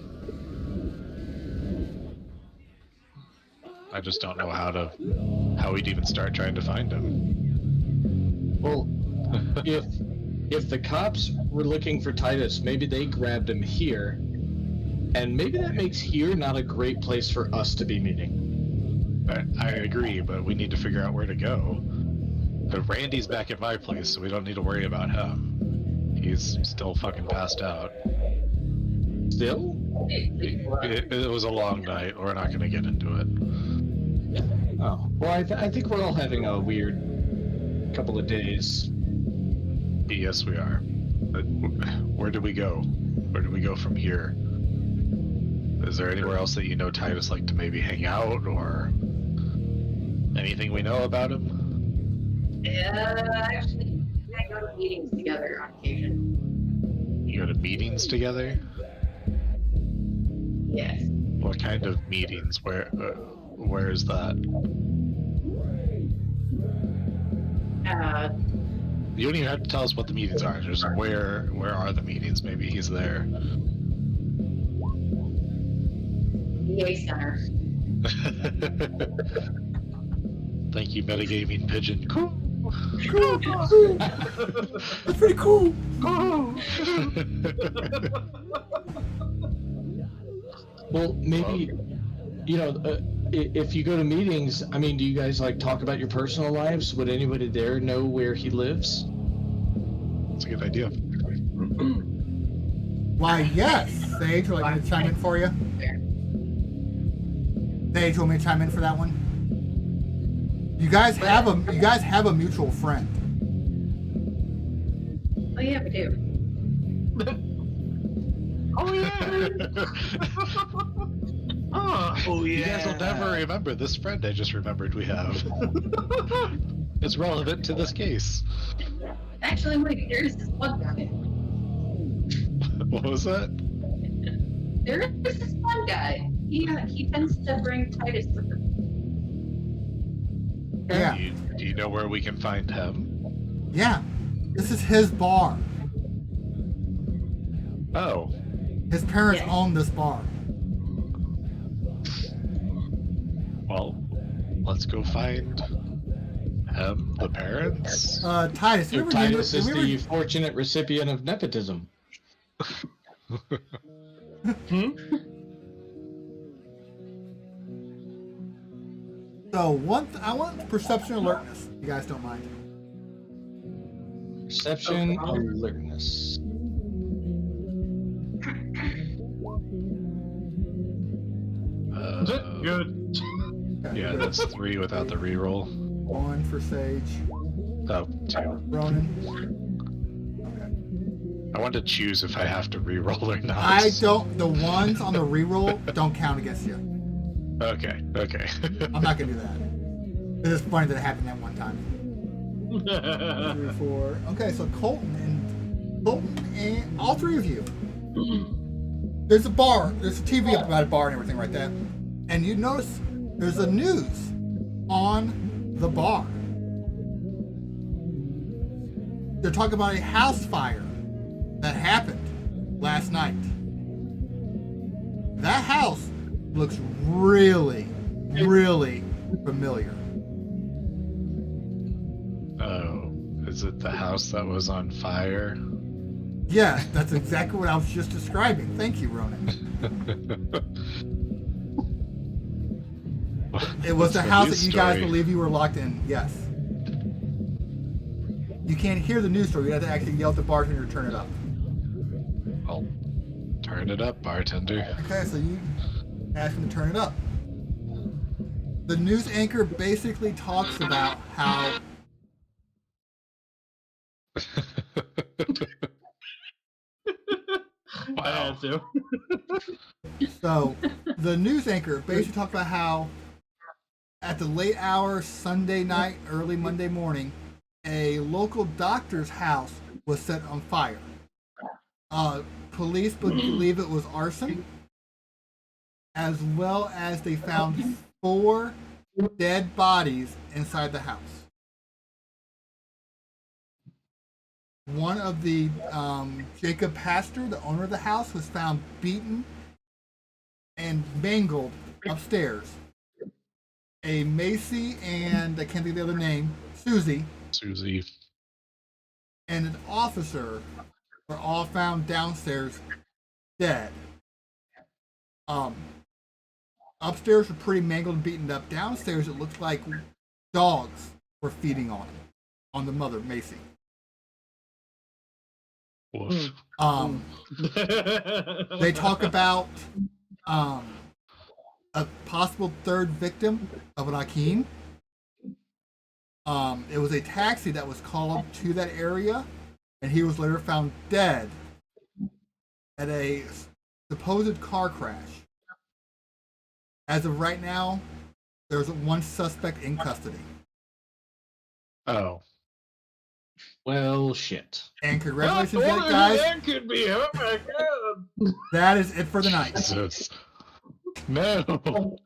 I just don't know how we'd even start trying to find him. Well, if the cops were looking for Titus, maybe they grabbed him here, and maybe that makes here not a great place for us to be meeting. I agree, but we need to figure out where to go. But Randy's back at my place, so we don't need to worry about him. He's still fucking passed out. Still? It was a long night. We're not going to get into it. Oh, well, I think we're all having a weird couple of days. Yes, we are. But where do we go? Where do we go from here? Is there anywhere else that you know Titus like to maybe hang out, or anything we know about him? Actually, I go to meetings together on occasion. You go to meetings together? Yes. What kind of meetings? Where is that? You don't even have to tell us what the meetings are. Just where are the meetings? Maybe he's there. EA Center. Thank you, metagaming pigeon. Cool. Cool. Cool. That's pretty cool. Well, maybe, if you go to meetings, I mean, do you guys like talk about your personal lives? Would anybody there know where he lives? That's a good idea. Why, yes. Sage, would you like me to chime in for you? Sage, want me to chime in for that one? You guys have a mutual friend. Oh yeah, we do. Oh yeah. Oh, you guys will never remember this friend I just remembered we have. It's relevant to this case. Actually, wait, there's this one guy. What was that? There is this one guy. He tends to bring Titus with him. Yeah. Do you know where we can find him? Yeah. This is his bar. Oh, His parents Yeah. own this bar. well, let's go find him, the parents. Titus, So Titus is the fortunate recipient of nepotism. So I want perception alertness. You guys don't mind. Perception alertness. Good. Okay. Yeah, that's 3 without the reroll. 1 for Sage. Oh, 2. Ronan. Okay. I want to choose if I have to reroll or not. I don't. The ones on the reroll don't count against you. Okay. I'm not gonna do that. It's just funny that it happened that one time. 3, 4. Okay, so Colton and all 3 of you. There's a bar. There's a TV up about a bar and everything right there. And you notice there's a news on the bar. They're talking about a house fire that happened last night. That house looks really, really familiar. Oh, is it the house that was on fire? Yeah, that's exactly what I was just describing. Thank you, Ronan. It was the house that you guys believe you were locked in. Yes. You can't hear the news story. You have to actually yell at the bartender to turn it up. I'll turn it up, bartender. Okay, so you ask him to turn it up. The news anchor basically talks about how I had to. So, the news anchor basically talked about how at the late hours Sunday night, early Monday morning, a local doctor's house was set on fire. Police believe it was arson, as well as they found 4 dead bodies inside the house. One of the Jacob Pastor, the owner of the house, was found beaten and mangled upstairs. A Macy and I can't think of the other name, Susie, and an officer were all found downstairs dead. Upstairs were pretty mangled and beaten up. Downstairs it looked like dogs were feeding on the mother, Macy. Woof. They talk about a possible 3rd victim of an Akeem. It was a taxi that was called to that area, and he was later found dead at a supposed car crash. As of right now, there's 1 suspect in custody. Oh. Well, shit. And congratulations, guys. That could be. Oh my god. That is it for the night. Jesus. No.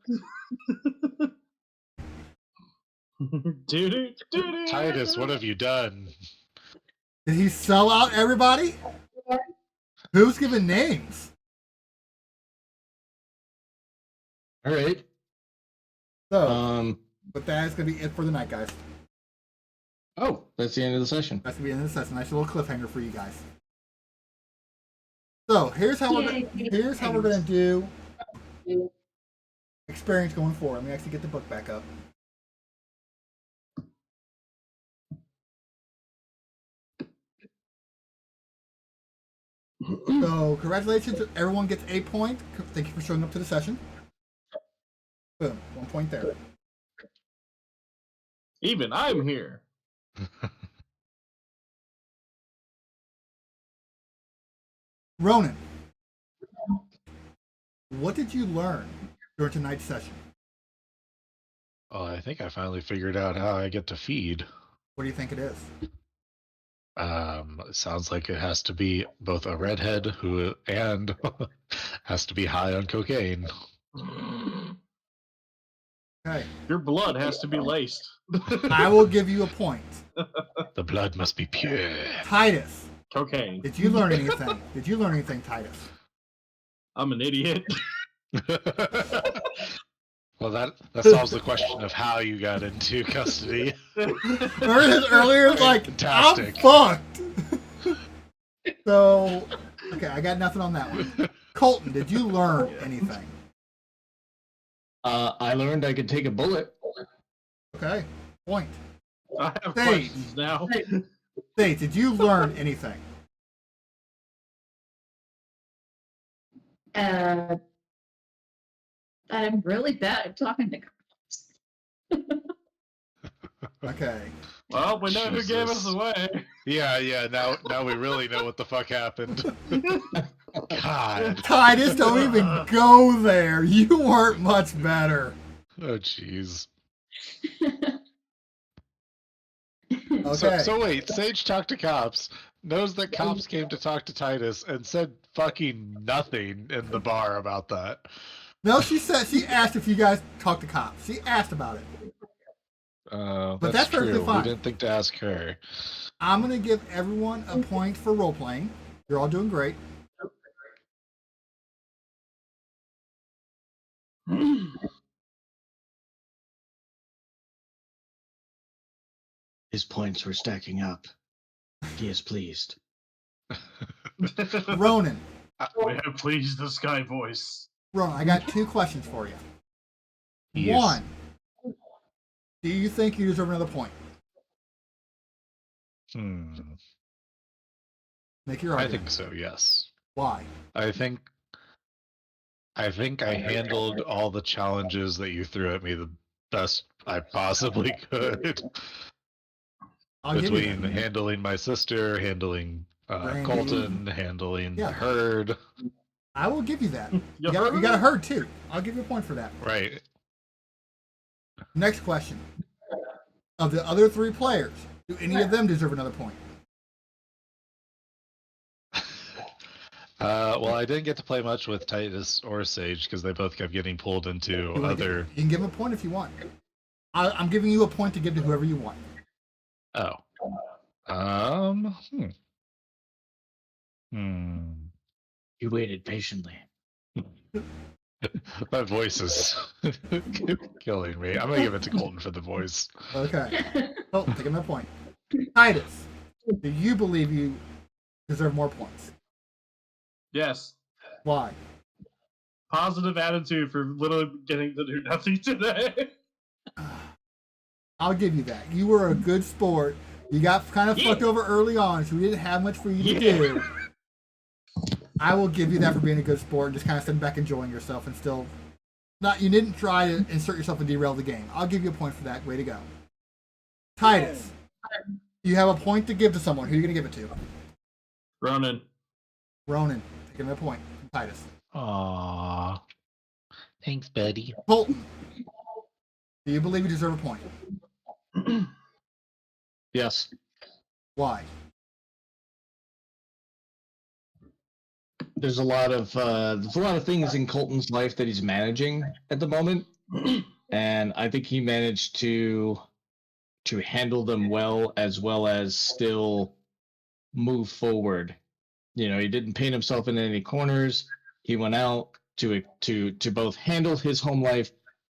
Titus, what have you done? Did he sell out everybody? Who's giving names? All right. So, but that is going to be it for the night, guys. Oh, that's the end of the session. That's gonna be the end of the session. Nice little cliffhanger for you guys. So here's how we're gonna do experience going forward. Let me actually get the book back up. So congratulations, everyone gets a point. Thank you for showing up to the session. Boom, 1 point there. Even I'm here. Ronan, what did you learn during tonight's session? Oh, I think I finally figured out how I get to feed. What do you think it is? It sounds like it has to be both a redhead who and has to be high on cocaine. Okay, Your blood has to be laced. I will give you a point. The blood must be pure. Titus, Cocaine. did you learn anything? Did you learn anything, Titus? I'm an idiot. Well, that solves the question of how you got into custody. Remember his earlier, like, Fantastic. I'm fucked. So, okay, I got nothing on that one. Colton, did you learn anything? I learned I could take a bullet. Okay, point. I have Sage. questions now. Sage, did you learn anything? I'm really bad at talking to cops. Okay. Well, we know who gave us Jesus. away. Yeah. Now we really know what the fuck happened. God. Titus, don't even go there. You weren't much better. Oh, jeez. Okay. So wait, Sage talked to cops, knows that cops came to talk to Titus, and said fucking nothing in the bar about that. No, she asked if you guys talked to cops. She asked about it. But that's perfectly true. fine. We didn't think to ask her. I'm going to give everyone a point for role playing. You're all doing great. His points were stacking up. He is pleased. Ronan, We have pleased the sky voice. Ronan, I got 2 questions for you. Yes. 1, do you think you deserve another point? Make your I argument. think so, yes. Why? I think I handled all the challenges that you threw at me the best I possibly could. I'll give you Between that. handling my sister, handling Randy. Colton, handling Yeah. the herd. I will give you that. You You got a herd too. I'll give you a point for that. Right. Next question. Of the other 3 players, do any of them deserve another point? Well, I didn't get to play much with Titus or Sage because they both kept getting pulled into You other. can give them a point if you want. I'm giving you a point to give to whoever you want. Oh. You waited patiently. My voice is killing me. I'm gonna give it to Colton for the voice. Okay. Oh, take another point. Titus, do you believe you deserve more points? Yes. Why? Positive attitude for literally getting to do nothing today. I'll give you that. You were a good sport. You got kind of fucked over early on, so we didn't have much for you to do. I will give you that for being a good sport and just kind of sitting back enjoying yourself and still not. You didn't try to insert yourself and derail the game. I'll give you a point for that. Way to go. Titus, you have a point to give to someone. Who are you going to give it to? Ronan. Ronan, take another point from Titus. Aww. Thanks, buddy. Colton, do you believe you deserve a point? Yes. Why? There's a lot of things in Colton's life that he's managing at the moment, and I think he managed to handle them well as still move forward. You know, he didn't paint himself in any corners. He went out to both handle his home life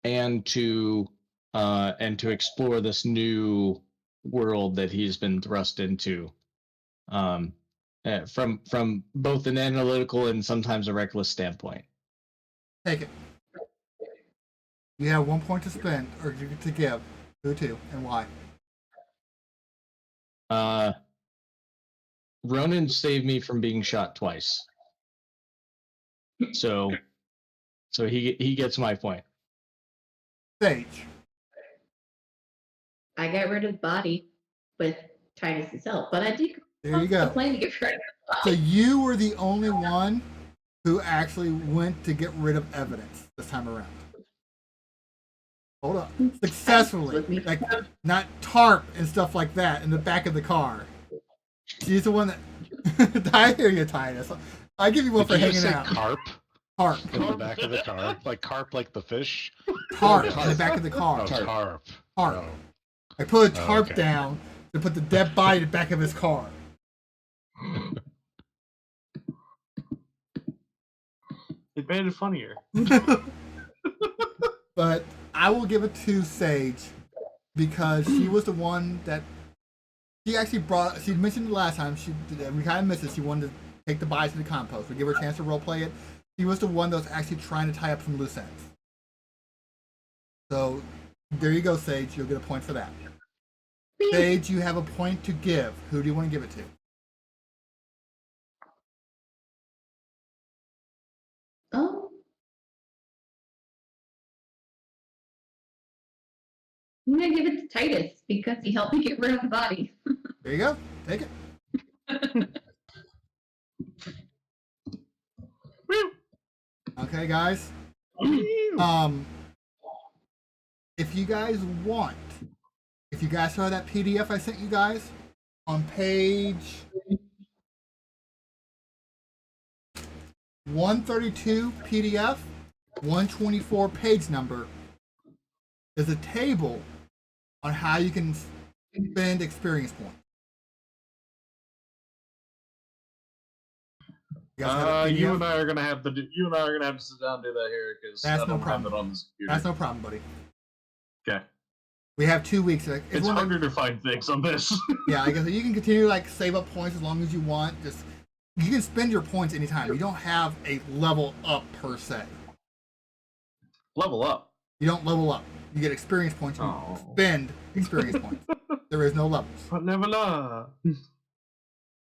and to explore this new world that he's been thrust into, from both an analytical and sometimes a reckless standpoint. Take it. You have 1 point to spend or to give. Who to and why? Ronan saved me from being shot twice, so he gets my point. Sage. I got rid of the body with Titus's help, but I do There you go. plan to get rid of the So body. you were the only one who actually went to get rid of evidence this time around. Hold up. Successfully. With me. Like, not tarp and stuff like that in the back of the car. She's the one that... I hear you, Titus. I give you one Did for you hanging just say out. carp Tarp. in the back of the car? Like carp, like the fish? Tarp in the back of the car. Oh, Tarp. tarp. Tarp. Oh. I put a tarp okay. down to put the dead body in the back of his car. It made it funnier. But I will give it to Sage because she was the one that she actually brought. She mentioned it last time. We kind of missed it. She wanted to take the bodies to the compost. We give her a chance to role play it. She was the one that was actually trying to tie up some loose ends. So there you go, Sage. You'll get a point for that. Sage, you have a point to give. Who do you want to give it to? Oh. I'm gonna give it to Titus because he helped me get rid of the body. There you go. Take it. Okay, guys. If you guys want, if you guys saw that PDF I sent you guys on page 132 PDF, 124 page number, is a table on how you can spend experience points. You guys have that You PDF? and I are gonna have to sit down and do that here because I That's no don't have problem. it on this computer. That's no problem, buddy. Okay. We have 2 weeks. Like, It's one that- harder to find things on this. Yeah, I guess you can continue to like save up points as long as you want. Just you can spend your points anytime. You don't have a level up per se. Level up. You don't level up. You get experience points. You Oh. spend experience points. There is no levels. But level up.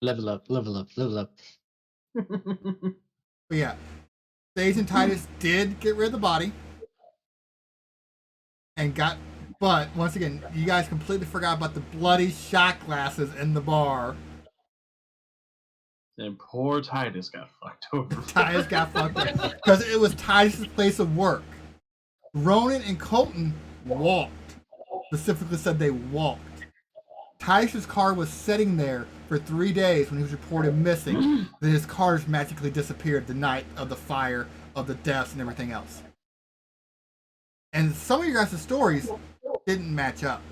Level up, level up, level up. But yeah, Sage and Titus did get rid of the body, and got. But once again, you guys completely forgot about the bloody shot glasses in the bar. And poor Titus got fucked over. Titus got fucked up because it was Titus' place of work. Ronan and Colton walked. Specifically said they walked. Titus' car was sitting there for 3 days when he was reported missing. Then his car just magically disappeared the night of the fire, of the deaths, and everything else. And some of your guys' stories didn't match up.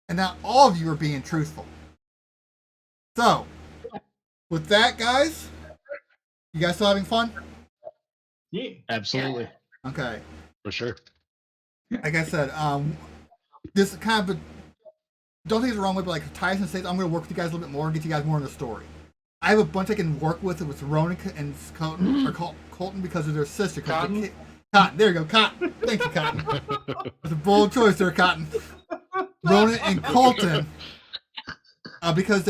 And not all of you are being truthful. So, with that, guys, you guys still having fun? Yeah. Absolutely. Okay. For sure. Like I said, this is kind of a, don't take it the wrong way, but like Tyson says, I'm going to work with you guys a little bit more and get you guys more in the story. I have a bunch I can work with Ronan and Colton, or Colton because of their sister. Cotton? Cotton, there you go, Cotton. Thank you, Cotton. It's a bold choice there, Cotton. Ronan and Colton, because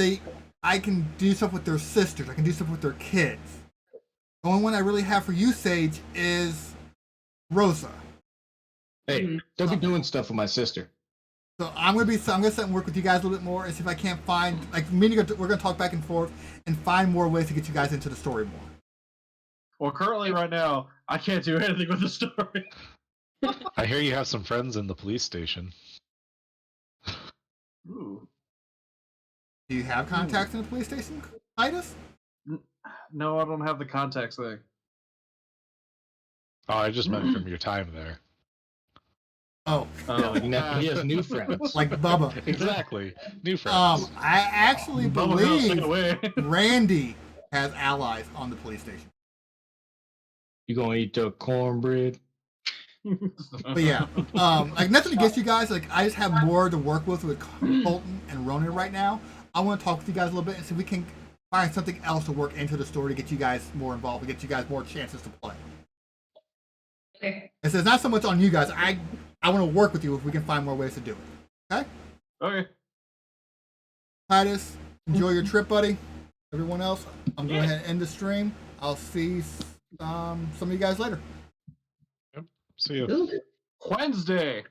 I can do stuff with their sisters. I can do stuff with their kids. The only one I really have for you, Sage, is Rosa. Hey, don't be doing stuff with my sister. So I'm gonna sit and work with you guys a little bit more and see if I can't find me and you, we're gonna talk back and forth and find more ways to get you guys into the story more. Well, currently, right now, I can't do anything with the story. I hear you have some friends in the police station. Ooh. Do you have contacts in the police station, Titus? No, I don't have the contacts thing. Oh, I just meant from your time there. Oh, He has new friends. like Bubba. Exactly. New friends. I actually Bubba Girl's taken believe away. Randy has allies on the police station. You gonna eat the cornbread? But yeah, like nothing against you guys. Like I just have more to work with Colton and Ronan right now. I want to talk with you guys a little bit and see if we can find something else to work into the story to get you guys more involved, to get you guys more chances to play. Okay. And so it's not so much on you guys. I want to work with you if we can find more ways to do it. Okay? Okay. Titus, enjoy your trip, buddy. Everyone else, I'm going to go ahead and end the stream. I'll see some of you guys later. See you. Ooh. Wednesday.